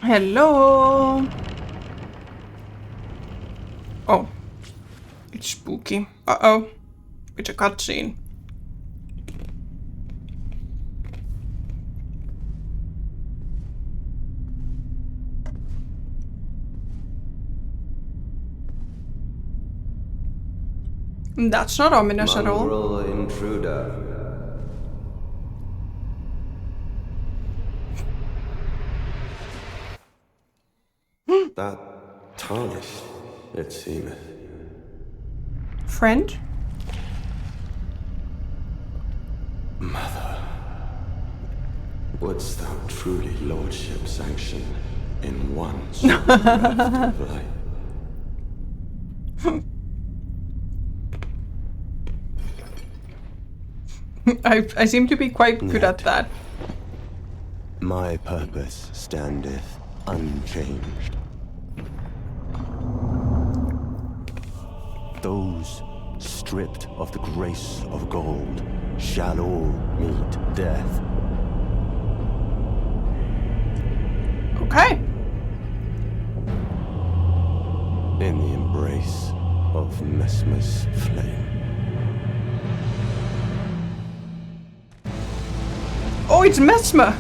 Hello. Oh, it's spooky. Uh-oh, it's a cutscene. That's not ominous at all.
Mongrel intruder. That tarnished, it seemeth.
Friend?
Mother, wouldst thou truly lordship sanction in one sole breath of light?
I seem to be quite good at that.
My purpose standeth unchanged. Those stripped of the grace of gold shall all meet death.
Okay.
In the embrace of Messmer's flame.
Oh, it's Messmer.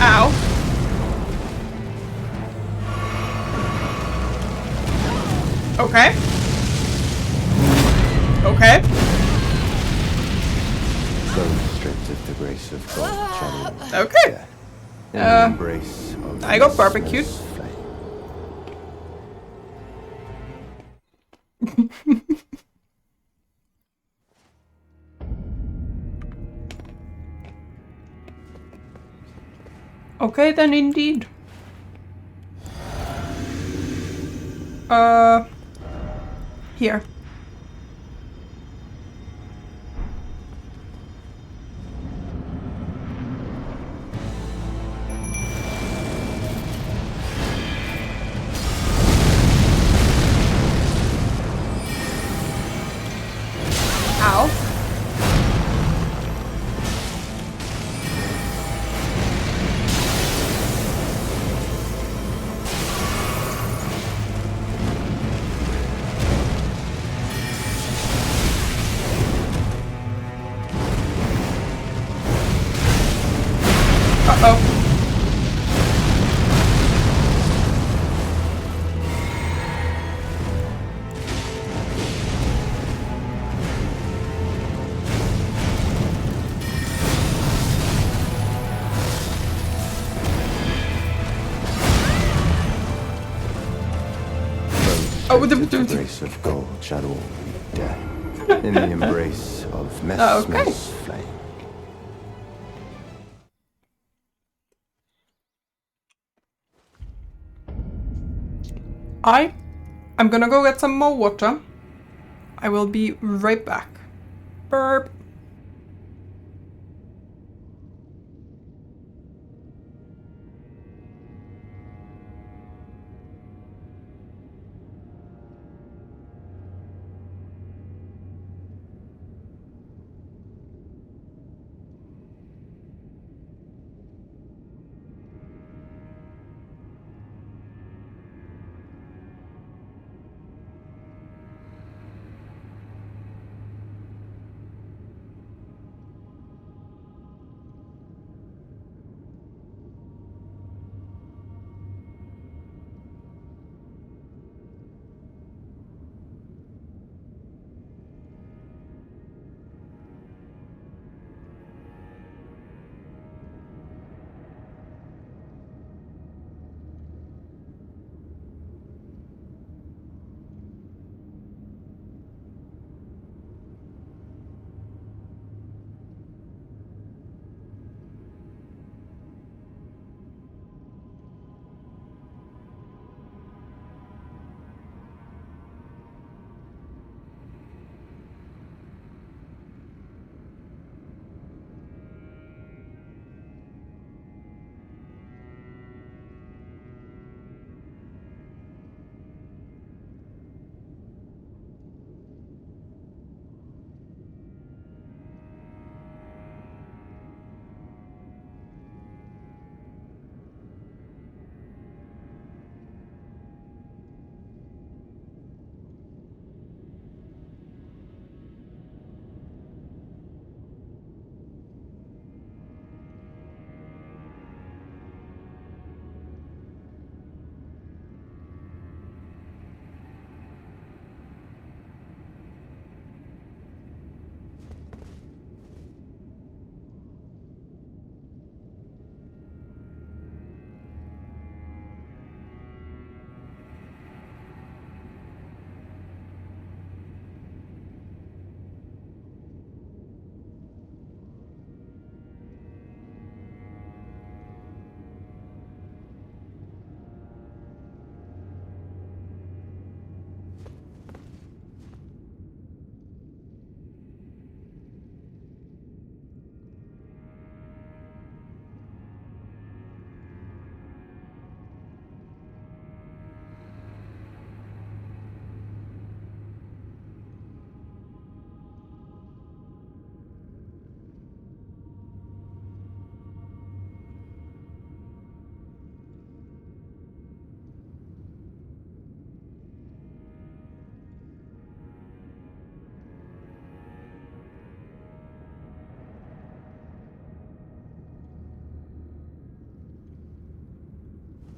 Ow. Okay. Okay.
Those stripped of the grace of gold shall all meet
Okay.
death. In the embrace of
I got
Messmer's
barbecued.
flame.
Okay, then indeed. Here. Ow. Uh-oh. Oh,
The grace of gold shall all meet death in the embrace of Messmer's flame.
I'm gonna go get some more water. I will be right back. Burp.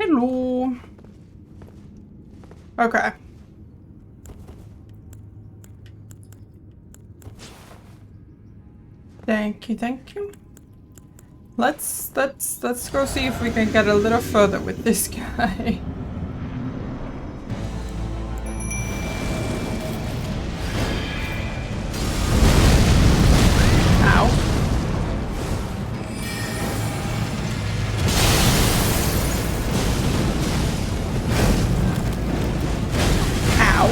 Hello. Okay. Thank you, thank you. Let's go see if we can get a little further with this guy. Ow. Ow.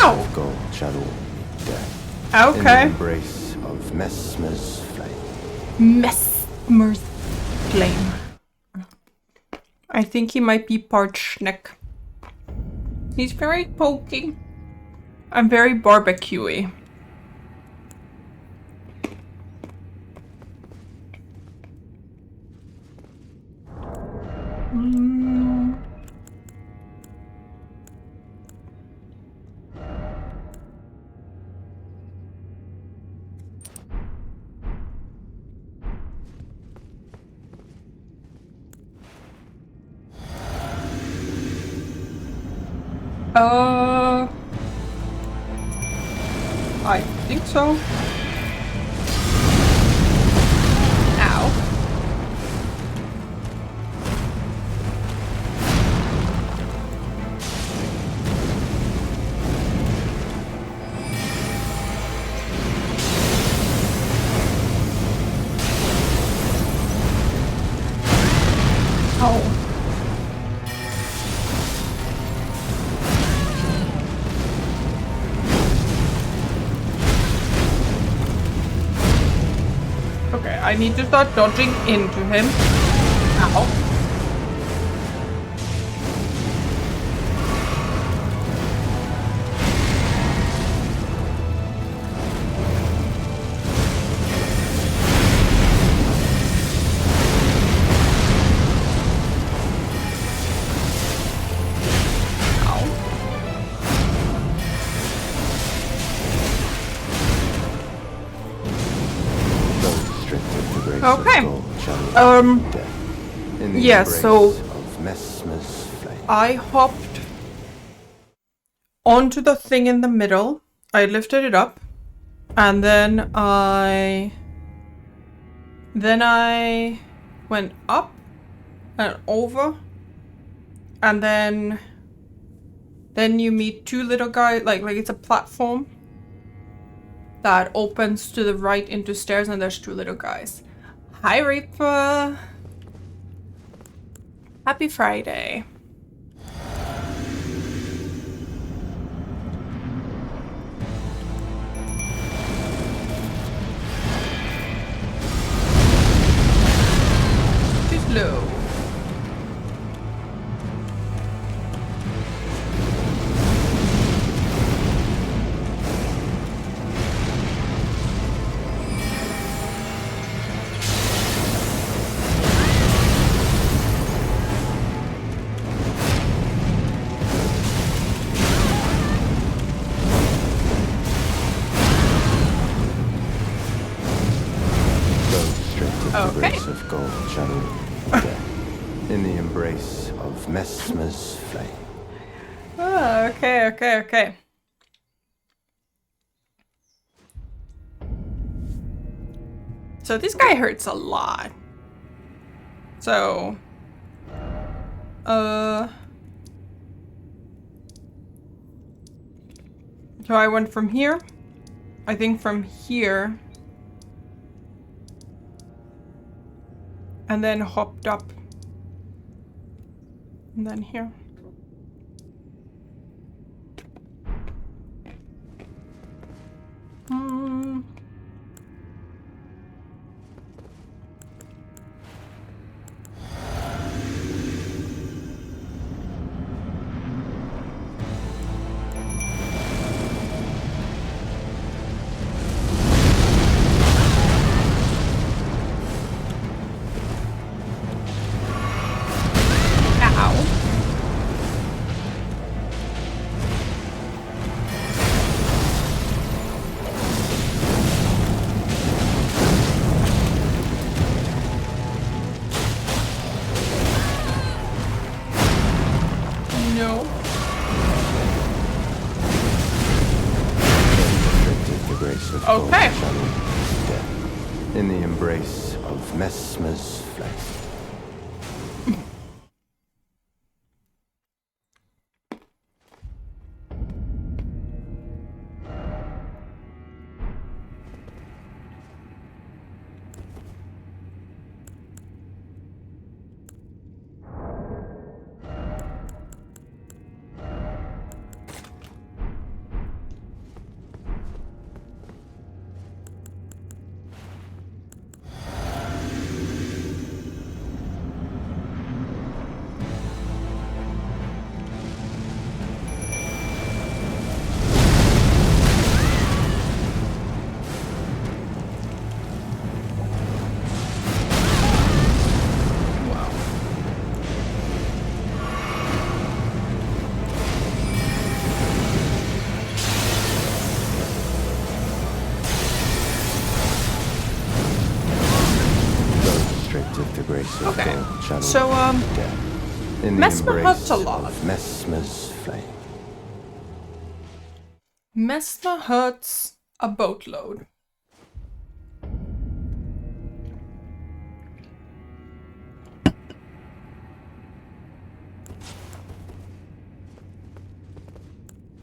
Ow!
of gold shall all meet death. In the
Okay.
embrace of Messmer's flame.
Messmer's flame. I think he might be part schneck. He's very pokey. I'm very barbecuey. I think so. Ow. Oh. Okay, I need to start dodging into him. Ow. Okay. Yeah, so I hopped onto the thing in the middle. I lifted it up, and then I went up and over, and then you meet two little guys, like it's a platform that opens to the right into stairs, and there's two little guys. Hi, Reaper. Happy Friday. Too slow. Okay.
Of gold shall all death. In the embrace of Messmer's flame.
Oh, okay. So this guy hurts a lot. So, so I went from here. I think from here. And then hopped up. And then here. Okay.
In the embrace of Messmer's flame. shall
So,
all be dead. In the
Messmer hurts a
embrace
lot.
of Messmer's flame.
Messmer hurts a boatload.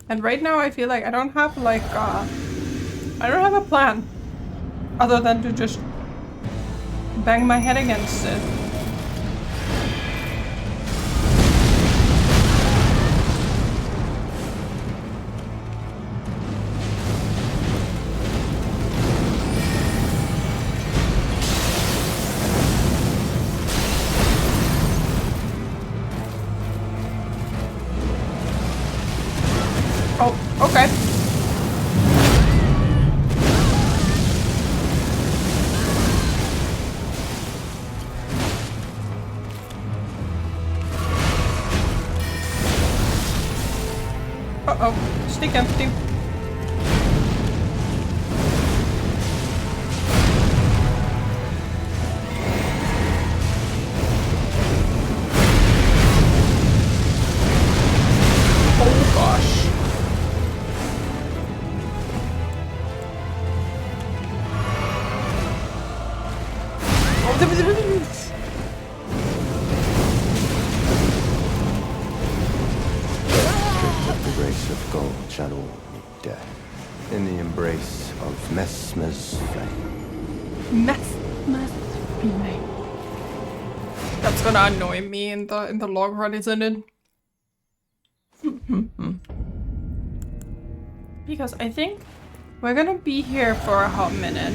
And right now I feel like I don't have like I don't have a plan other than to just bang my head against it. Oh, okay. Uh-oh, stick empty. Oh gosh.
The grace of gold shall all meet death. In the embrace of Messmer's flame.
Messmer flame. That's gonna annoy me in the long run, isn't it? Because I think we're gonna be here for a hot minute.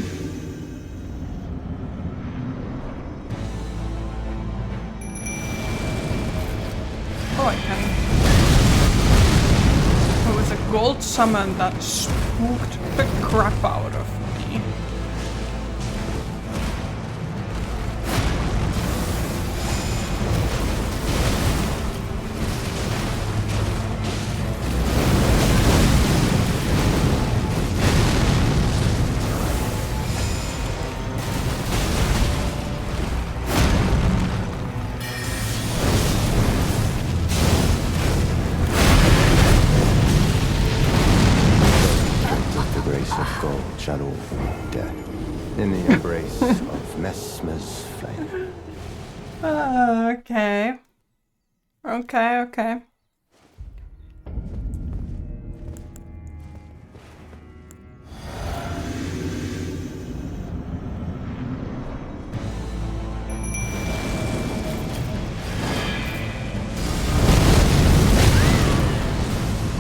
Oh, I can. It was a gold summon that spooked the crap out of me.
Shall all be dead. In the embrace of Messmer's flame.
Okay. Okay.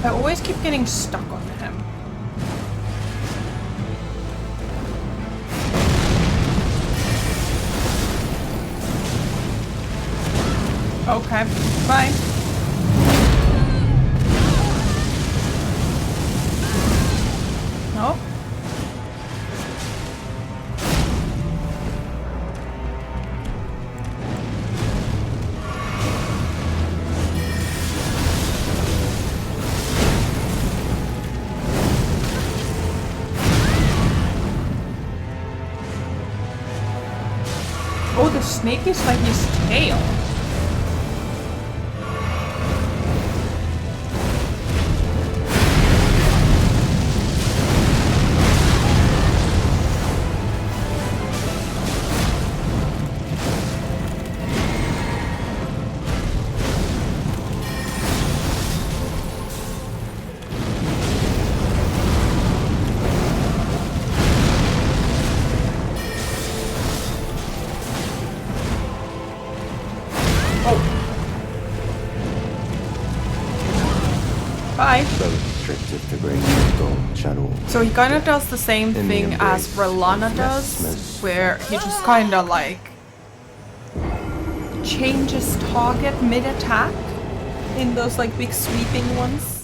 I always keep getting stuck on him. Okay, bye. No? Oh, the snake is like his tail. Bye. So he kind of does the same thing as Relana does, where he just kind of like changes target mid-attack in those like big sweeping ones.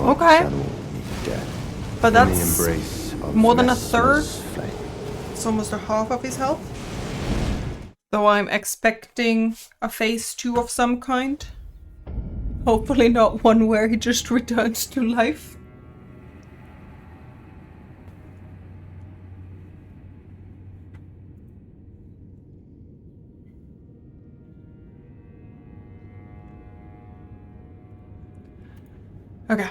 Okay.
shall all meet death.
But
In the
that's
embrace of
more than a third.
Messmer's flame.
It's almost a half of his health. Though I'm expecting a phase 2 of some kind. Hopefully not one where he just returns to life. Okay.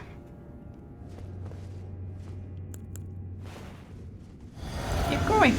Keep going.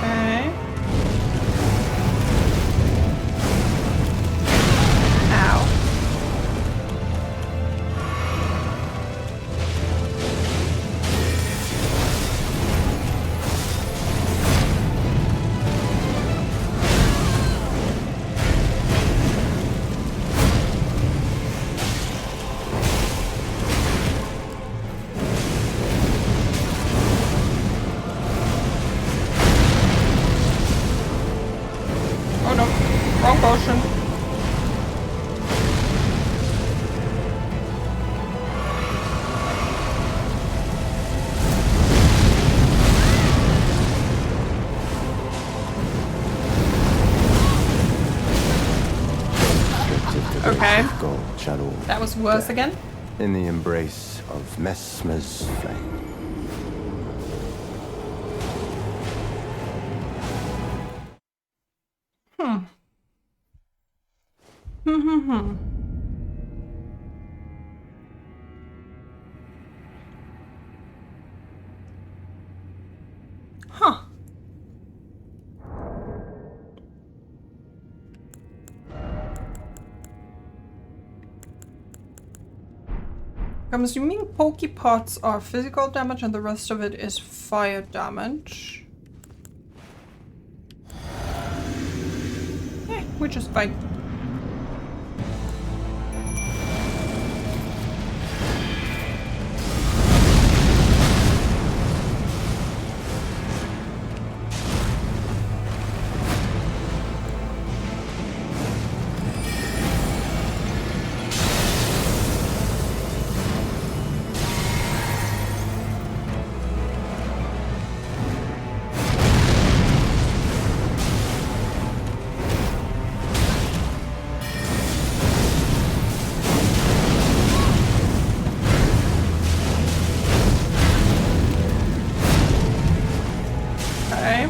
Okay. Ow. Oh no, wrong potion.
Restricted to
Okay.
this goal shall all
That was
meet
worse
death.
again.
In the embrace of Messmer's flame.
Huh. I'm assuming pokey pots are physical damage and the rest of it is fire damage. Which is fine. Okay.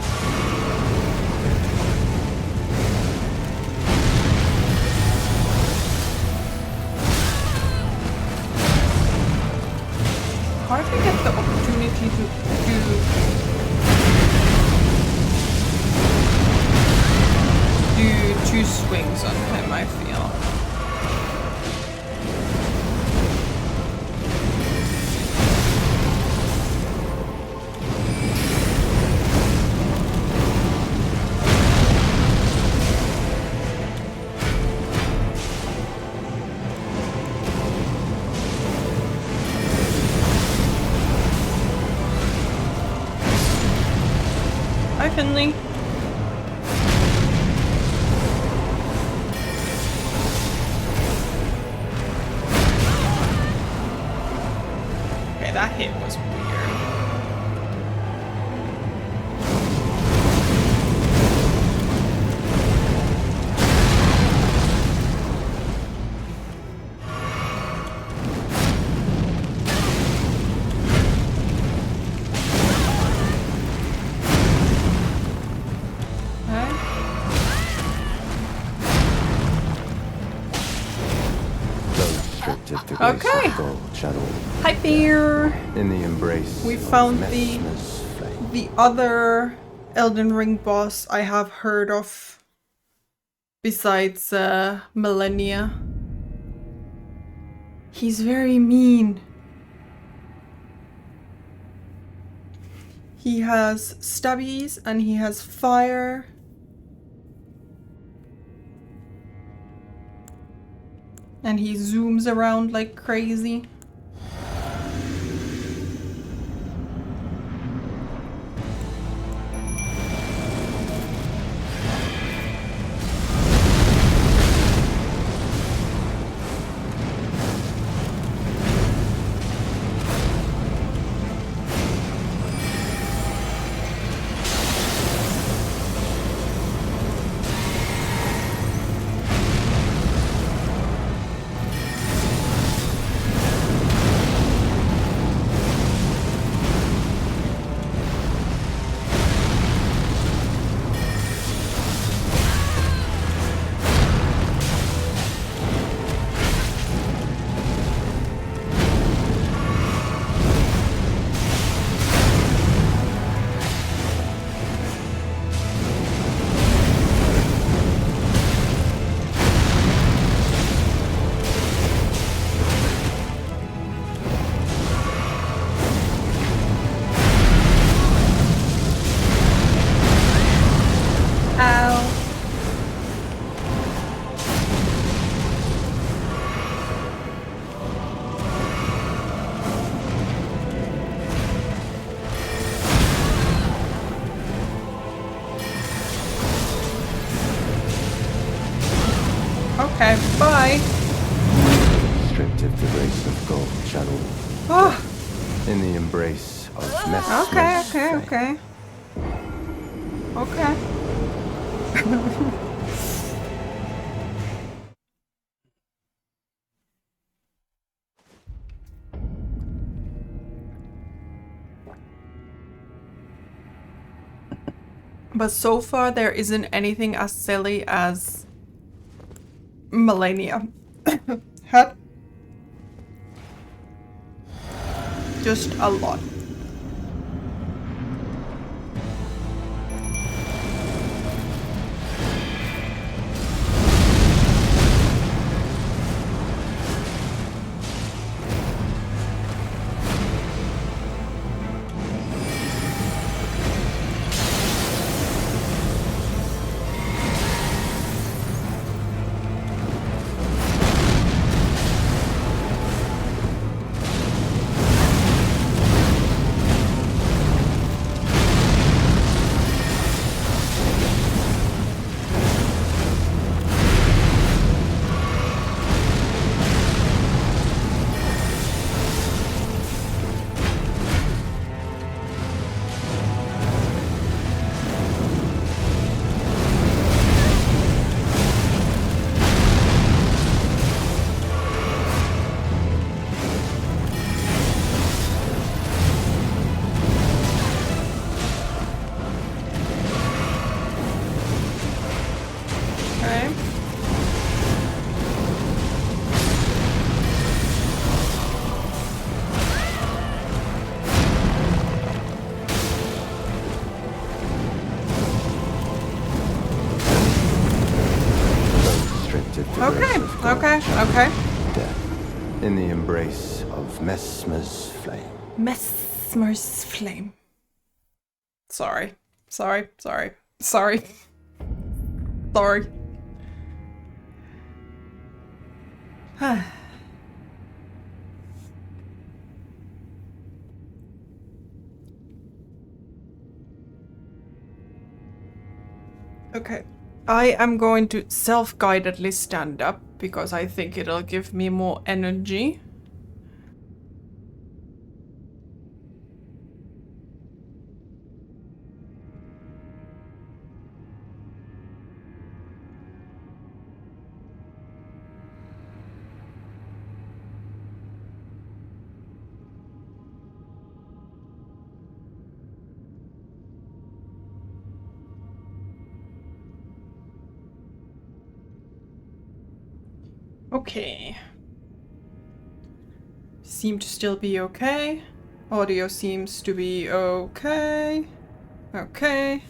Hardly get the opportunity to do 2 swings on him, I feel. Hi, Finley. Okay, that hit was weird.
Restricted to grace
Okay.
of gold shall all
Hi, bear.
in the embrace
We
of
found
Messmer's flame.
the other Elden Ring boss I have heard of besides Millennia. He's very mean. He has stabbies and he has fire. And he zooms around like crazy. Okay, bye.
Stripped of the grace of gold shall all
Oh,
in the embrace of Messmer's
okay,
flame.
okay. But so far there isn't anything as silly as Millennia. Had just a lot. Okay.
Stripped of the
Okay,
grace of gold
okay,
shall
okay.
death in the embrace of Messmer's flame.
Messmer's flame. Sorry. Sorry. Sorry. Okay. I am going to self-guidedly stand up because I think it'll give me more energy. Okay. seem to still be okay. Audio seems to be okay. Okay.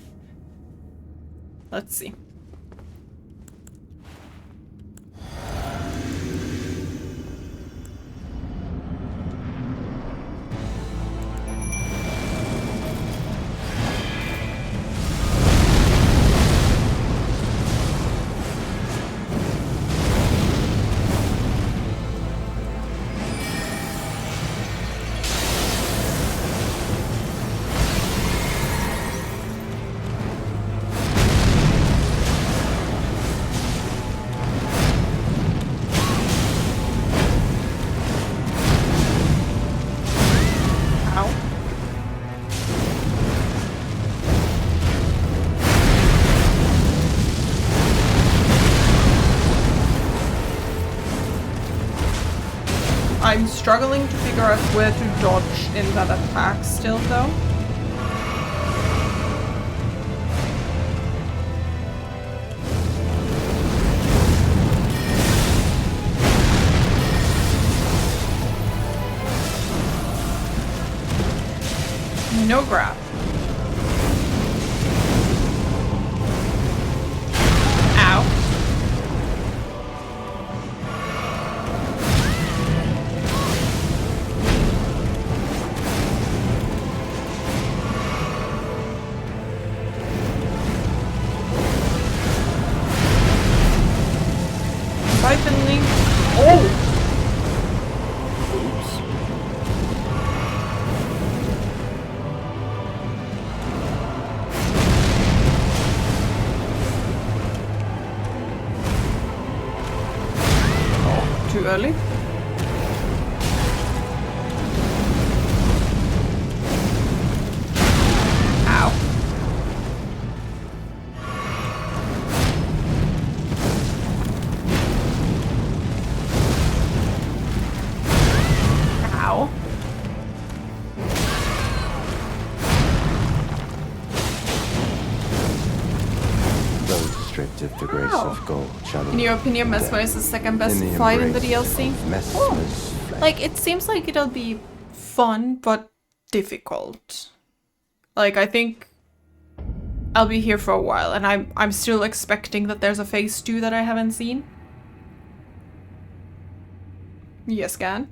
Let's see. I'm struggling to figure out where to dodge in that attack still though. No grab. Ow. Finally. Oh!
Oops.
Too early. Ow. Ow.
Those stripped of the grace
Wow.
of gold shall
In your opinion, Messmer is the second best fight in the DLC?
Messmer's flame.
Like, it seems like it'll be fun, but difficult. Like, I think I'll be here for a while, and I'm still expecting that there's a phase 2 that I haven't seen. Yes, can.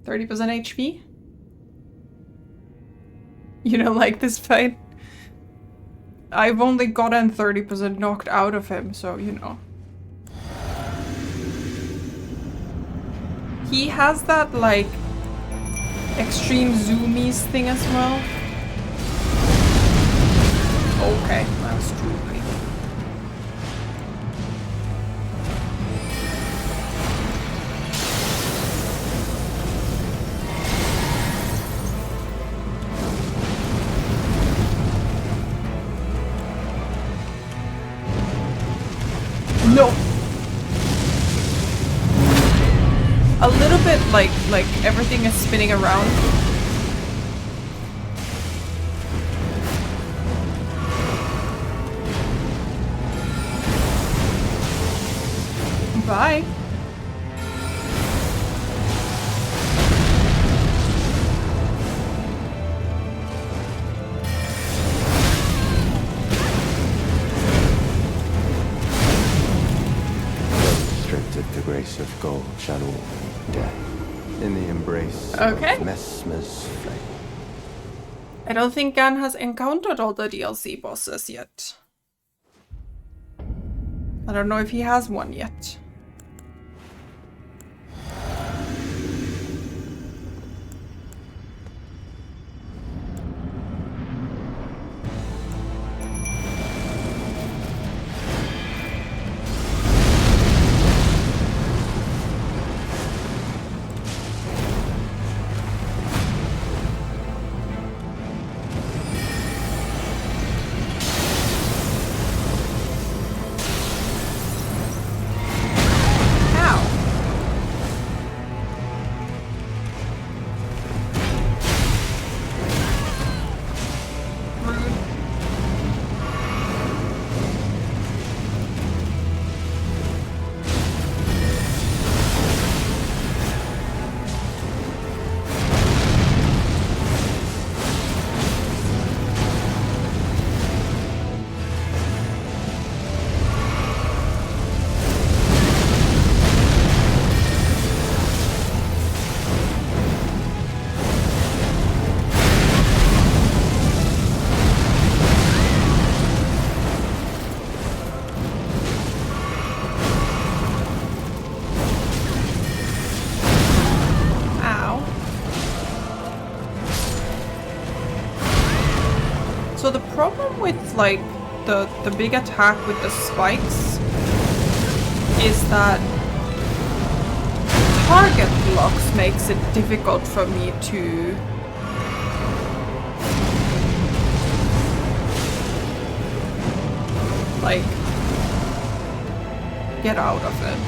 30% HP? You don't like this fight? I've only gotten 30% knocked out of him, so you know. He has that, like, extreme zoomies thing as well. Okay, that was true. No. A little bit like everything is spinning around. Bye.
The grace of gold shall all meet death in the embrace
Okay.
of Messmer's flame.
I don't think Gan has encountered all the DLC bosses yet. I don't know if he has one yet. with like the big attack with the spikes is that target locks makes it difficult for me to like get out of it.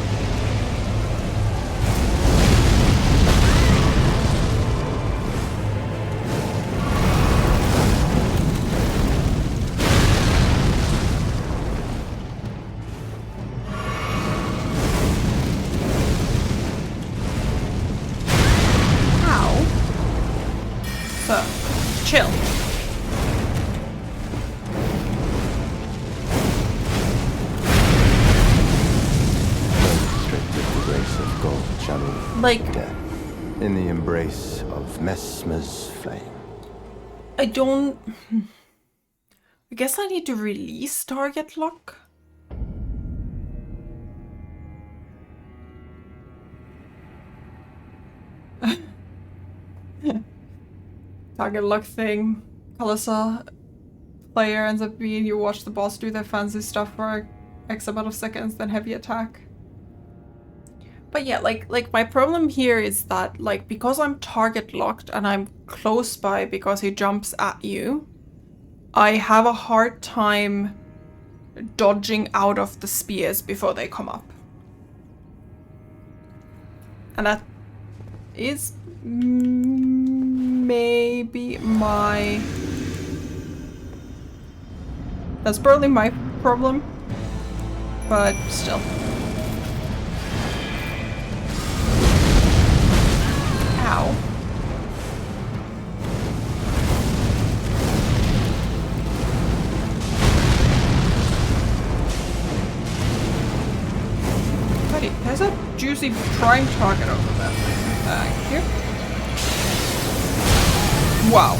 So, chill.
Restricted the grace of God channel
Like,
death in the embrace of Messmer's flame.
I don't... I guess I need to release target lock. Target lock thing. Colossal player ends up being you watch the boss do their fancy stuff for X amount of seconds, then heavy attack. But yeah, like my problem here is that like because I'm target locked and I'm close by because he jumps at you, I have a hard time dodging out of the spears before they come up. And that is maybe my... That's probably my problem, but still. Ow. Buddy, there's a juicy prime target over there. Thank you. Wow.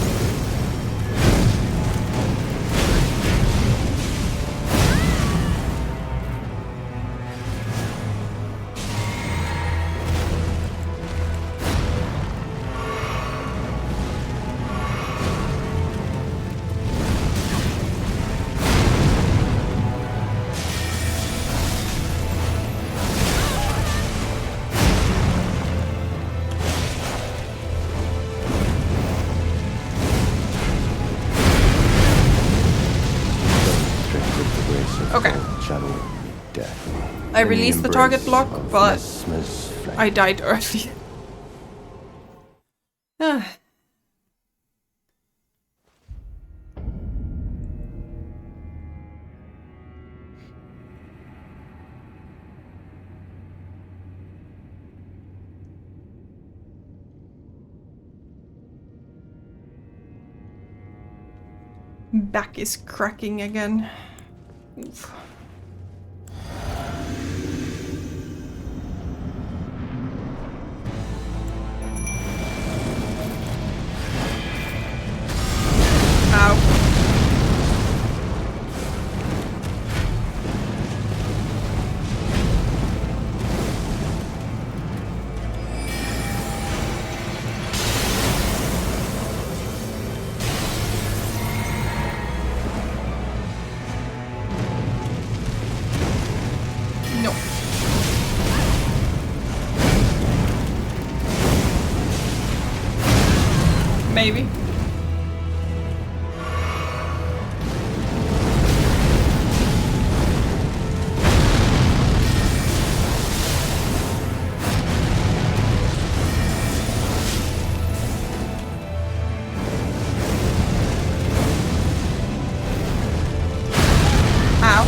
Okay. I released the target block, but I died early. Back is cracking again. Oof. Ow. No. Maybe. Ow.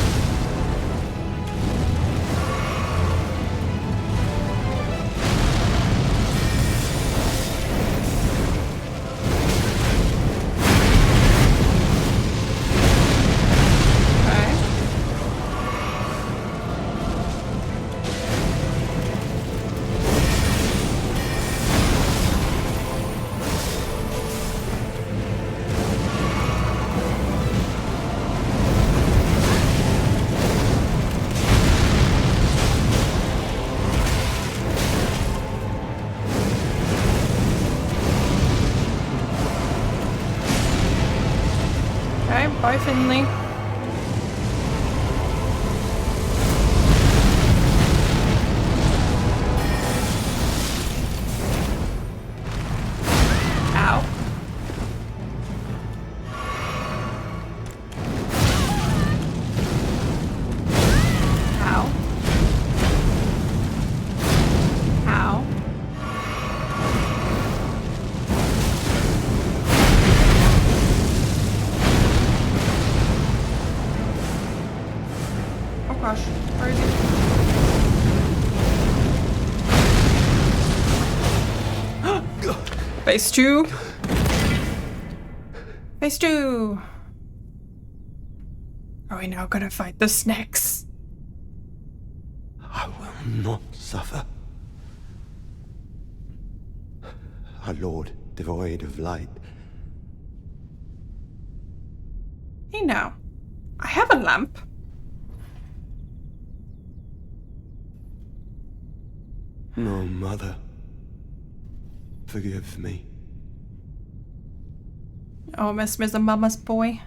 chimney. Ow. Ow. Ow. Oh gosh, where is he? Phase 2. Phase 2. Are we now gonna fight the snakes?
I will not suffer. A lord devoid of light.
Hey now, I have a lamp.
No, mother. Forgive me.
Oh, Messmer's a mama's boy.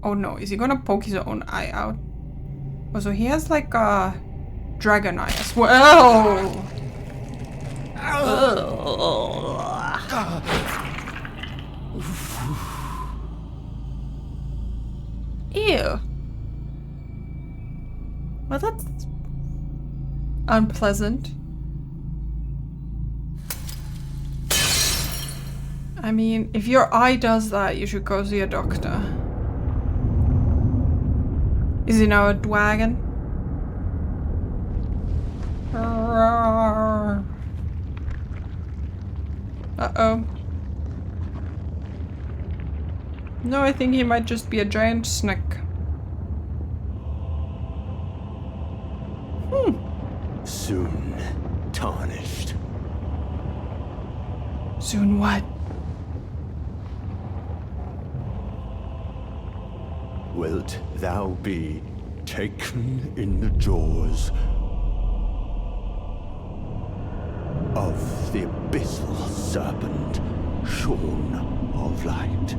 Oh no, is he gonna poke his own eye out? Oh, so he has like a dragon eye as well. Ew. Well, that's unpleasant. I mean, if your eye does that, you should go see a doctor. Is he now a dragon? Uh-oh. No, I think he might just be a giant snake.
Soon tarnished.
Soon what?
Wilt thou be taken in the jaws of the abyssal serpent, shorn of light?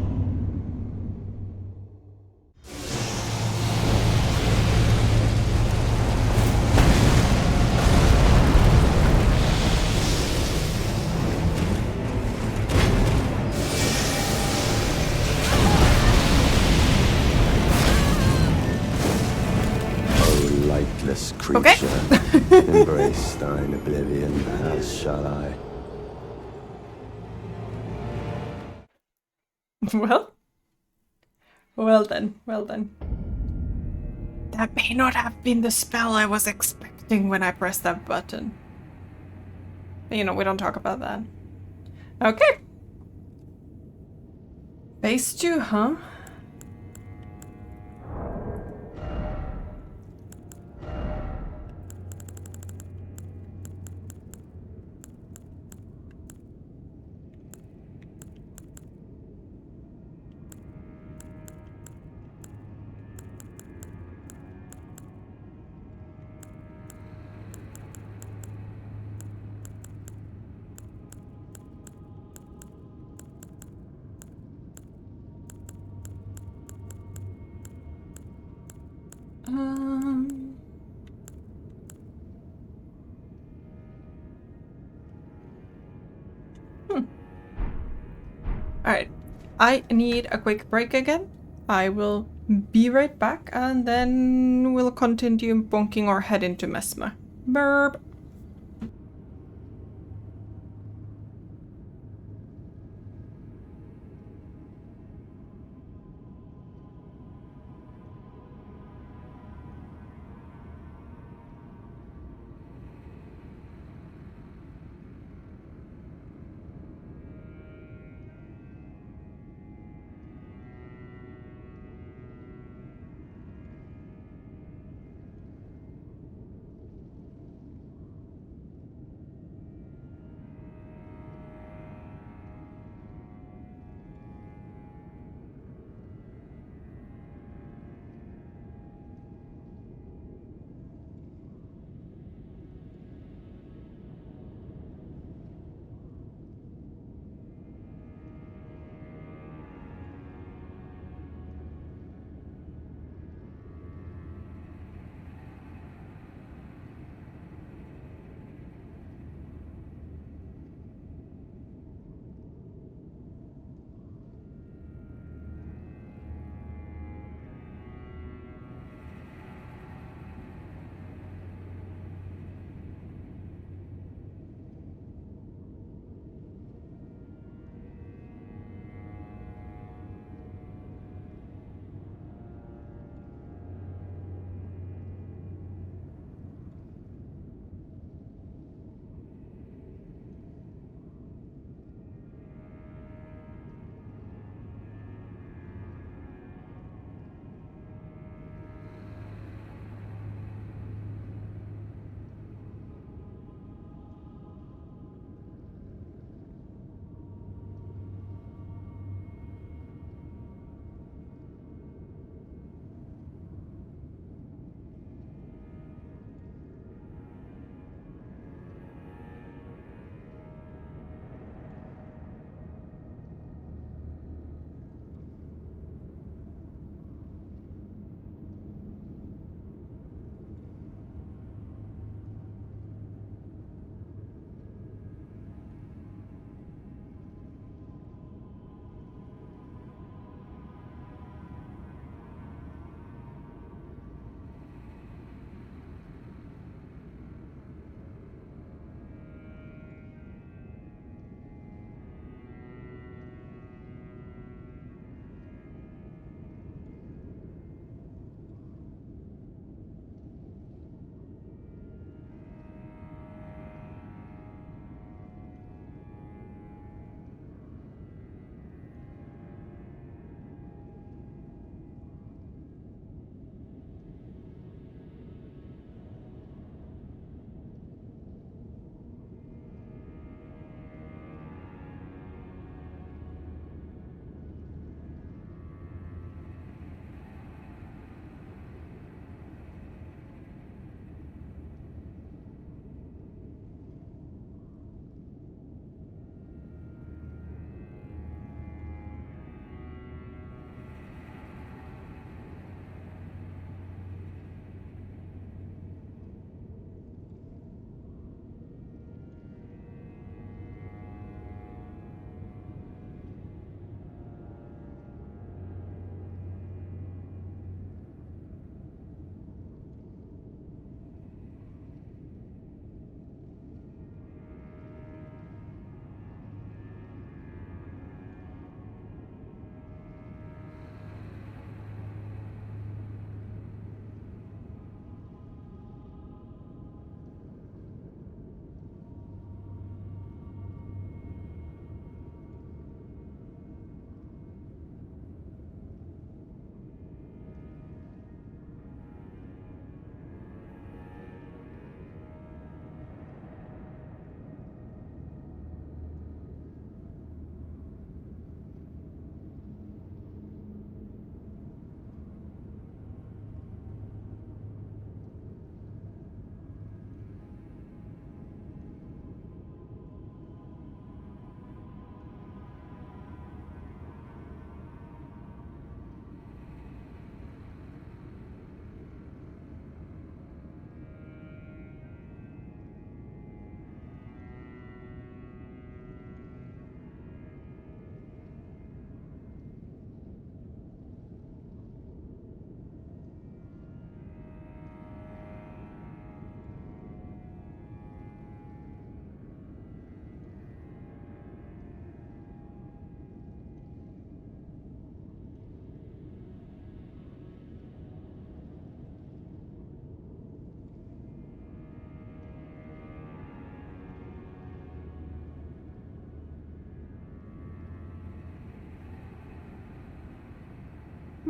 Lightless creature, embrace thine oblivion, as shall I.
Well then, well then. That may not have been the spell I was expecting when I pressed that button. But, you know, we don't talk about that. Okay. Phase 2, huh? Alright. I need a quick break again. I will be right back and then we'll continue bonking our head into Messmer. Burp.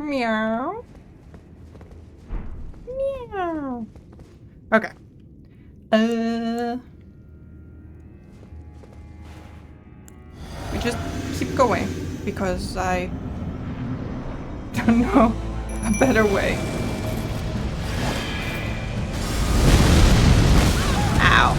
Meow. Meow. Okay. We just keep going because I don't know a better way. Ow.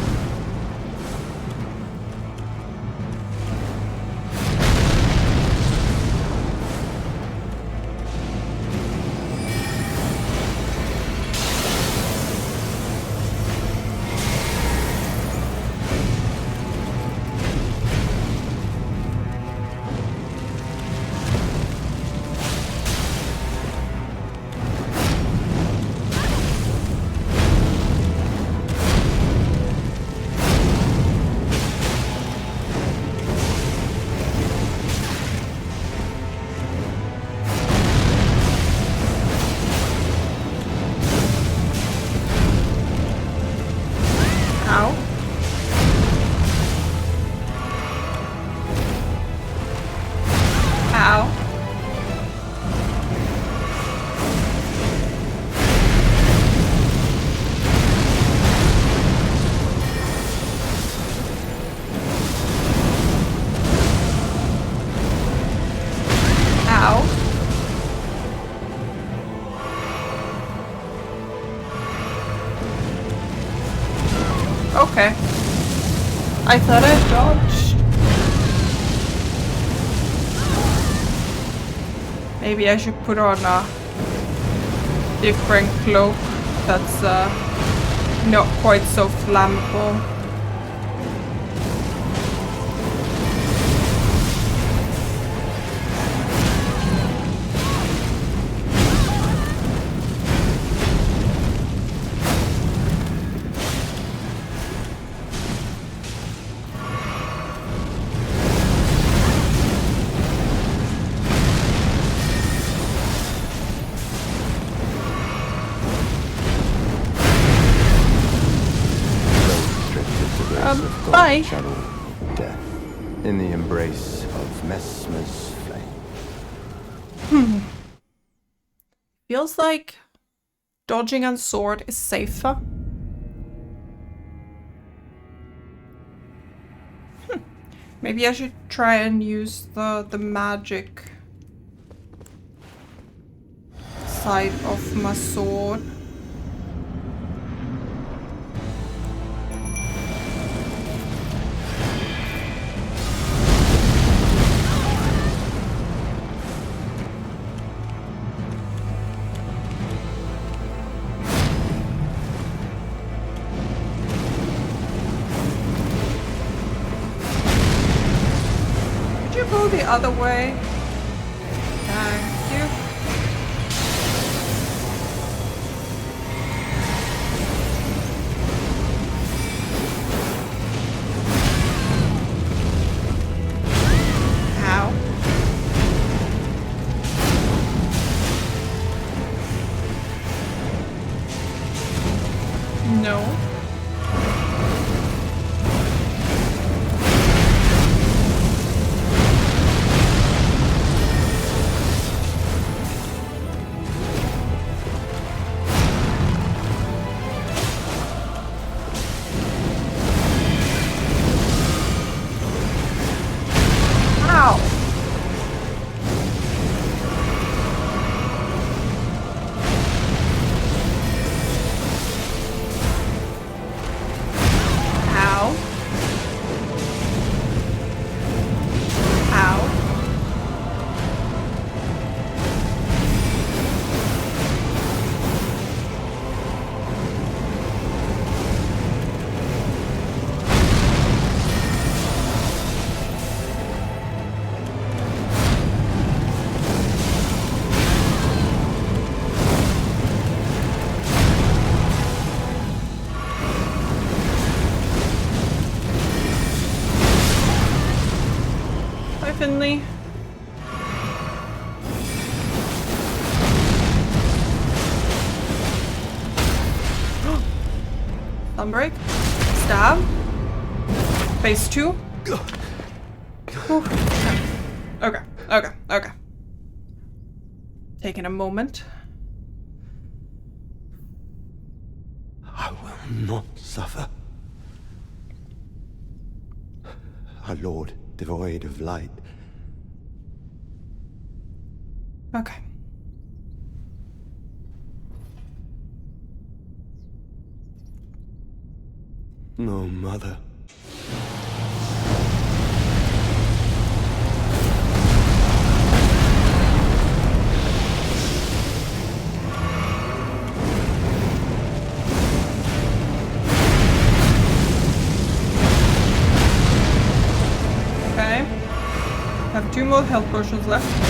Okay. I thought I dodged. Maybe I should put on a different cloak that's not quite so flammable. Bye.
Shadow death in the embrace of Messmer's flame.
Feels like dodging on sword is safer. Maybe I should try and use the magic side of my sword. Go the other way. Thank you. Ow. No. Finley. Thumbreak. Stab. Phase 2. Okay. Taking a moment.
I will not suffer. Our Lord, devoid of light.
Okay.
No, Mother.
Okay. Have 2 more health potions left.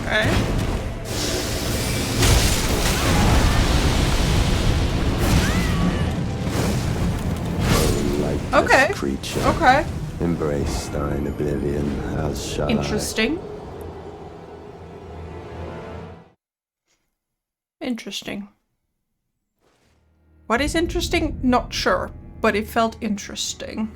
Okay.
Lightless
Okay.
creature.
Okay.
Embrace thine oblivion, as shall
Interesting. Interesting. What is interesting? Not sure, but it felt interesting.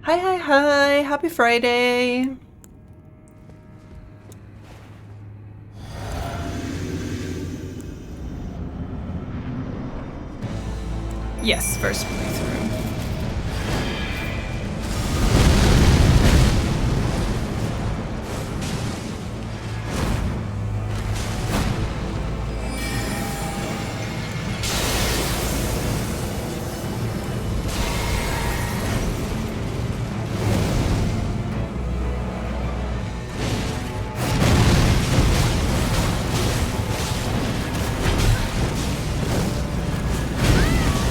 Hi, hi, hi. Happy Friday. Yes, first playthrough.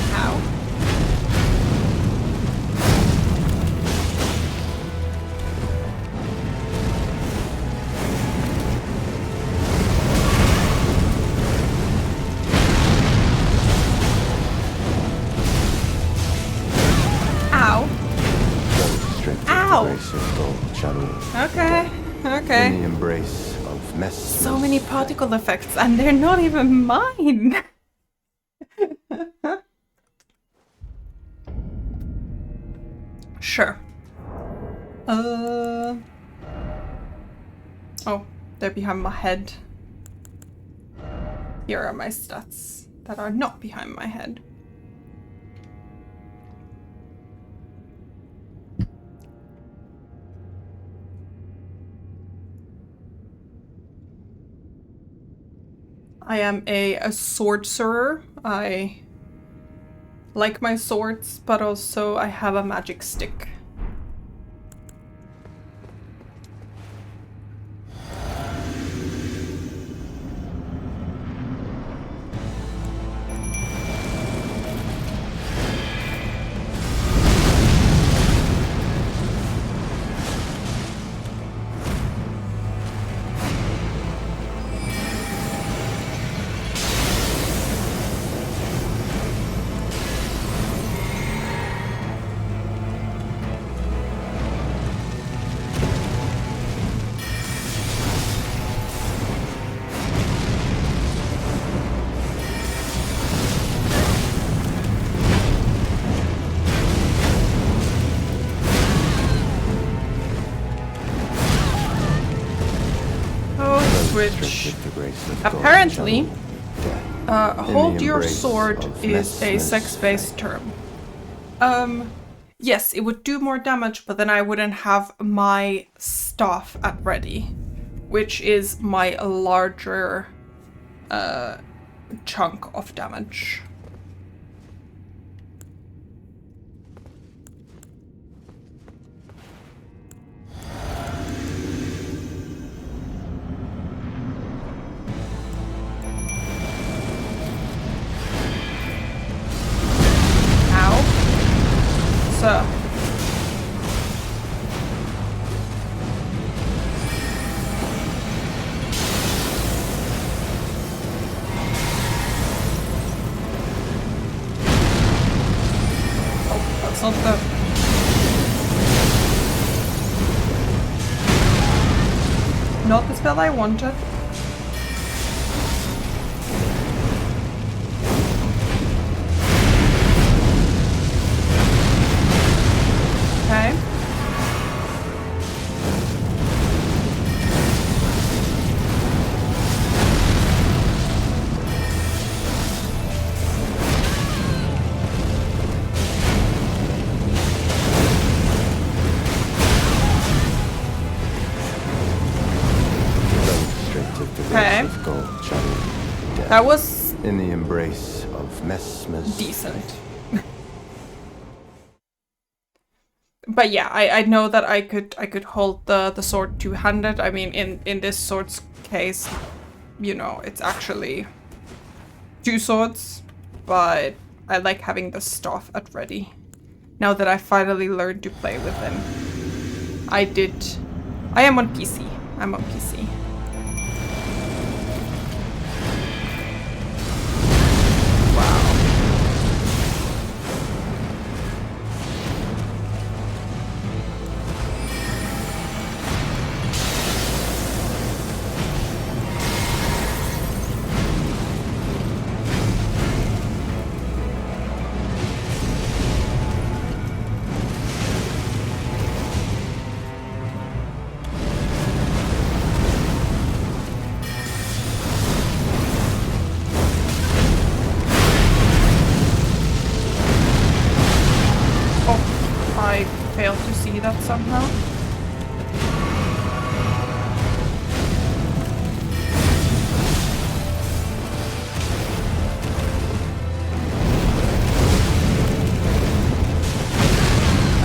Ow. Ow.
Strength of
Ow.
the grace of God shall all
Okay. Okay.
in the embrace of Messmer.
So many particle effects, and they're not even mine. Sure. Oh, they're behind my head. Here are my stats that are not behind my head. I am a sorcerer. I like my swords, but also I have a magic stick. Which apparently, hold your sword is a sex-based term. Yes, it would do more damage, but then I wouldn't have my staff at ready, which is my larger chunk of damage. sir. Oh, that's not the spell I wanted. Okay. Okay.
Of gold shadowed death.
That was
In the embrace of Messmer's
decent. But yeah, I know that I could hold the sword two-handed. I mean, in this sword's case, you know, it's actually two swords, but I like having the staff at ready. Now that I finally learned to play with them. I am on PC. I'm on PC. Failed to see that somehow.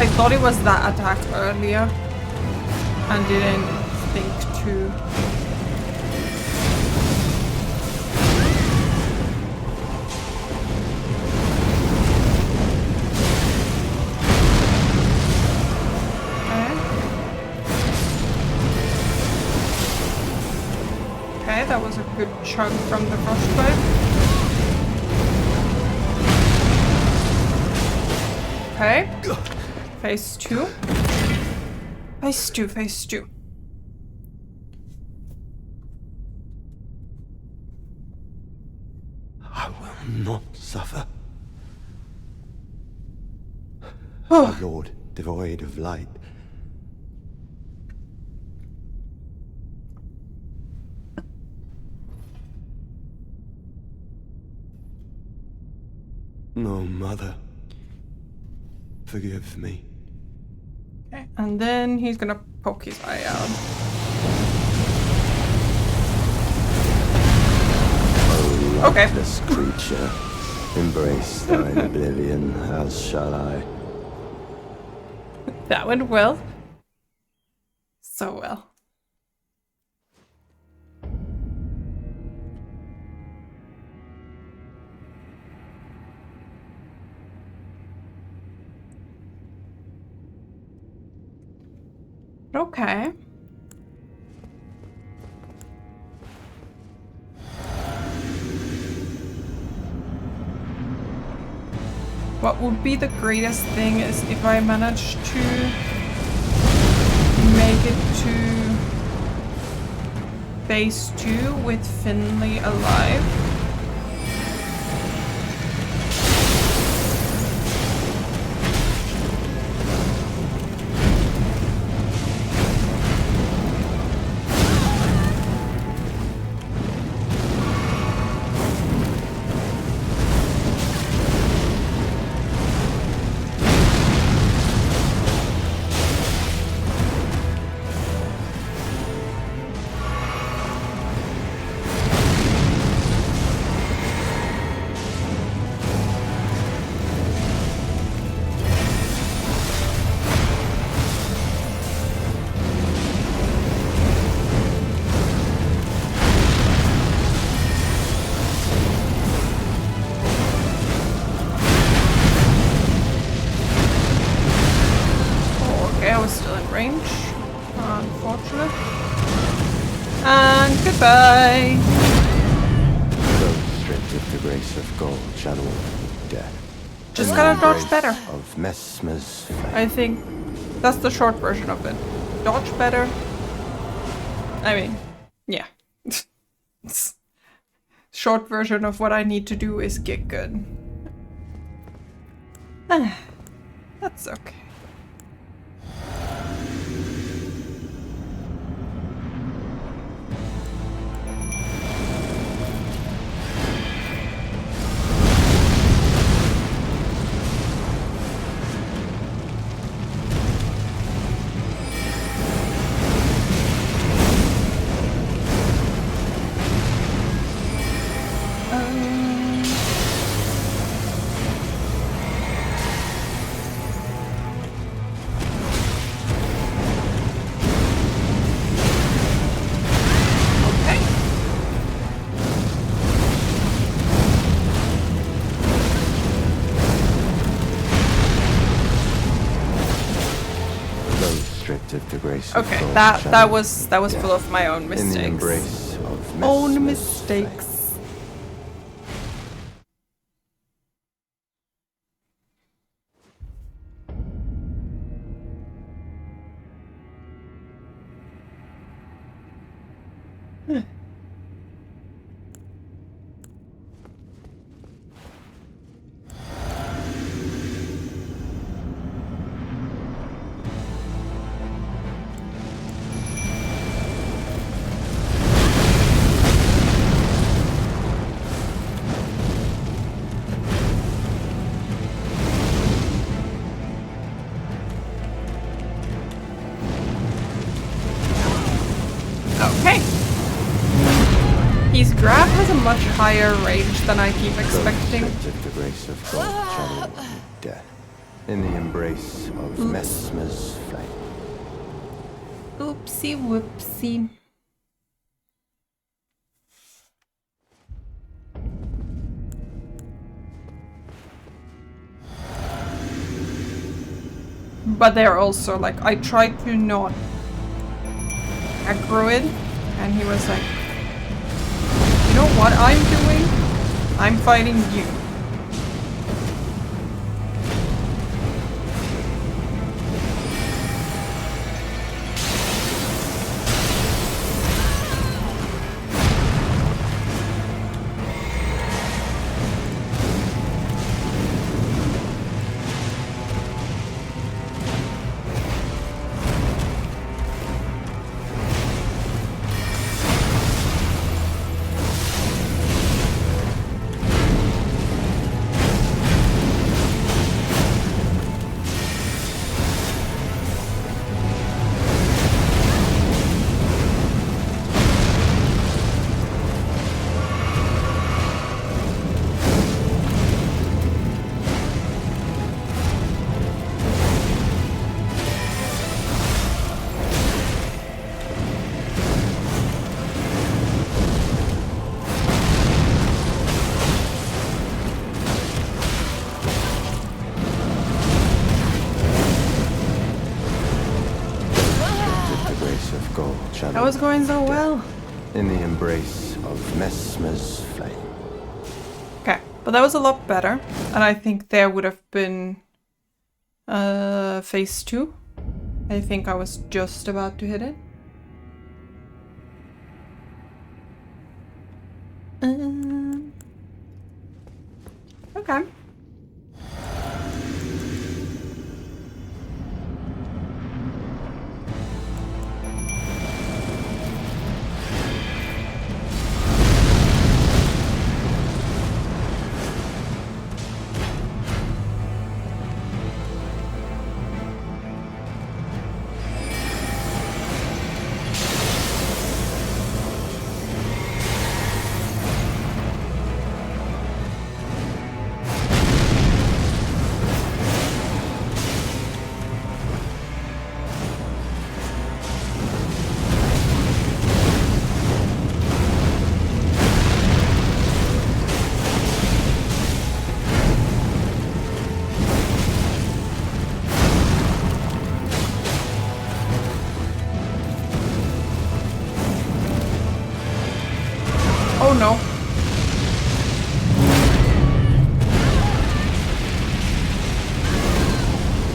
I thought it was that attack earlier and didn't think to. Okay, that was a good chunk from the frostbite. Okay. Phase 2. Phase 2, phase 2.
I will not suffer.
Oh.
A lord devoid of light. No, mother. Forgive me.
Okay, and then he's gonna poke his eye out.
Oh,
Okay.
luckless creature, embrace thine oblivion, as shall I.
That went well. So well. Okay. What would be the greatest thing is if I manage to make it to phase 2 with Finley alive. range. Unfortunate. And goodbye.
Those stripped of the grace of gold shall all meet death.
Just
In
gotta
the
dodge
embrace
better.
Of Messmer's flame.
I think that's the short version of it. Dodge better. I mean, yeah. Short version of what I need to do is get good. That's okay.
Of the grace of
Okay,
gold
that
shall
was
meet
full of my own
death. In the
mistakes.
embrace of
Own
Messmer's
mistakes. Okay. His grab has a much higher range than I keep expecting.
Those stripped of the grace of gold shall all meet death. In the embrace of Messmer's flame.
Oopsie whoopsie. But they're also like, I tried to not aggro it, and he was like, you know what I'm doing? I'm fighting you. That was going so well.
In the embrace of Messmer's flame.
Okay, but that was a lot better. And I think there would have been phase 2. I think I was just about to hit it. Okay.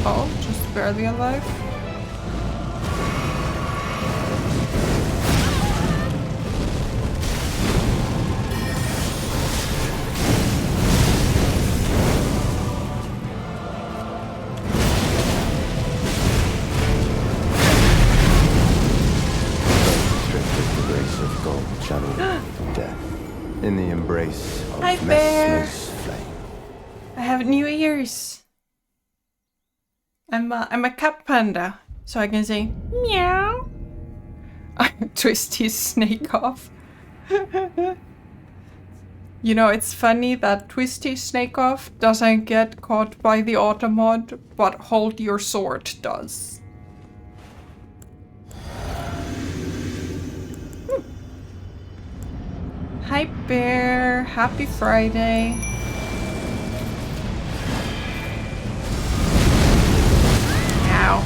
Oh, just barely alive.
In the embrace of
Hi, bear.
Messmer's flame.
I have new ears. I'm a cat panda, so I can say meow. I twist his snake off. You know, it's funny that Twisty Snake Off doesn't get caught by the automod, but Hold Your Sword does. Hi Bear, happy Friday. Ow.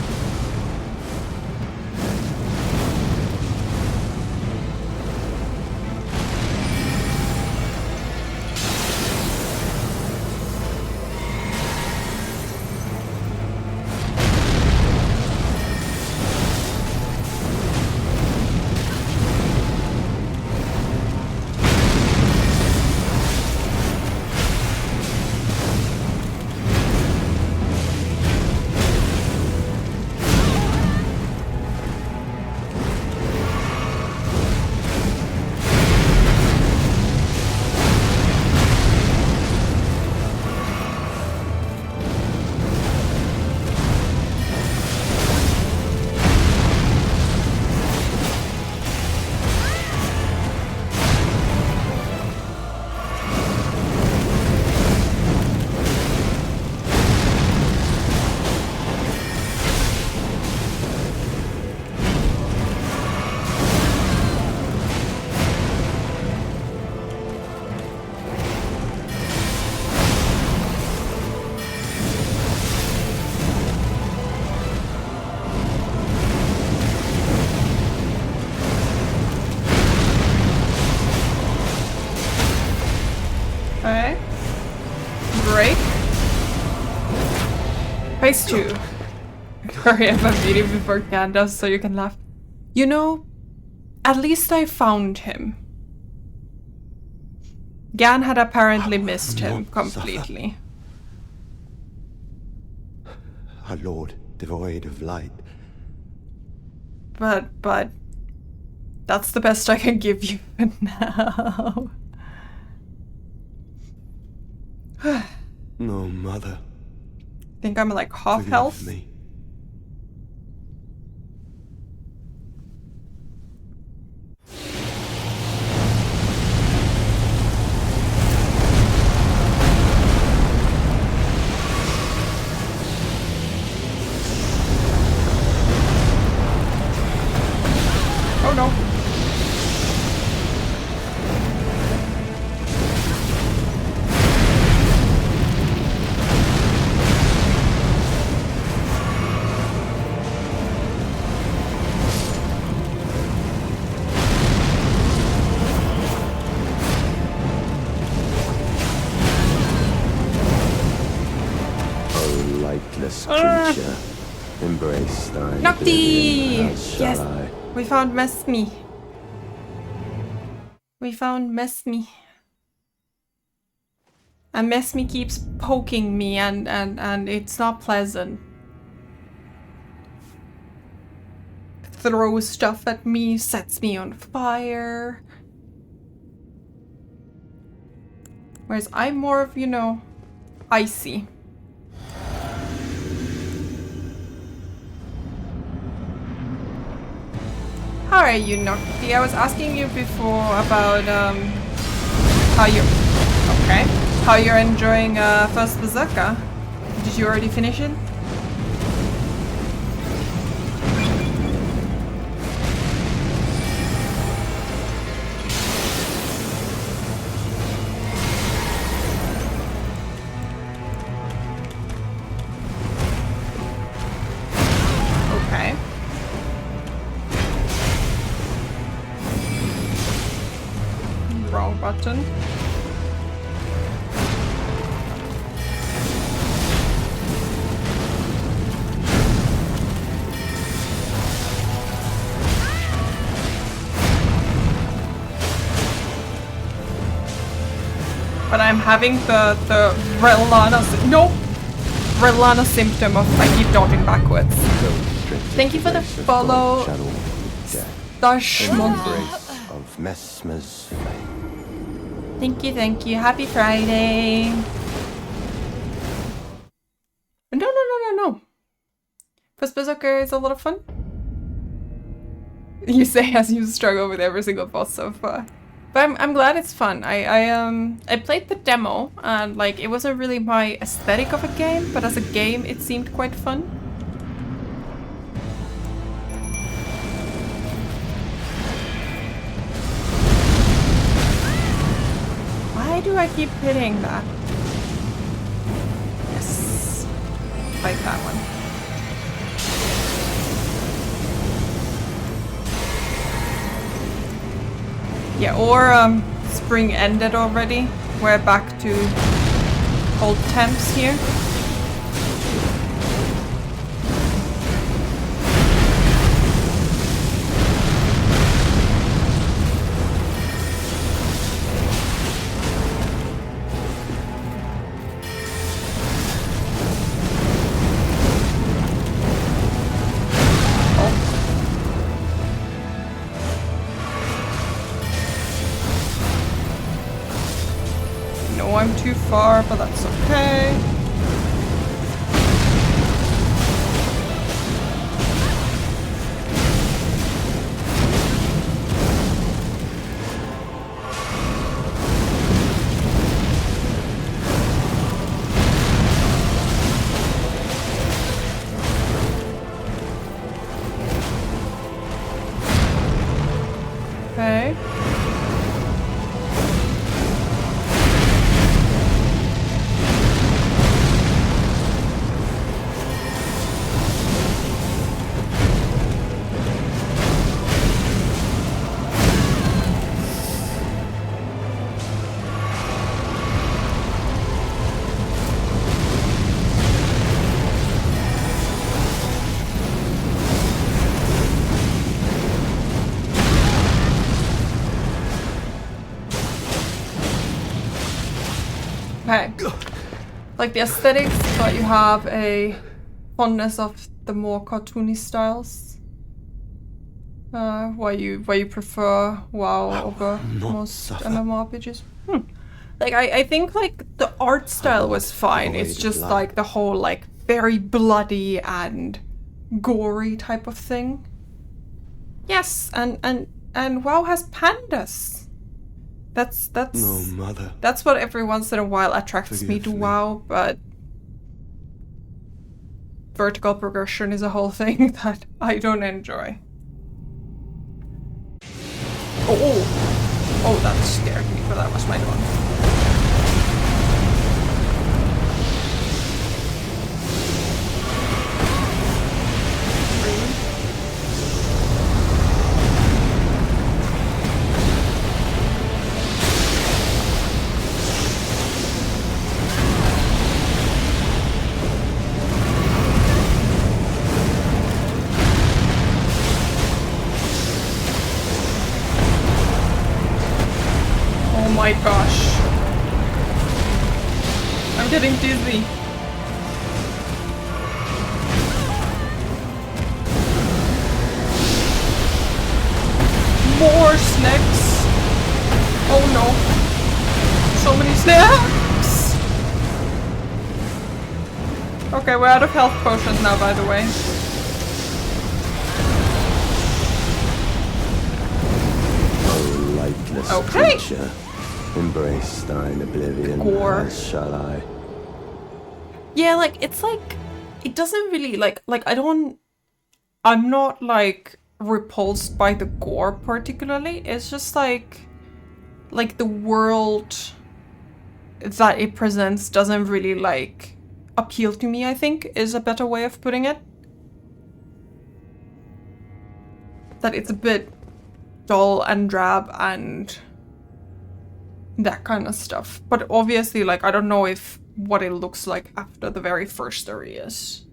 Okay. Break. Phase 2. Hurry up a meeting before Gandalf so you can laugh. You know, at least I found him. Gan had apparently missed him completely.
A lord devoid of light.
But that's the best I can give you for now.
No, mother.
Think I'm like half
Forgive
health?
me.
Oh no.
Lightless creature, embrace thy
Nocti!
oblivion, as shall
Yes,
I.
we found Messme. We found Messme. And Messme keeps poking me and it's not pleasant. Throws stuff at me, sets me on fire. Whereas I'm more of, you know, icy. How are you, Nocti? I was asking you before about how you how you're enjoying First Berserker. Did you already finish it? Okay. Wrong button. But I'm having the Relana symptom of I keep dodging backwards. Thank you for the follow, Dash Monkey.
Of Messmer's flame.
Thank you. Happy Friday. No. First Berserker is a lot of fun. You say as you struggle with every single boss so far. But I'm glad it's fun. I played the demo and like it wasn't really my aesthetic of a game, but as a game it seemed quite fun. Why do I keep hitting that? Yes. Like that one. Yeah, or spring ended already. We're back to cold temps here. I'm too far, but that's okay. Okay. Okay. Like the aesthetics, but you have a fondness of the more cartoony styles. Why you prefer WoW over most MMORPGs? Like I think like the art style was fine. It's just like the whole like very bloody and gory type of thing. Yes, and WoW has pandas. That's
No, mother.
That's what every once in a while attracts me to WoW, but vertical progression is a whole thing that I don't enjoy. Oh, that scared me, but that was my gun. Oh my gosh. I'm getting dizzy. More snakes. Oh no. So many snakes. Okay, we're out of health potions now, by the way.
Oh, lightless creature. Embrace thine oblivion,
Gore.
as shall I.
Yeah, like, it's like, it doesn't really, like, I'm not, like, repulsed by the gore particularly. It's just, like the world that it presents doesn't really, like, appeal to me, I think, is a better way of putting it. That it's a bit dull and drab and that kind of stuff. But obviously, like, I don't know if what it looks like after the very first areas.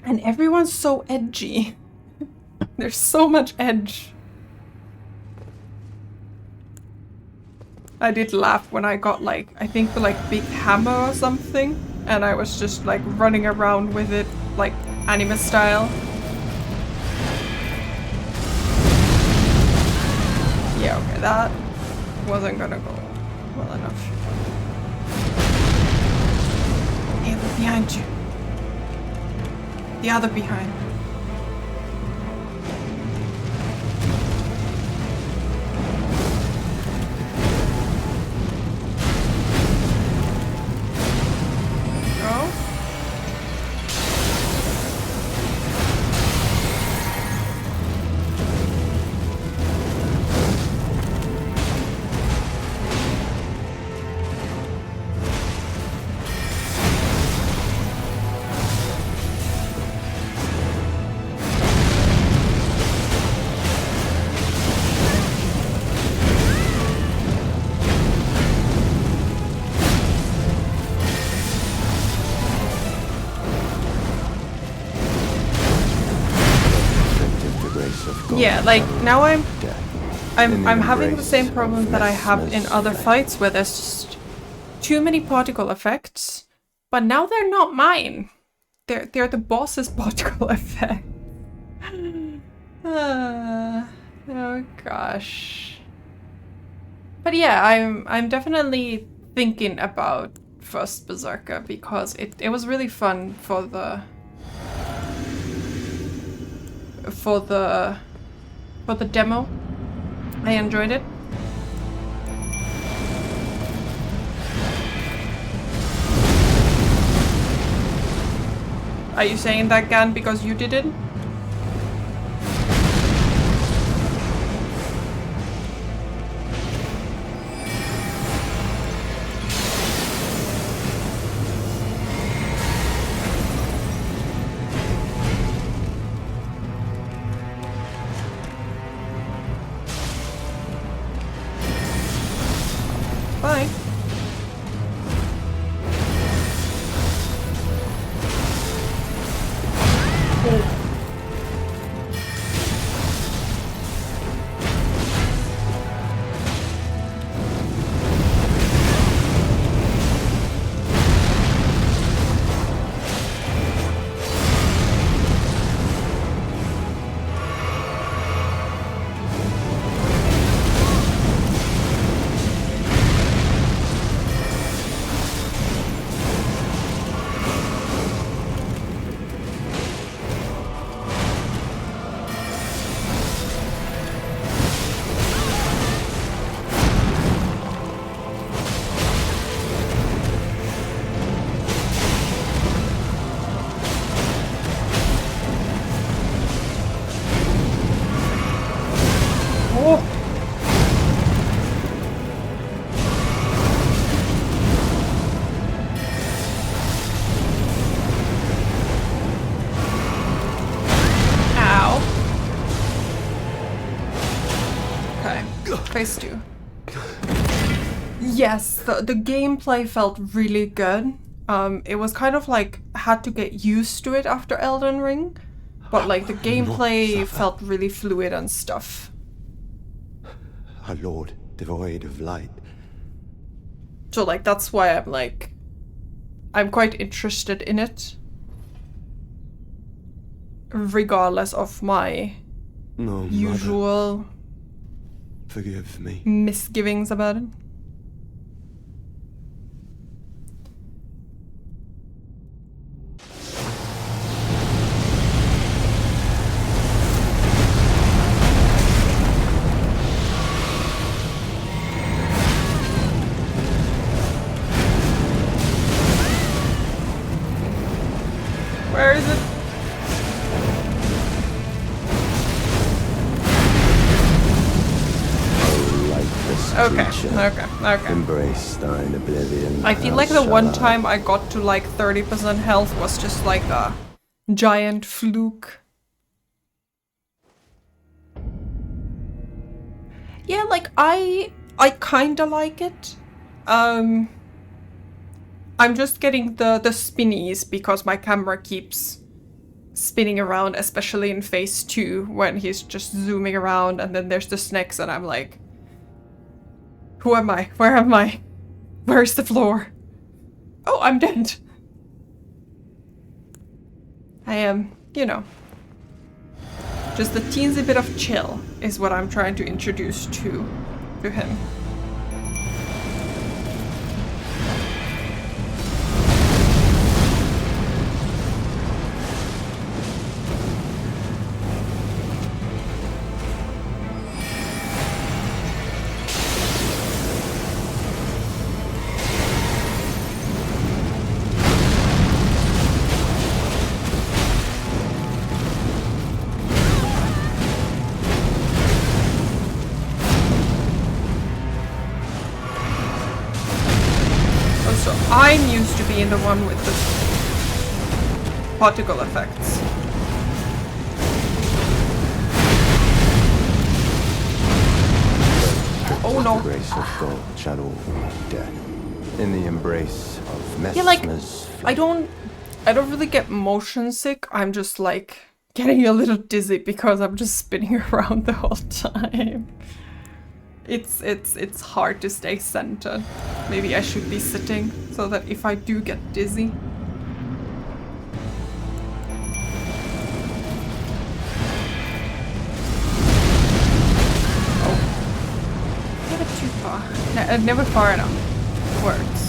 And everyone's so edgy. There's so much edge. I did laugh when I got like, I think the like big hammer or something, and I was just like running around with it like anime style. Yeah, okay, that wasn't gonna go well enough. Hey, look behind you. The other behind. Yeah, like now I'm having the same problem that I have in other fights where there's just too many particle effects, but now they're not mine. They're the boss's particle effect. Oh gosh. But yeah, I'm definitely thinking about first Berserker because it was really fun for the demo. I enjoyed it. Are you saying that, Gan, because you did it? Bye. Phase 2. Yes, the gameplay felt really good. It was kind of like had to get used to it after Elden Ring, but like the gameplay felt really fluid and stuff.
Our Lord, devoid of light.
So like that's why I'm quite interested in it, regardless of my usual
Mother, forgive me.
misgivings about it. Where is it? Okay.
Embrace thine oblivion.
I feel like the one time I got to like 30% health was just like a giant fluke. Yeah, like I kinda like it. I'm just getting the spinnies because my camera keeps spinning around, especially in phase 2 when he's just zooming around and then there's the snakes and I'm like, Who am I? Where am I? Where's the floor? Oh, I'm dead. I am, you know. Just a teensy bit of chill is what I'm trying to introduce to him. I'm used to being the one with the particle effects. Oh no.
The grace of God shall all meet death. In the embrace of Messmer's
Yeah, like,
flame.
I don't really get motion sick. I'm just like getting a little dizzy because I'm just spinning around the whole time. It's hard to stay centered. Maybe I should be sitting so that if I do get dizzy. Oh. Never too far. Never far enough. Words.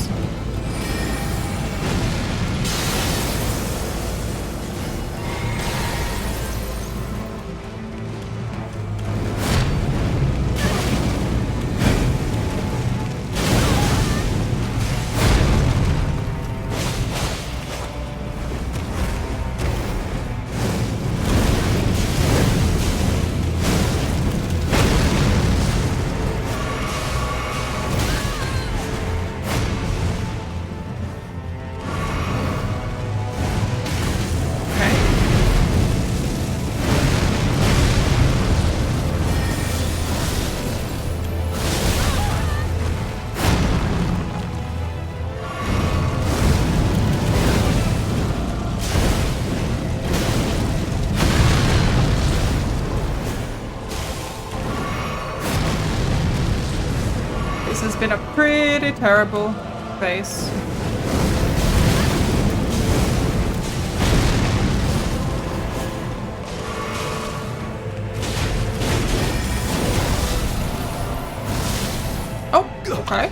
Been a pretty terrible phase. Oh, okay.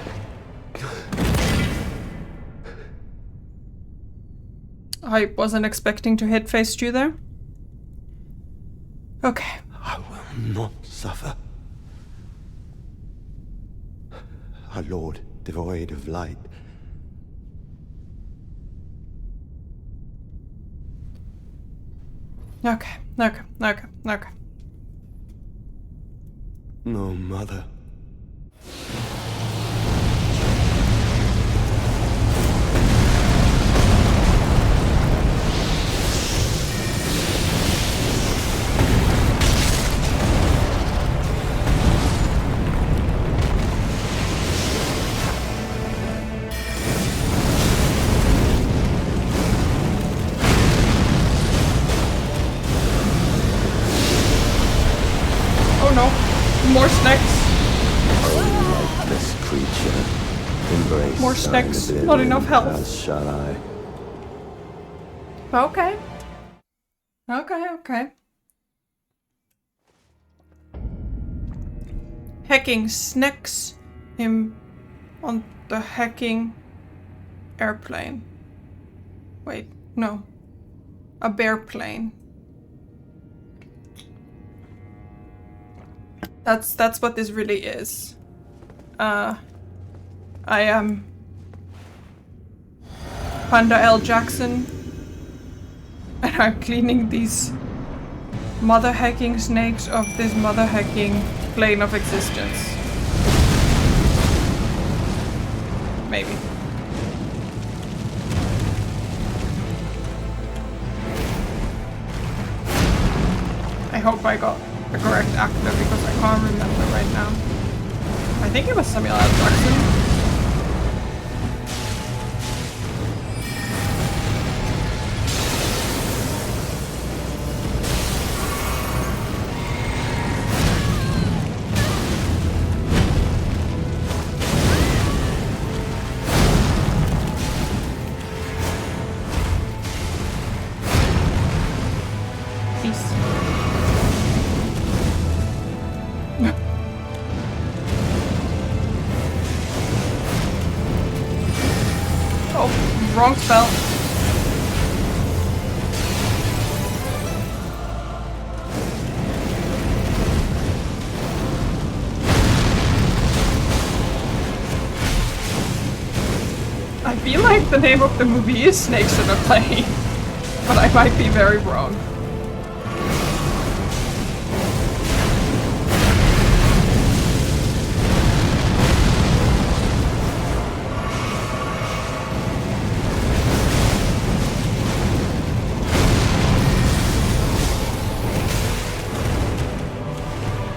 I wasn't expecting to hit phase 2 there. Okay.
I will not suffer. Our Lord, devoid of light.
Okay.
No, Mother.
More snakes.
Oh, lightless creature, embrace
more snakes. Not enough health.
As shall I.
Okay. Okay. Hacking snakes him on the hacking airplane. Wait, no. A bear plane. That's what this really is. I am Panda L. Jackson, and I'm cleaning these mother hacking snakes of this mother hacking plane of existence. Maybe. I hope I got the correct actor because I can't remember right now. I think it was Samuel L. Jackson. Wrong spell. I feel like the name of the movie is Snakes on a Plane, but I might be very wrong.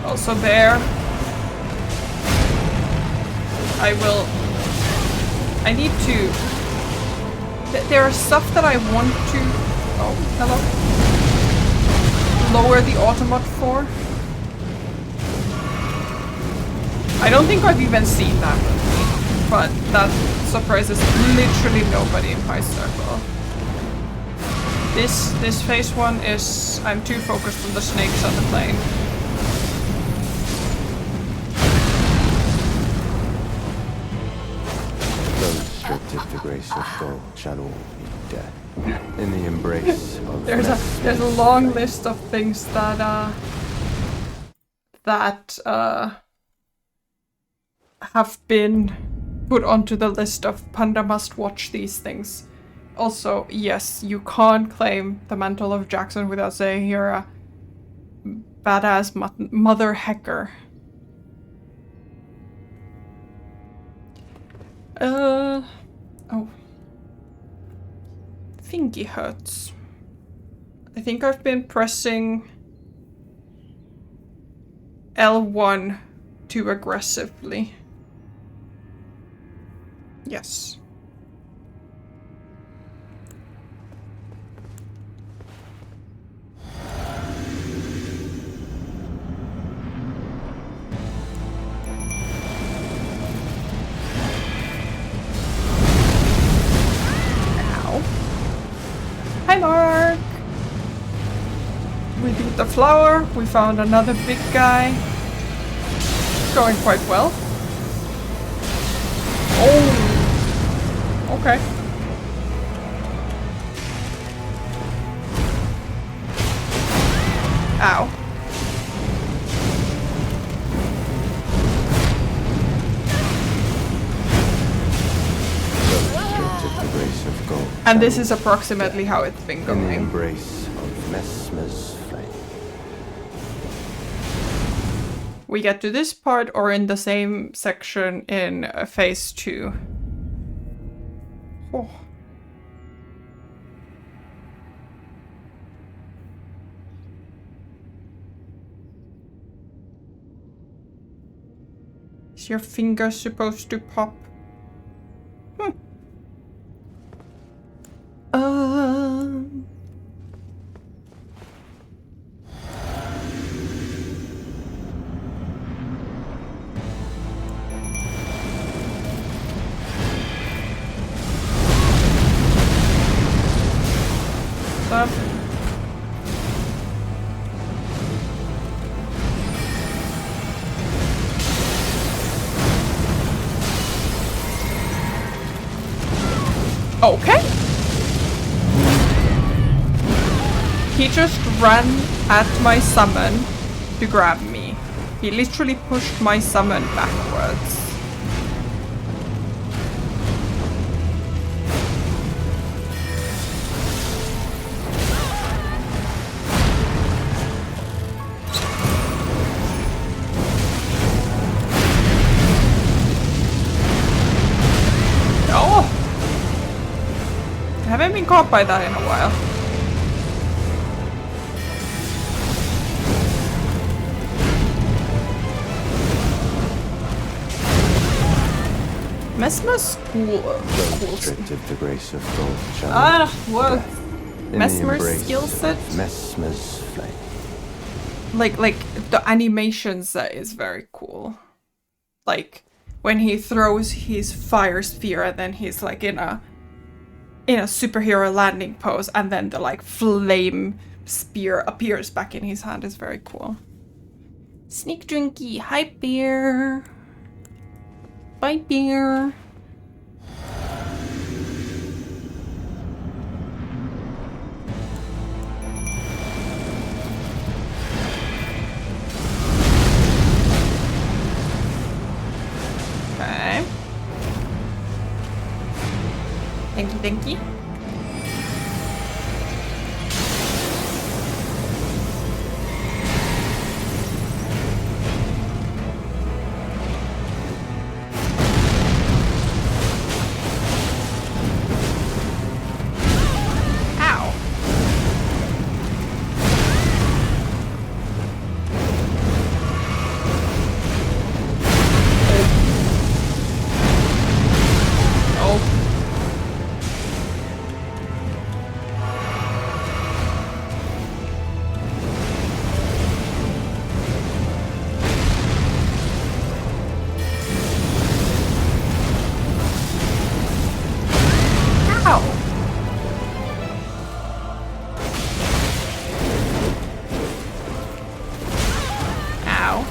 Also there, I need to, there are stuff that I want to, oh, hello, lower the automat for. I don't think I've even seen that movie, but that surprises literally nobody in my circle. This phase one is, I'm too focused on the snakes on the plane.
If the grace of God shall all be dead. In the embrace of
there's a long list of things that have been put onto the list of Panda must watch these things. Also, yes, you can't claim the mantle of Jackson without saying you're a badass mother hecker. Oh. Thingy hurts. I think I've been pressing L1 too aggressively. Yes. Hi, Mark! We beat the flower, we found another big guy. Going quite well. Oh! Okay. Ow. And this is approximately how it's been going.
In the embrace of Messmer's flame.
We get to this part or in the same section in phase 2. Oh. Is your finger supposed to pop? Stop. Okay. He just ran at my summon to grab me. He literally pushed my summon backwards. Oh! I haven't been caught by that in a while. Mesmer's cool.
The grace of God shall
What? Messmer's skill set?
Messmer's flame.
Like the animations that is very cool. Like when he throws his fire sphere and then he's like in a superhero landing pose and then the like flame spear appears back in his hand is very cool. Sneak drinky, hi beer. Bye beer. Thank you. Ow. Oh. Ow. Ow.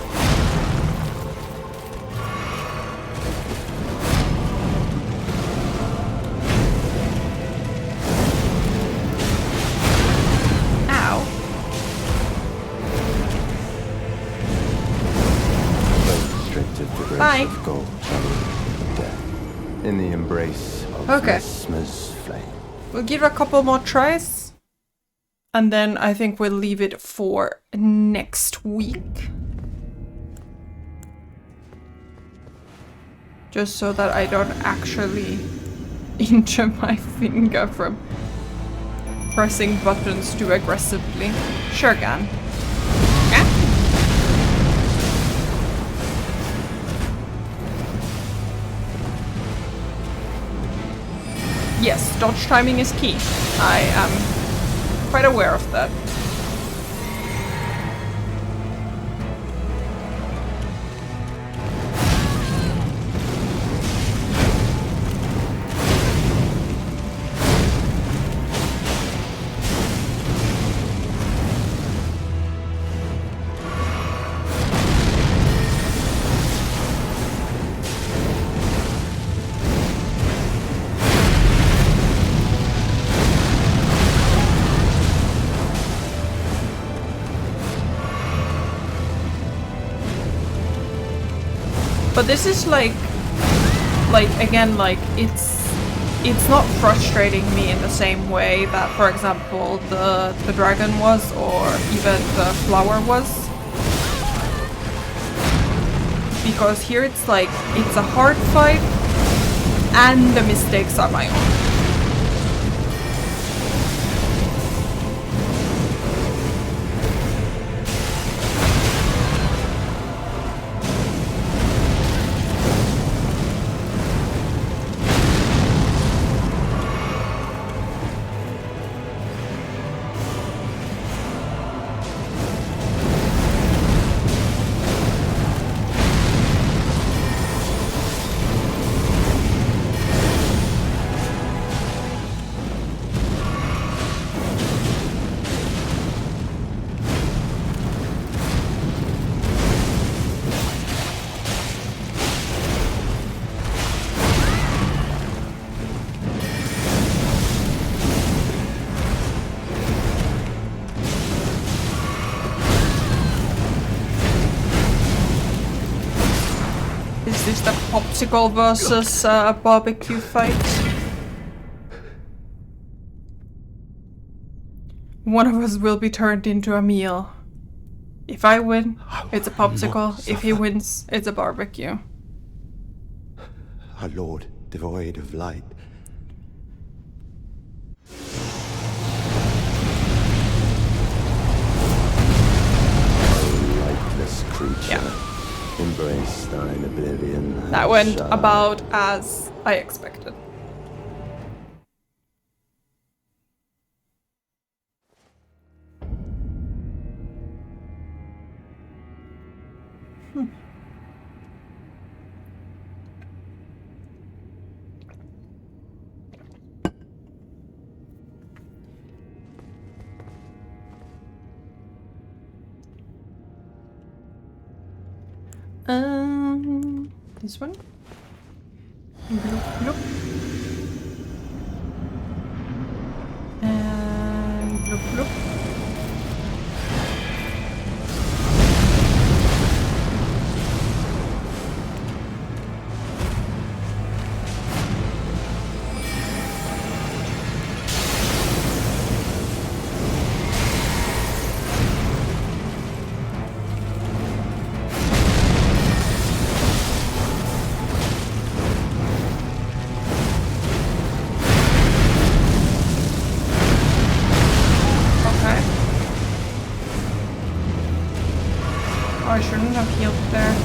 Ow.
Both stripped of the grace
Bye.
of gold shall meet death. In the embrace of
Okay.
Messmer's flame.
We'll give a couple more tries. And then I think we'll leave it for next week. Just so that I don't actually injure my finger from pressing buttons too aggressively. Sure can. Yeah. Yes, dodge timing is key. I am quite aware of that. But this is like again, like it's not frustrating me in the same way that, for example, the dragon was, or even the flower was. Because here it's like, it's a hard fight and the mistakes are my own. Is this the popsicle versus barbecue fight? One of us will be turned into a meal. If I win, it's a popsicle. If he wins, it's a barbecue.
Our Lord, devoid of light. O lightless creature,
Yeah.
embrace thine oblivion.
That
and
went
shine.
about as I expected. This one? Bloop, bloop. And bloop, bloop. shouldn't have healed there.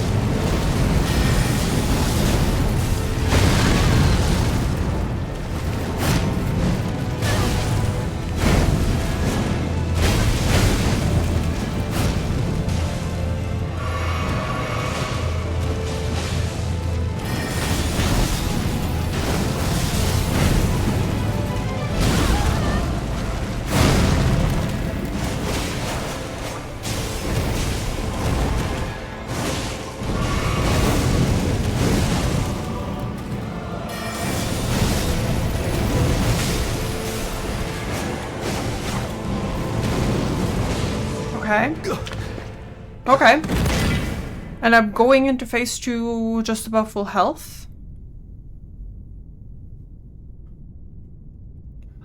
Okay. Okay. And I'm going into phase 2 just above full health.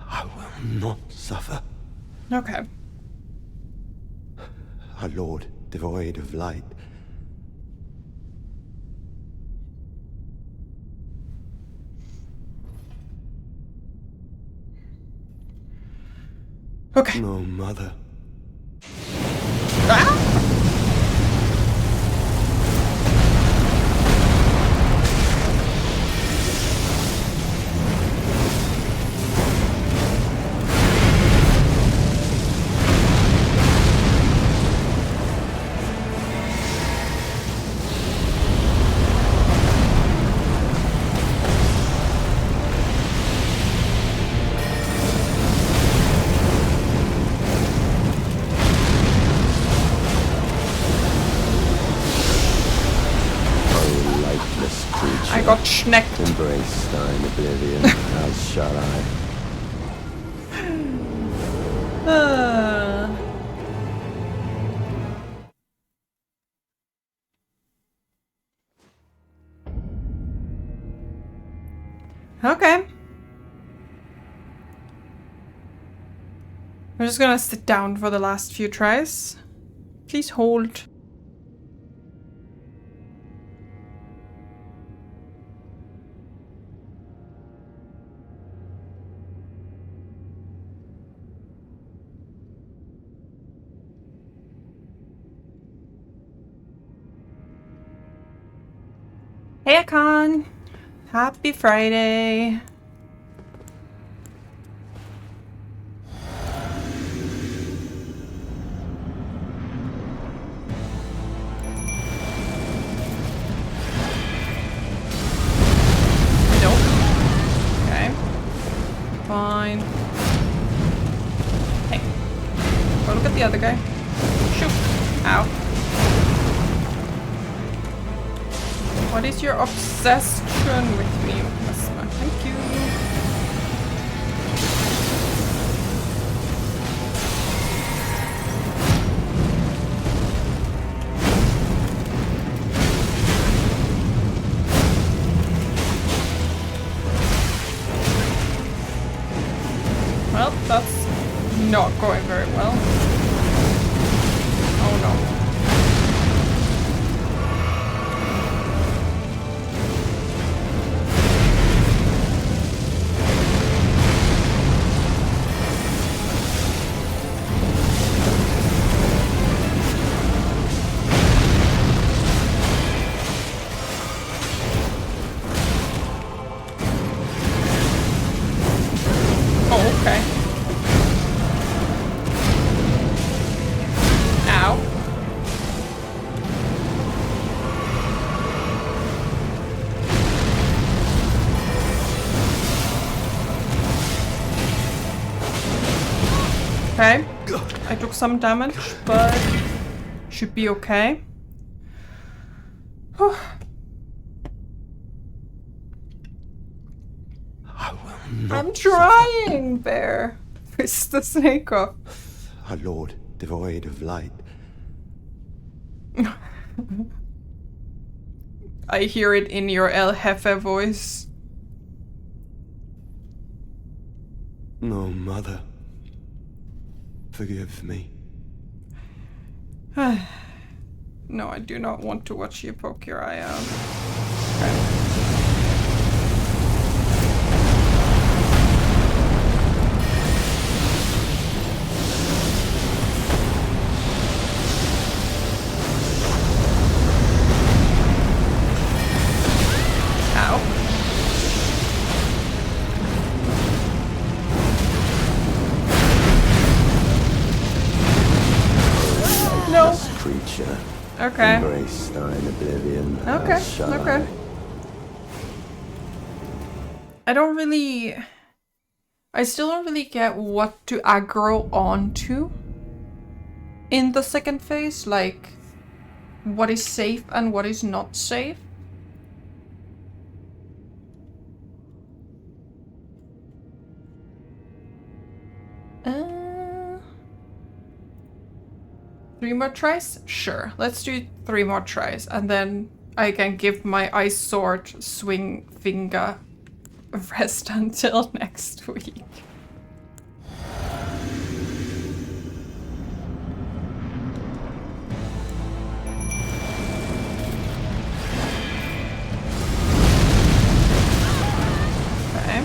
I will not suffer.
Okay.
A lord devoid of light.
Okay.
No mother.
Ah! I got schnecked.
Embrace thine oblivion, as shall I.
Okay. I'm just gonna sit down for the last few tries. Please hold. Hey, Akon. Happy Friday. Nope. Okay. Fine. Hey. Go look at the other guy. Shoot. Ow. What is your obsession with me, Messmer? Thank you. Well, that's not going very well. Oh no. Oh, okay. Ow. Okay. I took some damage, but should be okay. Whew.
I will not
I'm trying, Bear. Twist the snake off.
suffer. A lord devoid of light.
I hear it in your El Jefe voice.
No mother. Forgive me.
No, I do not want to watch you poke your eye out. Okay. Okay.
Embrace thine oblivion.
Okay,
As shall
okay. I still don't really get what to aggro onto in the second phase, like what is safe and what is not safe. Uh, 3 more tries? Sure, let's do 3 more tries and then I can give my ice sword swing finger a rest until next week. Okay.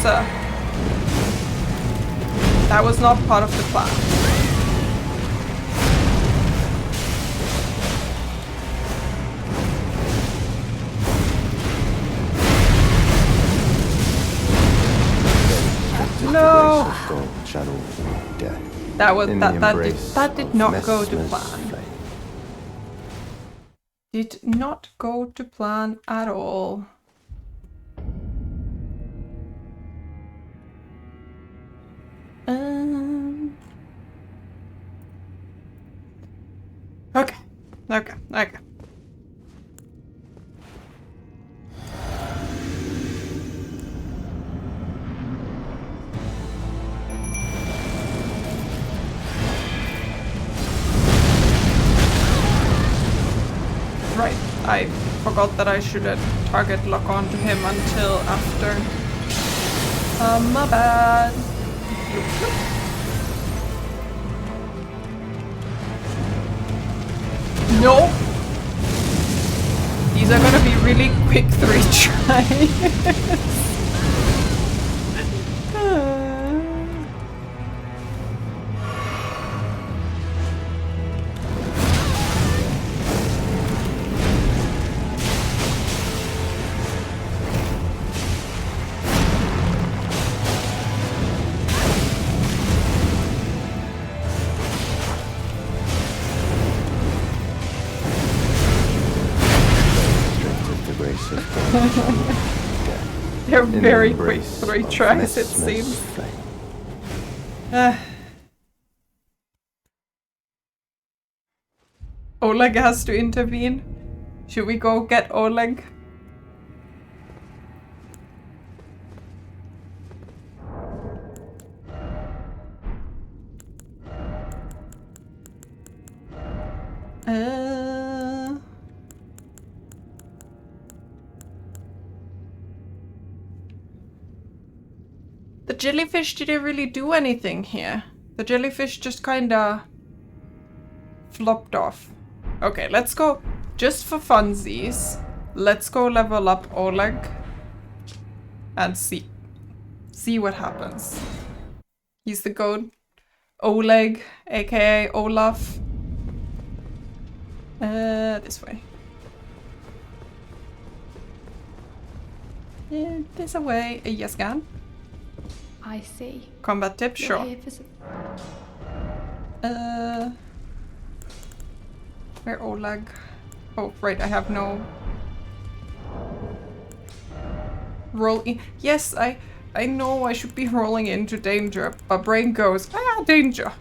So, that was not part of the plan. No.
The grace of God shall all meet death.
That was
In the
that did
embrace
not
of
go to
Messmer's
plan.
flame.
Did not go to plan at all. Okay. Right, I forgot that I shouldn't target lock onto him until after. My bad. No! These are gonna be really quick 3 tries. They're very quick 3 tries, it seems. Oleg has to intervene. Should we go get Oleg? The jellyfish didn't really do anything here. The jellyfish just kinda flopped off. Okay, let's go. Just for funsies, let's go level up Oleg and see what happens. He's the goat. Oleg, aka Olaf. This way. This away. Yes, Gan.
I see.
Combat tip,
You're
sure.
here for some...
Where Oleg? Oh, right, I have no... Roll in. Yes, I know I should be rolling into danger, but brain goes, danger.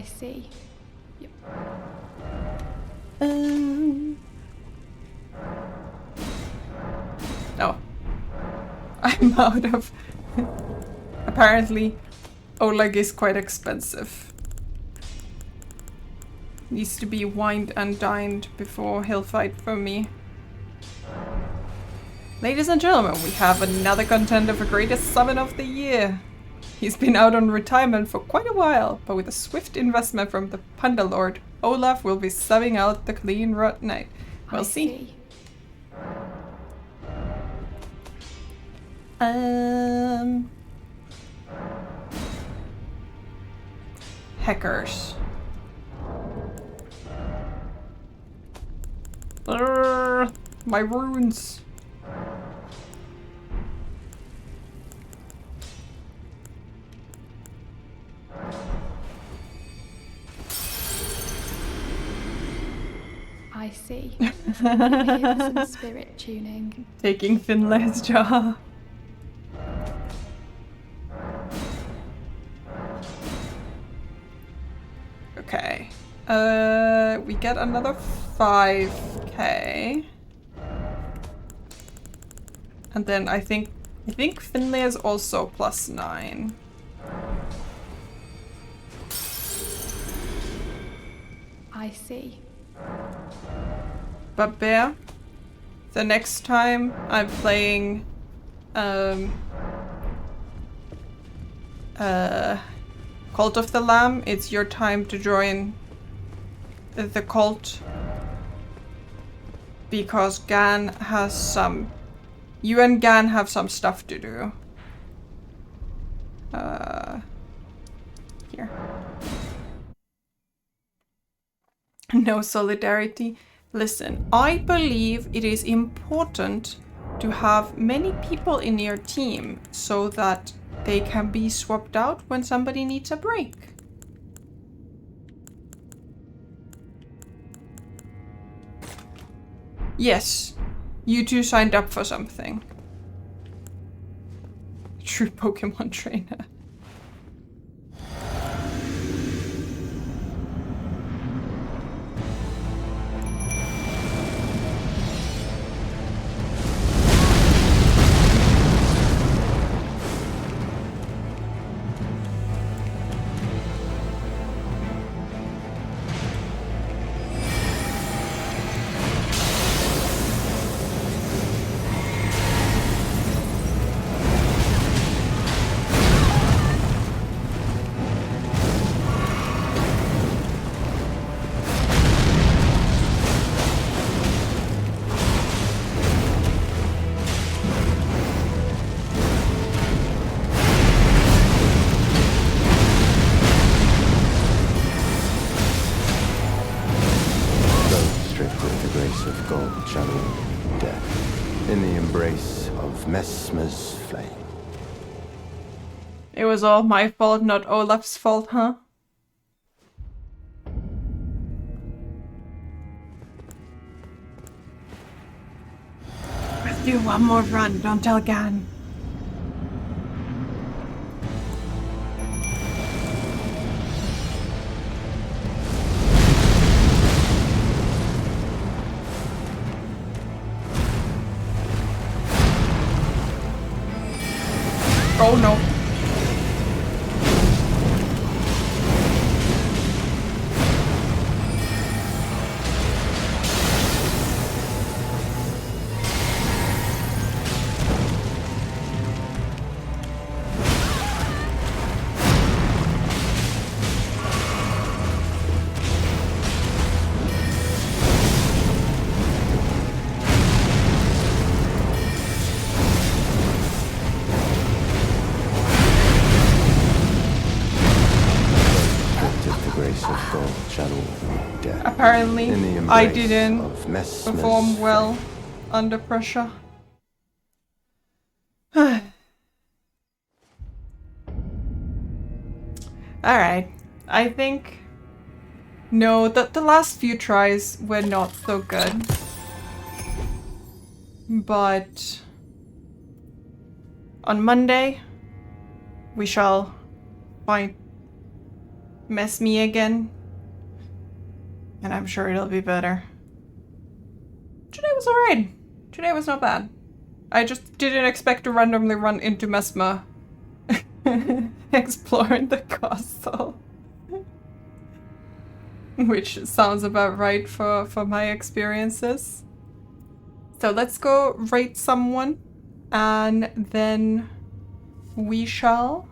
I see. Yep.
Oh. I'm out of... Apparently, Oleg is quite expensive. Needs to be wined and dined before he'll fight for me. Ladies and gentlemen, we have another contender for greatest summon of the year. He's been out on retirement for quite a while, but with a swift investment from the Panda Lord, Olaf will be subbing out the clean rot night. We'll
I
see. Hackers. My runes.
I see. Hear some spirit tuning.
Taking Finlay's job. Okay. We get another 5k. And then I think Finlay is also +9.
I see.
But Bear, the next time I'm playing Cult of the Lamb, it's your time to join the cult. Because Gan has some... You and Gan have some stuff to do. Here. No solidarity. Listen, I believe it is important to have many people in your team so that they can be swapped out when somebody needs a break. Yes, you two signed up for something. True Pokemon trainer.
Messmer's flame.
It was all my fault, not Olaf's fault, huh? Let's do one more run, don't tell Gan. Oh no. Apparently, I didn't perform well under pressure. Alright, I think... No, the last few tries were not so good. But... on Monday, we shall find Messmer again. And I'm sure it'll be better. Today was alright. Today was not bad. I just didn't expect to randomly run into Messmer exploring the castle. Which sounds about right for my experiences. So let's go rate someone. And then we shall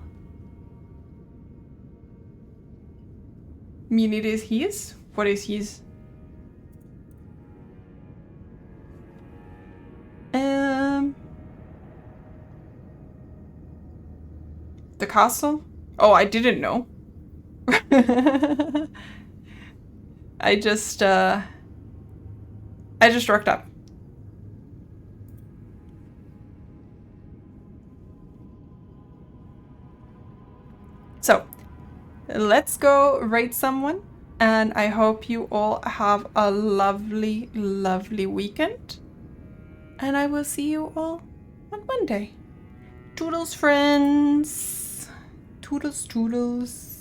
mean it is his? What is his? The castle? Oh, I didn't know. I just rocked up. So, let's go raid someone, and I hope you all have a lovely, lovely weekend. And I will see you all on Monday. Toodles, friends. Toodles, toodles.